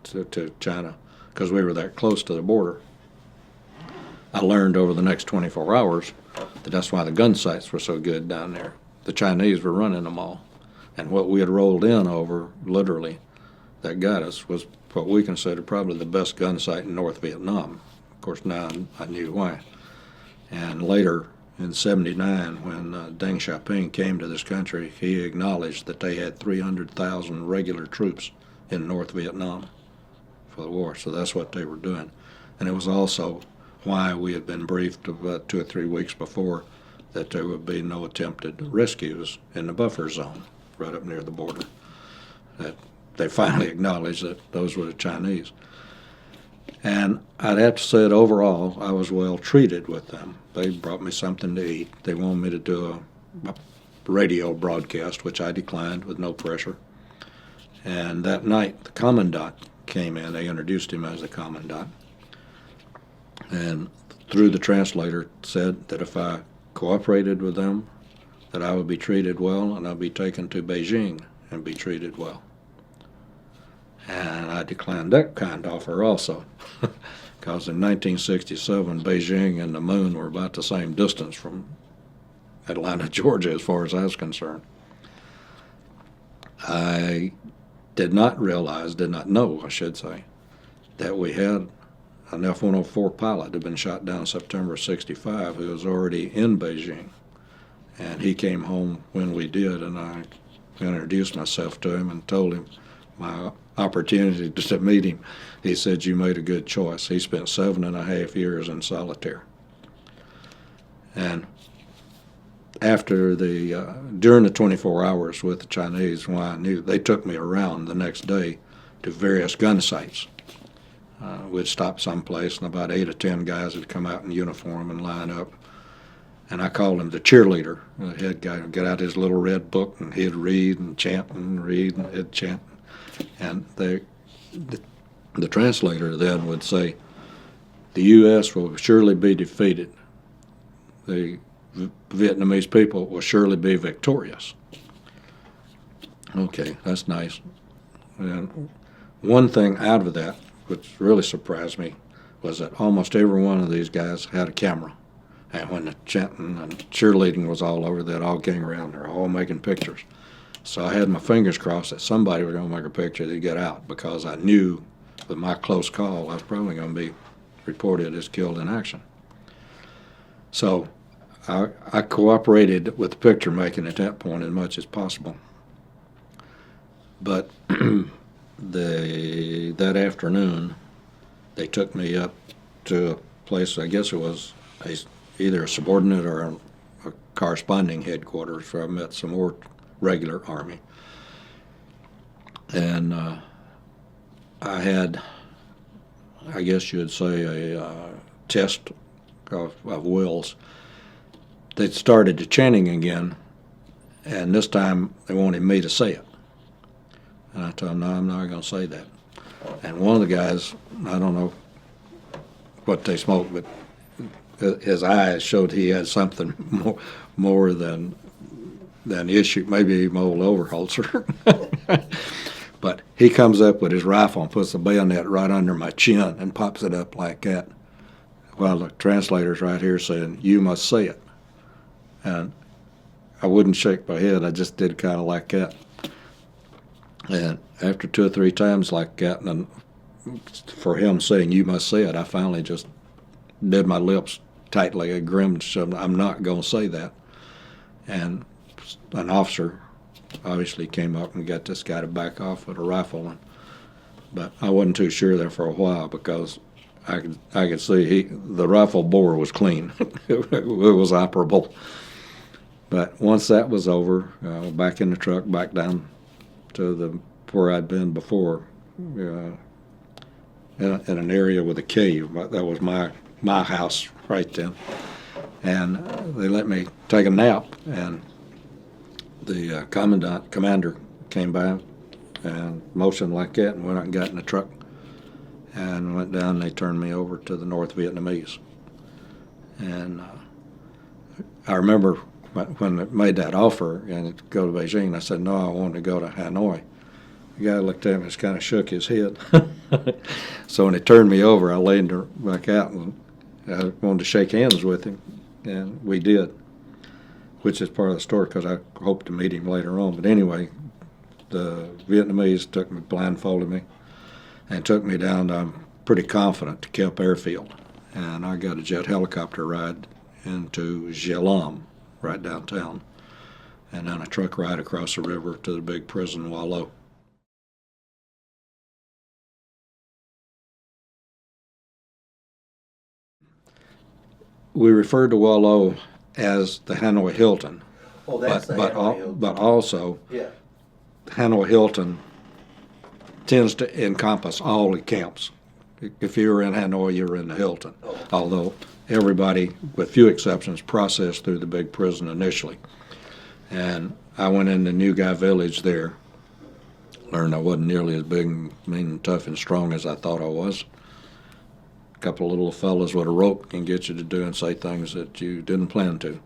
to China because we were that close to the border. I learned over the next 24 hours that that's why the gun sights were so good down there. The Chinese were running them all. And what we had rolled in over, literally, that got us was what we considered probably the best gun sight in North Vietnam. Of course, now I knew why. And later, in '79, when Deng Xiaoping came to this country, he acknowledged that they had 300,000 regular troops in North Vietnam for the war. So that's what they were doing. And it was also why we had been briefed about 2 or 3 weeks before that there would be no attempted rescues in the buffer zone right up near the border. That they finally acknowledged that those were the Chinese. And I'd have to say that overall, I was well treated with them. They brought me something to eat. They wanted me to do a radio broadcast, which I declined with no pressure. And that night, the commandant came in. They introduced him as the commandant. And through the translator said that if I cooperated with them, that I would be treated well, and I'd be taken to Beijing and be treated well. And I declined that kind offer also, because in 1967, Beijing and the moon were about the same distance from Atlanta, Georgia, as far as I was concerned. I did not know, I should say, that we had an F-104 pilot that had been shot down September 65 who was already in Beijing. And he came home when we did, and I introduced myself to him and told him my opportunity to meet him, he said, "You made a good choice." He spent 7.5 years in solitary. And after during the 24 hours with the Chinese, when I knew, they took me around the next day to various gun sites. We'd stop someplace, and about 8 or 10 guys would come out in uniform and line up. And I called him the cheerleader. The head guy would get out his little red book, and he'd read and chant and read, and he'd chant. And the translator then would say, "The U.S. will surely be defeated. The Vietnamese people will surely be victorious." Okay, that's nice. And one thing out of that, which really surprised me, was that almost every one of these guys had a camera. And when the chanting and cheerleading was all over, they'd all gang around there, all making pictures. So I had my fingers crossed that somebody was going to make a picture to get out, because I knew with my close call I was probably going to be reported as killed in action. So I cooperated with the picture making at that point as much as possible. But that afternoon, they took me up to a place, I guess it was either a subordinate or a corresponding headquarters, where I met some more regular Army. And I had, I guess you would say, a test of wills. They started the chanting again, and this time they wanted me to say it. And I told them, "No, I'm not going to say that." And one of the guys, I don't know what they smoked, but his eyes showed he had something more than issue, maybe even old Overholser. But he comes up with his rifle and puts the bayonet right under my chin and pops it up like that, while the translator's right here saying, "You must say it." And I wouldn't shake my head, I just did kind of like that. And after 2 or 3 times like that, and for him saying, "You must say it," I finally just did my lips tightly, I grimmed, so I'm not going to say that. And an officer obviously came up and got this guy to back off with a rifle. But I wasn't too sure there for a while, because I could see the rifle bore was clean. It was operable. But once that was over, back in the truck, back down to where I'd been before, in an area with a cave. That was my house right then. And they let me take a nap, and the commander came by and motioned like that, and went out and got in the truck and went down, and they turned me over to the North Vietnamese. And I remember when they made that offer and to go to Beijing, I said, "No, I wanted to go to Hanoi." The guy looked at me and just kind of shook his head. So when he turned me over, I leaned back out, and I wanted to shake hands with him, and we did, which is part of the story, because I hope to meet him later on. But anyway, the Vietnamese blindfolded me, and took me down, I'm pretty confident, to Kelp Airfield. And I got a jet helicopter ride into Gia Lam, right downtown, and then a truck ride across the river to the big prison, Hoa Lo. We referred to Hoa Lo as the Hanoi Hilton. Oh, that's the Hanoi Hilton. But also, yeah, Hanoi Hilton tends to encompass all the camps. If you were in Hanoi, you were in the Hilton. Oh. Although everybody, with few exceptions, processed through the big prison initially. And I went into New Guy Village there, learned I wasn't nearly as big, mean, tough, and strong as I thought I was. A couple of little fellas with a rope can get you to do and say things that you didn't plan to.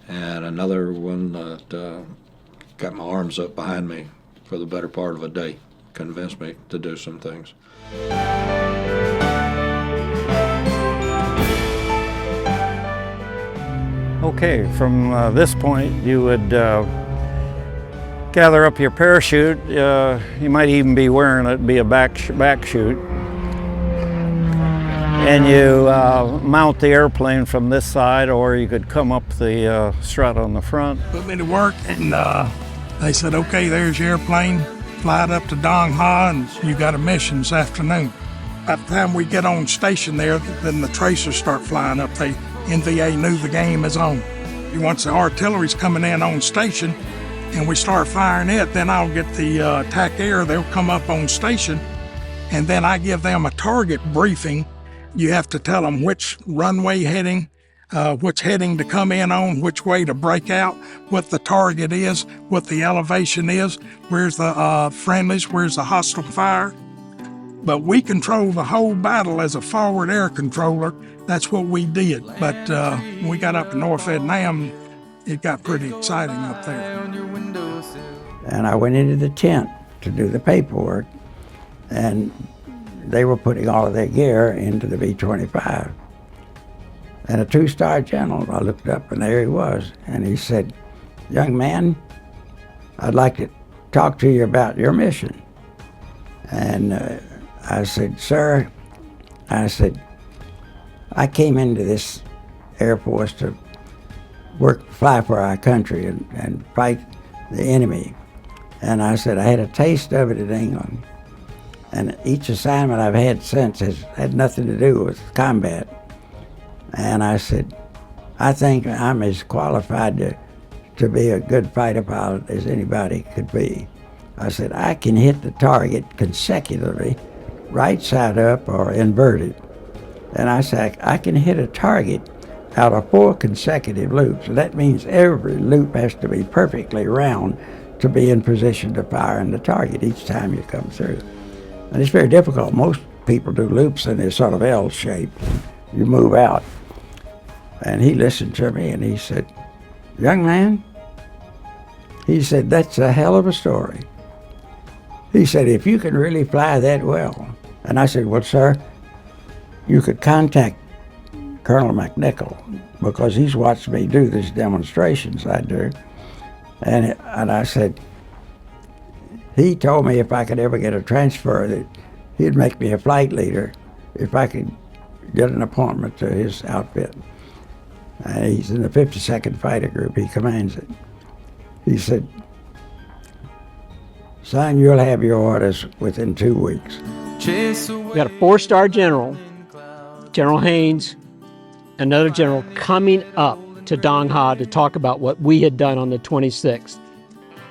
And another one that got my arms up behind me for the better part of a day, convinced me to do some things. Okay, from this point you would gather up your parachute. You might even be wearing it, be a back chute. And you mount the airplane from this side, or you could come up the strut on the front. Put me to work, and they said, "Okay, there's your airplane. fly it up to Dong Ha, and you got a mission this afternoon. By the time we get on station there, then the tracers start flying up. NVA knew the game is on. Once the artillery's coming in on station and we start firing it, then I'll get the TAC Air. They'll come up on station, and then I give them a target briefing. You have to tell them which runway heading, which heading to come in on, which way to break out, what the target is, what the elevation is, where's the friendlies, where's the hostile fire. But we control the whole battle as a forward air controller. That's what we did. But when we got up to North Vietnam, it got pretty exciting up there. And I went into the tent to do the paperwork, and they were putting all of their gear into the B-25. And a two-star general, I looked up and there he was. And he said, "Young man, I'd like to talk to you about your mission." And I said, "Sir," I said, "I came into this Air Force to fly for our country and fight the enemy." And I said, "I had a taste of it in England. And each assignment I've had since has had nothing to do with combat." And I said, "I think I'm as qualified to be a good fighter pilot as anybody could be." I said, "I can hit the target consecutively, right side up or inverted." And I said, "I can hit a target out of 4 consecutive loops. And that means every loop has to be perfectly round to be in position to fire in the target each time you come through. And it's very difficult. Most people do loops and they're sort of L-shaped. You move out." And he listened to me and he said, "Young man," he said, "that's a hell of a story." He said, "If you can really fly that well." And I said, "Well, sir, you could contact Colonel McNichol, because he's watched me do these demonstrations I do." And I said, he told me if I could ever get a transfer that he'd make me a flight leader if I could get an appointment to his outfit. And he's in the 52nd Fighter Group, he commands it. He said, "Son, you'll have your orders within 2 weeks." We got a 4-star general, General Haynes, another general coming up to Dong Ha to talk about what we had done on the 26th.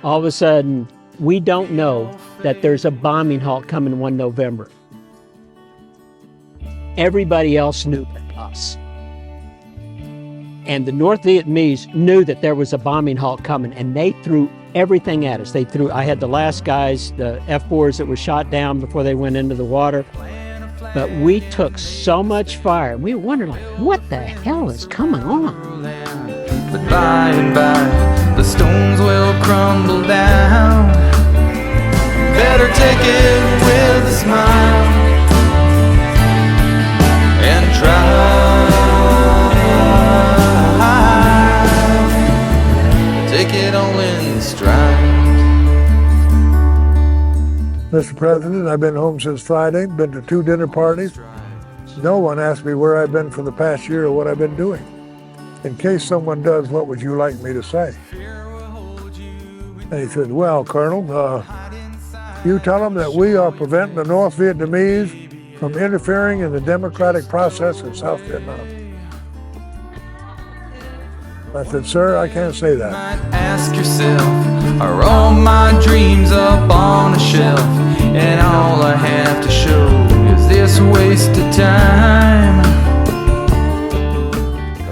All of a sudden, we don't know that there's a bombing halt coming 1 November. Everybody else knew but us. And the North Vietnamese knew that there was a bombing halt coming, and they threw everything at us. I had the last guys, the F-4s that were shot down before they went into the water. But we took so much fire. We were wondering, like, what the hell is coming on? But by and by, the stones will crumble down. Better take it with a smile and try. Take it all in stride. Mr. President, I've been home since Friday, been to 2 dinner parties. No one asked me where I've been for the past year or what I've been doing. In case someone does, what would you like me to say? And he said, "Well, Colonel, you tell them that we are preventing the North Vietnamese from interfering in the democratic process in South Vietnam." I said, "Sir, I can't say that." Ask yourself, are all my dreams up on a shelf? And all I have to show is this waste of time.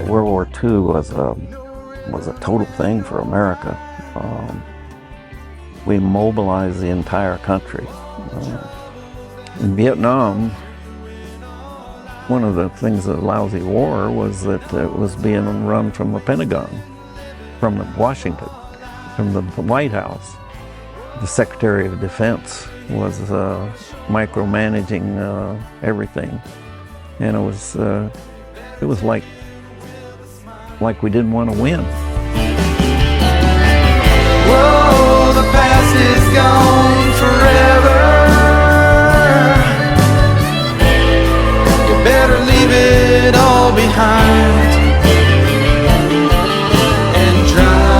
World War II was a total thing for America. We mobilized the entire country. In Vietnam, one of the things of the lousy war was that it was being run from the Pentagon, from Washington, from the White House. The Secretary of Defense was micromanaging everything, and it was like we didn't want to win. Whoa, the past is gone forever. You better leave it all behind and try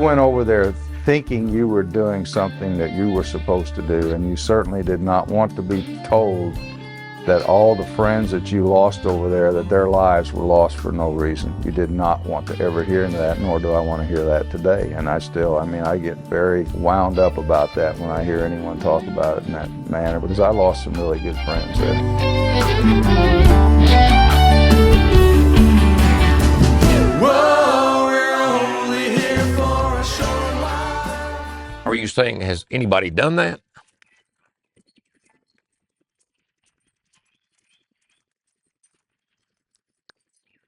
went over there thinking you were doing something that you were supposed to do, and you certainly did not want to be told that all the friends that you lost over there, that their lives were lost for no reason. You did not want to ever hear that, nor do I want to hear that today. And I get very wound up about that when I hear anyone talk about it in that manner, because I lost some really good friends there. Are you saying, has anybody done that?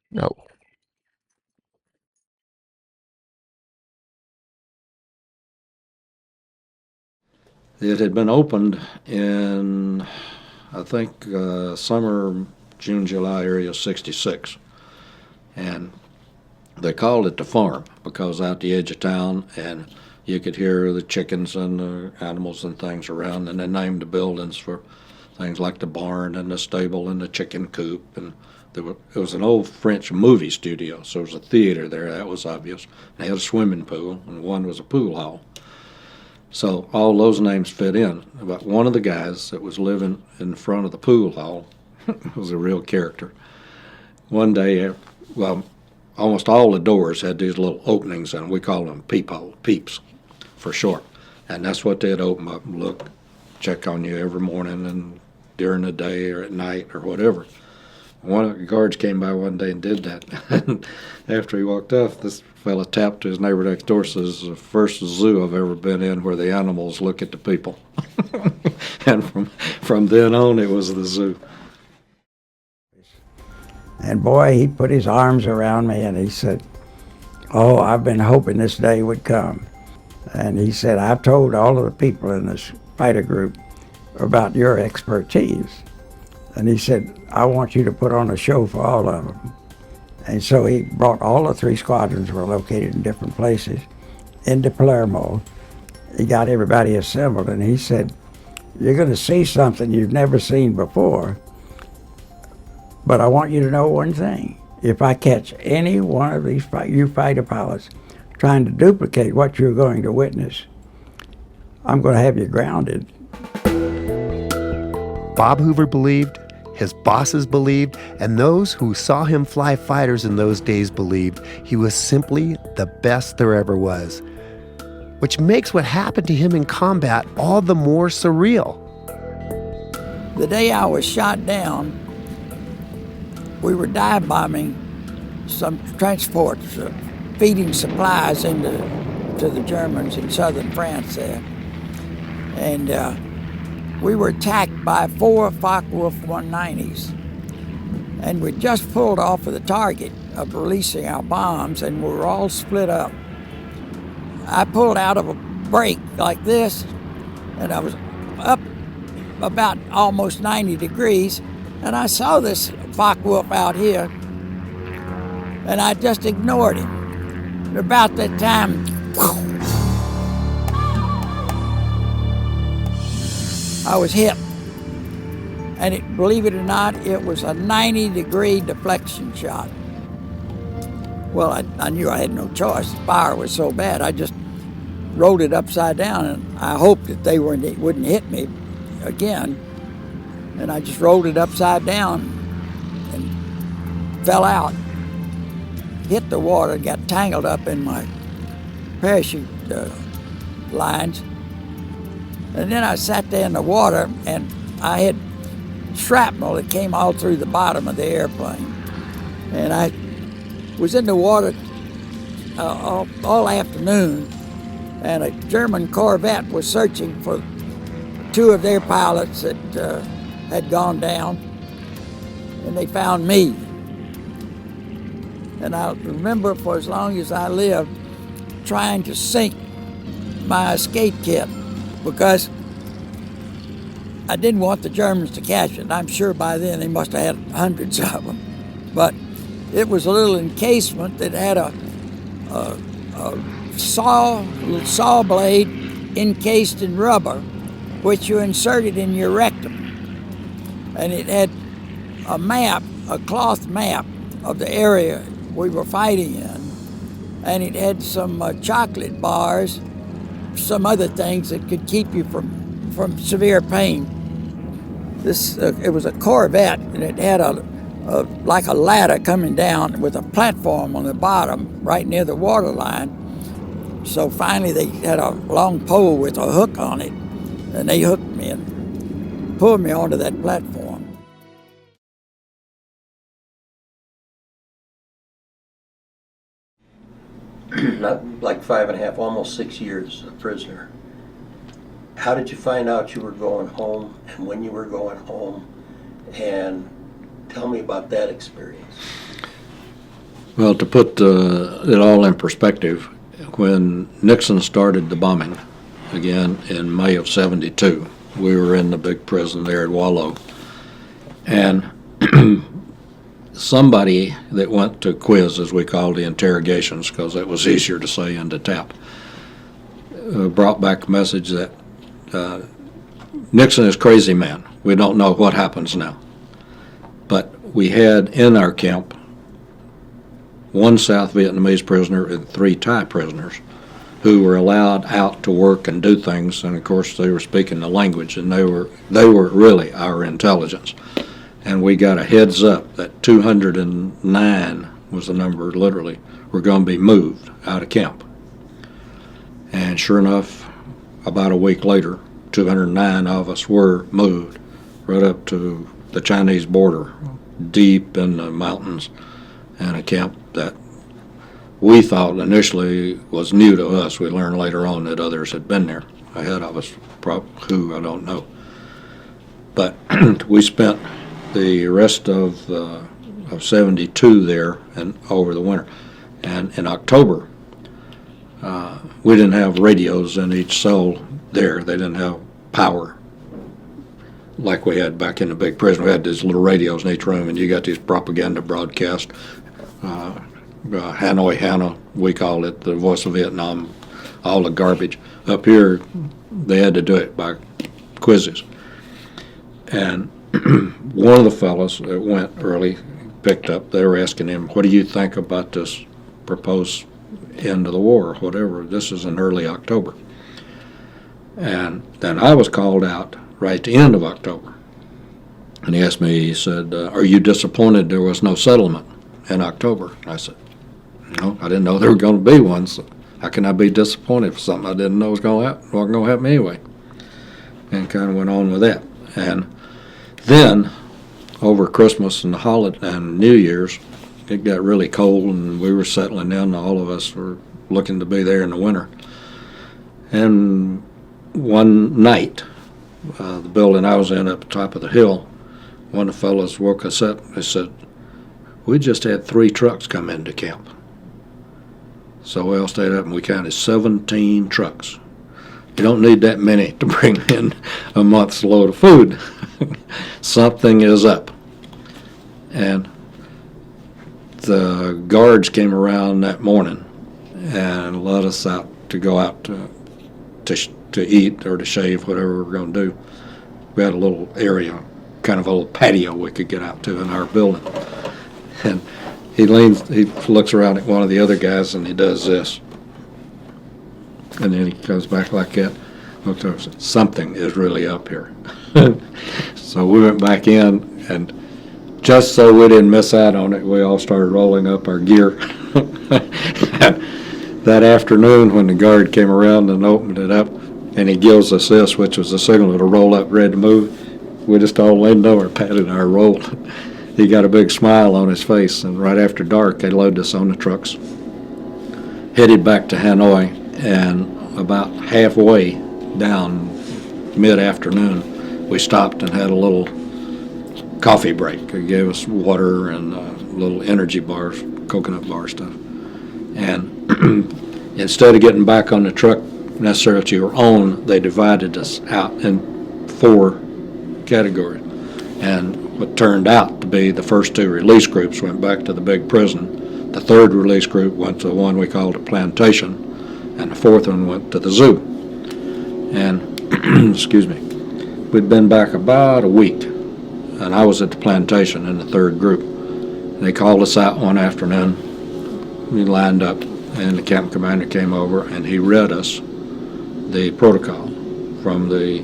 No. It had been opened in, I think, summer, June, July area of '66. And they called it the farm because out the edge of town, and you could hear the chickens and the animals and things around, and they named the buildings for things like the barn and the stable and the chicken coop. And it was an old French movie studio, so there was a theater there, that was obvious. They had a swimming pool, and one was a pool hall. So all those names fit in. But one of the guys that was living in front of the pool hall was a real character. One day, well, almost all the doors had these little openings, and we call them peeps for short. And that's what they'd open up and look, check on you every morning and during the day or at night or whatever. One of the guards came by one day and did that. And after he walked off, this fella tapped to his neighbor next door, says, "The first zoo I've ever been in where the animals look at the people." And from then on, it was the zoo. And boy, he put his arms around me and he said, "Oh, I've been hoping this day would come." And he said, "I've told all of the people in this fighter group about your expertise." And he said, "I want you to put on a show for all of them." And so he brought all the 3 squadrons, were located in different places, into Palermo. He got everybody assembled, and he said, "You're going to see something you've never seen before. But I want you to know one thing. If I catch any one of these you fighter pilots trying to duplicate what you're going to witness, I'm going to have you grounded." Bob Hoover believed, his bosses believed, and those who saw him fly fighters in those days believed he was simply the best there ever was, which makes what happened to him in combat all the more surreal. The day I was shot down, we were dive bombing some transports, feeding supplies to the Germans in southern France there. And we were attacked by 4 Focke-Wulf 190s. And we just pulled off of the target of releasing our bombs, and we were all split up. I pulled out of a break like this, and I was up about almost 90 degrees, and I saw this Focke-Wulf out here, and I just ignored him. And about that time, I was hit. And believe it or not, it was a 90-degree deflection shot. Well, I knew I had no choice. The fire was so bad, I just rolled it upside down, and I hoped that they wouldn't hit me again. And I just rolled it upside down and fell out, hit the water, got tangled up in my parachute lines. And then I sat there in the water, and I had shrapnel that came all through the bottom of the airplane. And I was in the water all afternoon, and a German Corvette was searching for 2 of their pilots that had gone down, and they found me. And I remember for as long as I lived trying to sink my escape kit, because I didn't want the Germans to catch it. I'm sure by then they must have had hundreds of them. But it was a little encasement that had a little saw blade encased in rubber, which you inserted in your rectum. And it had a map, a cloth map of the area we were fighting in. and it had some chocolate bars, some other things that could keep you from severe pain. This it was a Corvette, and it had like a ladder coming down with a platform on the bottom right near the water line. So finally they had a long pole with a hook on it, and they hooked me and pulled me onto that platform. Not like 5.5, almost 6 years a prisoner. How did you find out you were going home, and when you were going home? And tell me about that experience. Well, to put it all in perspective, when Nixon started the bombing again in May of '72, we were in the big prison there at Wallow, and somebody that went to quiz, as we call the interrogations, because that was easier to say and to tap, brought back a message that Nixon is a crazy man. We don't know what happens now. But we had in our camp 1 South Vietnamese prisoner and 3 Thai prisoners who were allowed out to work and do things, and of course they were speaking the language, and they were really our intelligence. And we got a heads up that 209 was the number, literally, were going to be moved out of camp. And sure enough, about a week later, 209 of us were moved right up to the Chinese border, deep in the mountains, and a camp that we thought initially was new to us. We learned later on that others had been there ahead of us, who I don't know. But we spent the rest of '72 there and over the winter. And in October, we didn't have radios in each cell there. They didn't have power like we had back in the big prison. We had these little radios in each room, and you got these propaganda broadcasts. Hanoi Hana, we call it, the Voice of Vietnam, all the garbage. Up here, they had to do it by quizzes. And one of the fellows that went early picked up, they were asking him, what do you think about this proposed end of the war, or whatever? This is in early October. And then I was called out right at the end of October. And he asked me, he said, are you disappointed there was no settlement in October? And I said, no, I didn't know there were going to be one, so how can I be disappointed for something I didn't know was going to happen, wasn't going to happen anyway? And kind of went on with that. And then, over Christmas and the holiday and New Year's, it got really cold and we were settling in. All of us were looking to be there in the winter. And one night, the building I was in up the top of the hill, one of the fellows woke us up and said, we just had 3 trucks come into camp. So we all stayed up and we counted 17 trucks. You don't need that many to bring in a month's load of food. Something is up. And the guards came around that morning and let us out to go out to eat or to shave, whatever we were going to do. We had a little area, kind of a little patio we could get out to in our building. And he looks around at one of the other guys and he does this. And then he comes back like that. Looks over and says, something is really up here. So we went back in, and just so we didn't miss out on it, we all started rolling up our gear. That afternoon when the guard came around and opened it up, and he gives us this, which was a signal to roll up, ready to move, we just all leaned over, patted our roll. He got a big smile on his face, and right after dark, they loaded us on the trucks, headed back to Hanoi, and about halfway down mid-afternoon, we stopped and had a little coffee break. They gave us water and little energy bars, coconut bar stuff. And instead of getting back on the truck necessarily to your own, they divided us out in 4 categories. And what turned out to be the first 2 release groups went back to the big prison. The 3rd release group went to the one we called a plantation, and the 4th one went to the zoo. And, excuse me, we'd been back about a week, and I was at the plantation in the 3rd group. They called us out one afternoon. We lined up, and the camp commander came over and he read us the protocol from the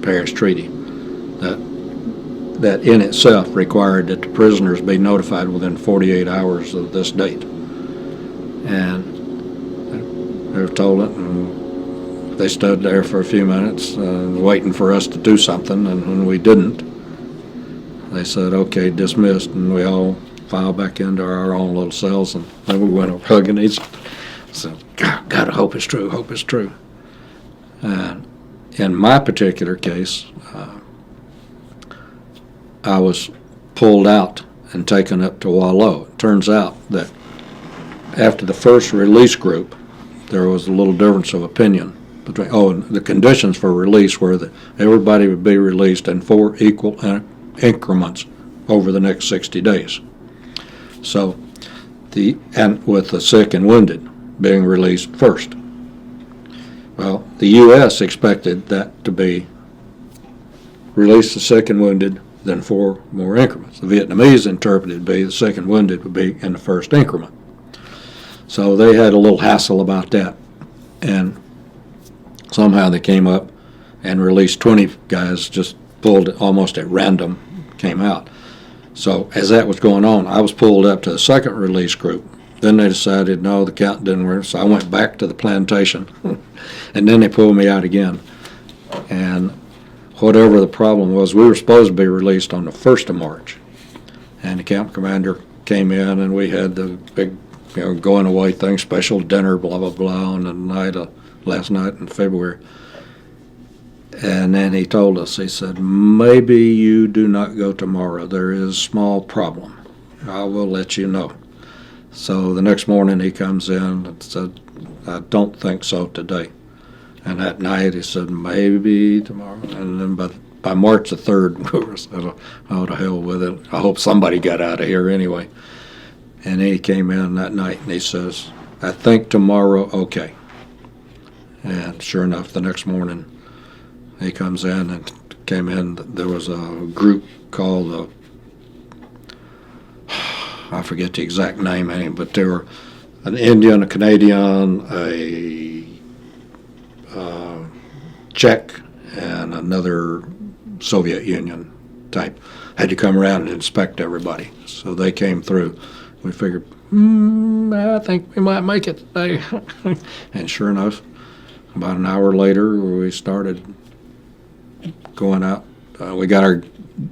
Paris Treaty that in itself required that the prisoners be notified within 48 hours of this date. And they were told it, and they stood there for a few minutes waiting for us to do something, and when we didn't, they said, okay, dismissed, and we all filed back into our own little cells, and then we went up hugging each other. So, God, I hope it's true, hope it's true. In my particular case, I was pulled out and taken up to Wallow. It turns out that after the first release group, there was a little difference of opinion between, and the conditions for release were that everybody would be released in 4 equal increments over the next 60 days. So, and with the sick and wounded being released first. Well, the U.S. expected that to be release the sick and wounded, then 4 more increments. The Vietnamese interpreted to be the sick and wounded would be in the first increment. So they had a little hassle about that. And somehow they came up and released 20 guys, just pulled it almost at random, came out. So as that was going on, I was pulled up to the second release group. Then they decided, no, the count didn't work, so I went back to the plantation. And then they pulled me out again. And whatever the problem was, we were supposed to be released on the 1st of March. And the camp commander came in, and we had the big, going away thing, special dinner, blah, blah, blah, on the night of, last night in February. And then he told us, he said, maybe you do not go tomorrow. There is a small problem. I will let you know. So the next morning he comes in and said, I don't think so today. And that night he said, maybe tomorrow. And then by March the 3rd, we were said, oh, to hell with it. I hope somebody got out of here anyway. And he came in that night and he says, I think tomorrow, okay. And sure enough, the next morning he comes in and came in. There was a group called, I forget the exact name, but they were an Indian, a Canadian, a Czech, and another Soviet Union type. Had to come around and inspect everybody. So they came through. We figured, I think we might make it today. And sure enough, about an hour later, we started going out. We got our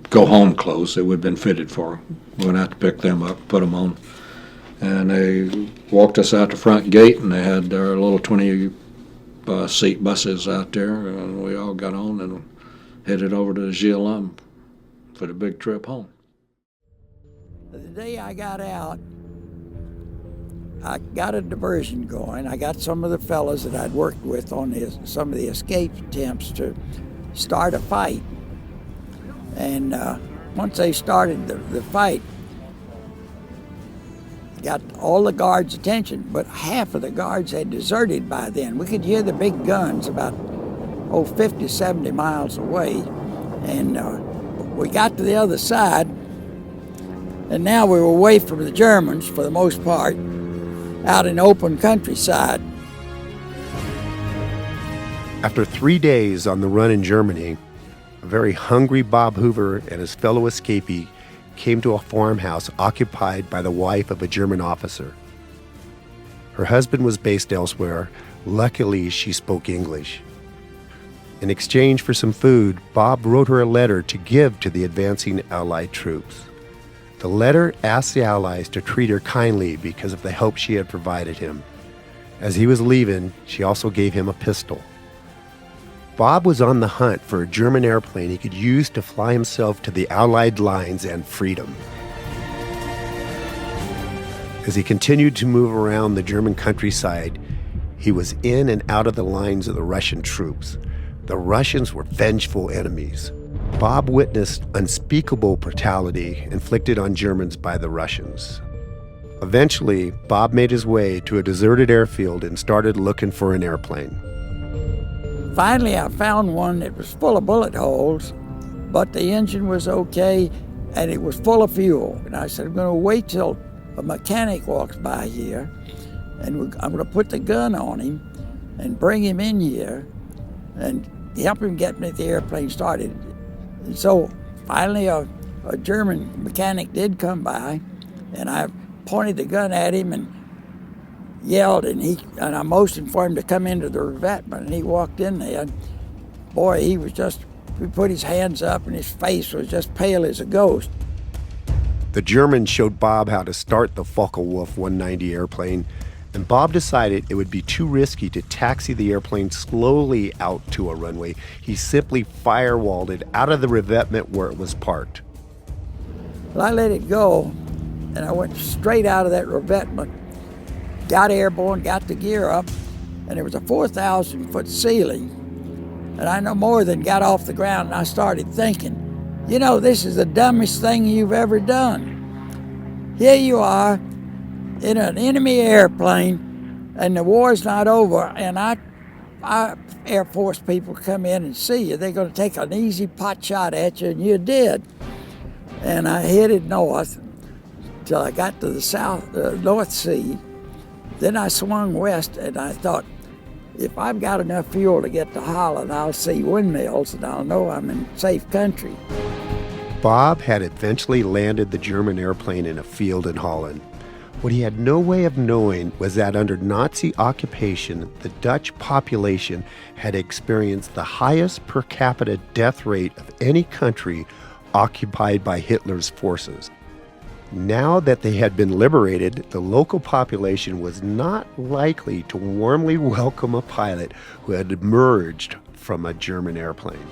go-home clothes that we'd been fitted for. We went out to pick them up, put them on. And they walked us out the front gate, and they had their little 20-seat buses out there, and we all got on and headed over to Gielum for the big trip home. The day I got out, I got a diversion going. I got some of the fellas that I'd worked with on some of the escape attempts to start a fight. And once they started the fight, got all the guards' attention, but half of the guards had deserted by then. We could hear the big guns about 50, 70 miles away. And we got to the other side, and now we were away from the Germans for the most part, out in open countryside. After 3 days on the run in Germany, a very hungry Bob Hoover and his fellow escapee came to a farmhouse occupied by the wife of a German officer. Her husband was based elsewhere. Luckily, she spoke English. In exchange for some food, Bob wrote her a letter to give to the advancing Allied troops. The letter asked the Allies to treat her kindly because of the help she had provided him. As he was leaving, she also gave him a pistol. Bob was on the hunt for a German airplane he could use to fly himself to the Allied lines and freedom. As he continued to move around the German countryside, he was in and out of the lines of the Russian troops. The Russians were vengeful enemies. Bob witnessed unspeakable brutality inflicted on Germans by the Russians. Eventually, Bob made his way to a deserted airfield and started looking for an airplane. Finally, I found one that was full of bullet holes, but the engine was okay, and it was full of fuel. And I said, I'm going to wait till a mechanic walks by here, and I'm going to put the gun on him and bring him in here and help him get the airplane started. And so finally a German mechanic did come by, and I pointed the gun at him and yelled, and I motioned for him to come into the revetment, and he walked in there. And boy, he put his hands up, and his face was just pale as a ghost. The Germans showed Bob how to start the Focke-Wulf 190 airplane, and Bob decided it would be too risky to taxi the airplane slowly out to a runway. He simply firewalled it out of the revetment where it was parked. Well, I let it go, and I went straight out of that revetment, got airborne, got the gear up, and there was a 4,000-foot ceiling. And I no more than got off the ground, and I started thinking, you know, this is the dumbest thing you've ever done. Here you are in an enemy airplane, and the war's not over, and our Air Force people come in and see you. They're going to take an easy pot shot at you, and you did. And I headed north till I got to the North Sea. Then I swung west, and I thought, if I've got enough fuel to get to Holland, I'll see windmills, and I'll know I'm in safe country. Bob had eventually landed the German airplane in a field in Holland. What he had no way of knowing was that under Nazi occupation, the Dutch population had experienced the highest per capita death rate of any country occupied by Hitler's forces. Now that they had been liberated, the local population was not likely to warmly welcome a pilot who had emerged from a German airplane.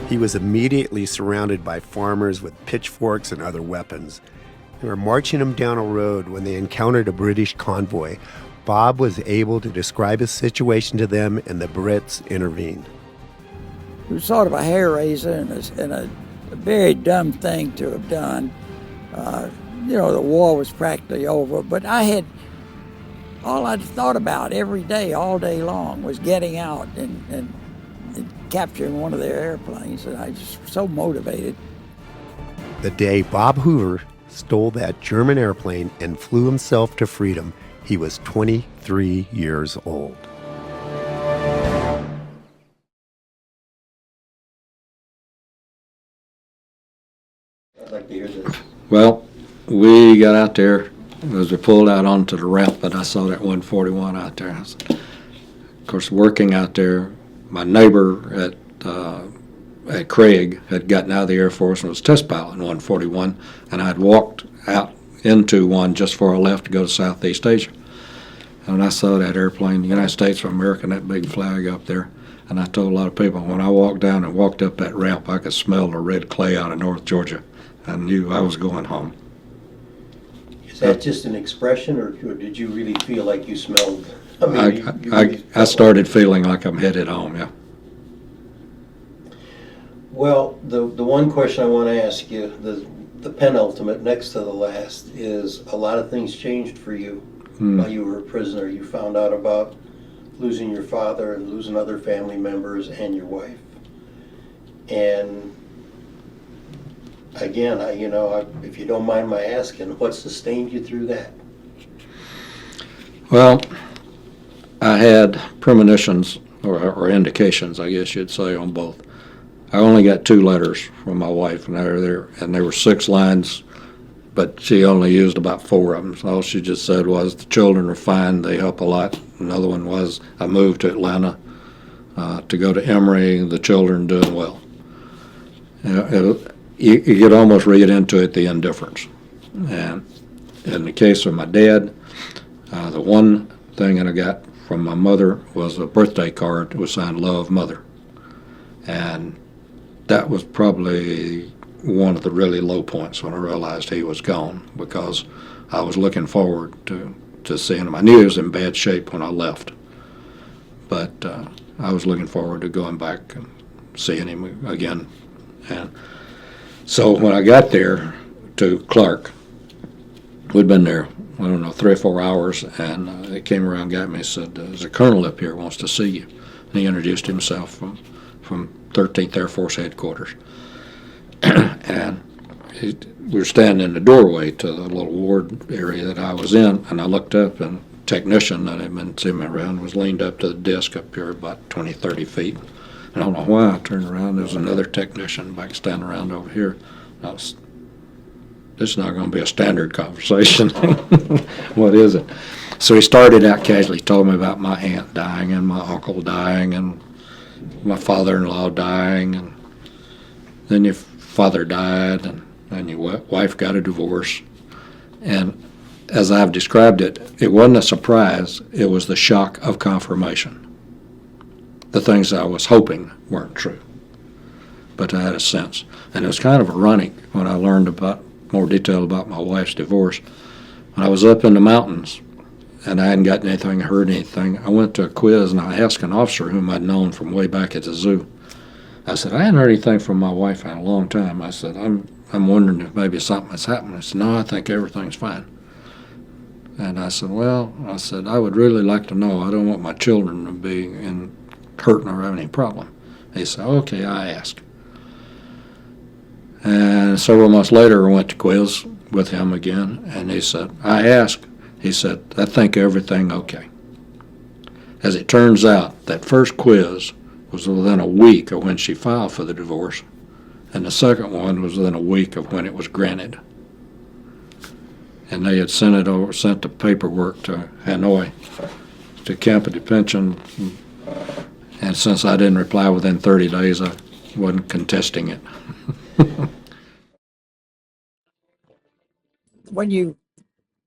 He was immediately surrounded by farmers with pitchforks and other weapons. They were marching him down a road when they encountered a British convoy. Bob was able to describe his situation to them, and the Brits intervened. It was sort of a hair raiser and a very dumb thing to have done. The war was practically over, but all I'd thought about every day, all day long, was getting out and capturing one of their airplanes, and I was just so motivated. The day Bob Hoover stole that German airplane and flew himself to freedom, he was 23 years old. I'd like to hear this. Well, we got out there as we pulled out onto the ramp, and I saw that 141 out there. Of course, working out there, my neighbor at Craig had gotten out of the Air Force and was test pilot in 141, and I'd walked out into one just before I left to go to Southeast Asia. And when I saw that airplane, the United States of America, and that big flag up there, and I told a lot of people, when I walked down and walked up that ramp, I could smell the red clay out of North Georgia. I knew I was going home. Is that just an expression, or did you really feel like you smelled? I started feeling like I'm headed home, yeah. Well, the one question I want to ask you, the penultimate, next to the last, is a lot of things changed for you while you were a prisoner. You found out about losing your father and losing other family members and your wife. And again, if you don't mind my asking, what sustained you through that? Well, I had premonitions, or indications, I guess you'd say, on both. I only got 2 letters from my wife, and there were 6 lines, but she only used about 4 of them. So all she just said was, the children are fine, they help a lot. Another one was, I moved to Atlanta to go to Emory, the children doing well. You could almost read into it the indifference. And in the case of my dad, the one thing that I got from my mother was a birthday card that was signed Love, Mother. And that was probably one of the really low points when I realized he was gone, because I was looking forward to seeing him. I knew he was in bad shape when I left, but I was looking forward to going back and seeing him again. And so when I got there to Clark, we'd been there, 3 or 4 hours, and they came around and got me and said, there's a colonel up here who wants to see you. And he introduced himself from 13th Air Force headquarters. And we were standing in the doorway to the little ward area that I was in, and I looked up, and technician that had been sitting around was leaned up to the desk up here about 20, 30 feet. And I don't know why I turned around. There was another technician back standing around over here. This is not going to be a standard conversation. What is it? So he started out casually, told me about my aunt dying and my uncle dying and my father-in-law dying, and then your father died, and then your wife got a divorce. And as I've described it, it wasn't a surprise, it was the shock of confirmation. The things I was hoping weren't true, but I had a sense. And it was kind of ironic when I learned about more detail about my wife's divorce. When I was up in the mountains and I hadn't gotten anything, heard anything, I went to a quiz and I asked an officer whom I'd known from way back at the zoo. I said, I hadn't heard anything from my wife in a long time. I said, I'm wondering if maybe something has happened. I said, no, I think everything's fine. And I said, well, I would really like to know. I don't want my children to be hurting or having any problem. He said, okay, I ask. And several months later, I went to quiz with him again, and he said, I asked. He said, I think everything okay. As it turns out, that first quiz was within a week of when she filed for the divorce, and the second one was within a week of when it was granted. And they had sent the paperwork to Hanoi, to Camp of Detention, and since I didn't reply within 30 days, I wasn't contesting it. When you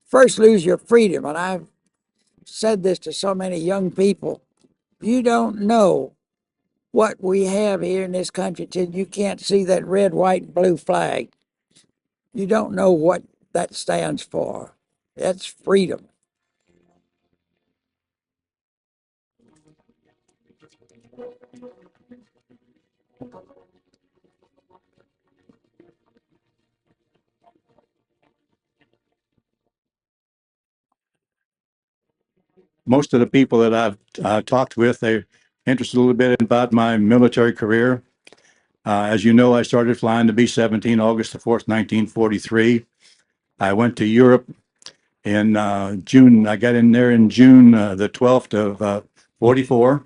first lose your freedom, and I've said this to so many young people, you don't know what we have here in this country till you can't see that red, white, and blue flag. You don't know what that stands for. That's freedom. Most of the people that I've talked with, they're interested a little bit about my military career. As you know, I started flying the B-17 August the 4th, 1943. I went to Europe in June. I got in there in June the 12th of 44.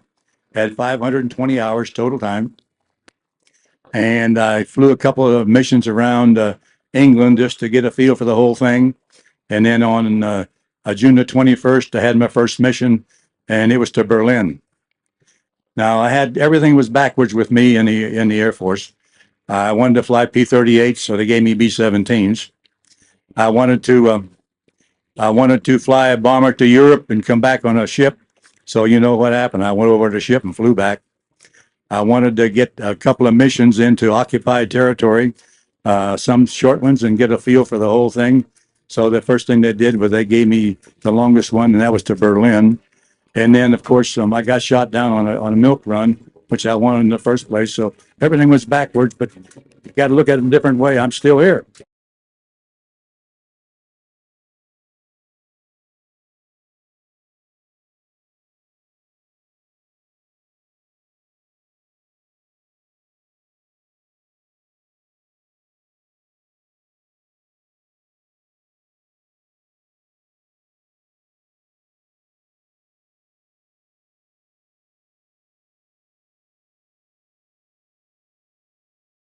Had 520 hours total time. And I flew a couple of missions around England just to get a feel for the whole thing. And then on June the 21st, I had my first mission, and it was to Berlin. Now, everything was backwards with me in the Air Force. I wanted to fly P-38s, so they gave me B-17s. I wanted to fly a bomber to Europe and come back on a ship. So you know what happened. I went over to the ship and flew back. I wanted to get a couple of missions into occupied territory, some short ones, and get a feel for the whole thing. So the first thing they did was they gave me the longest one, and that was to Berlin. And then, of course, I got shot down on a milk run, which I wanted in the first place. So everything was backwards, but you got to look at it a different way. I'm still here.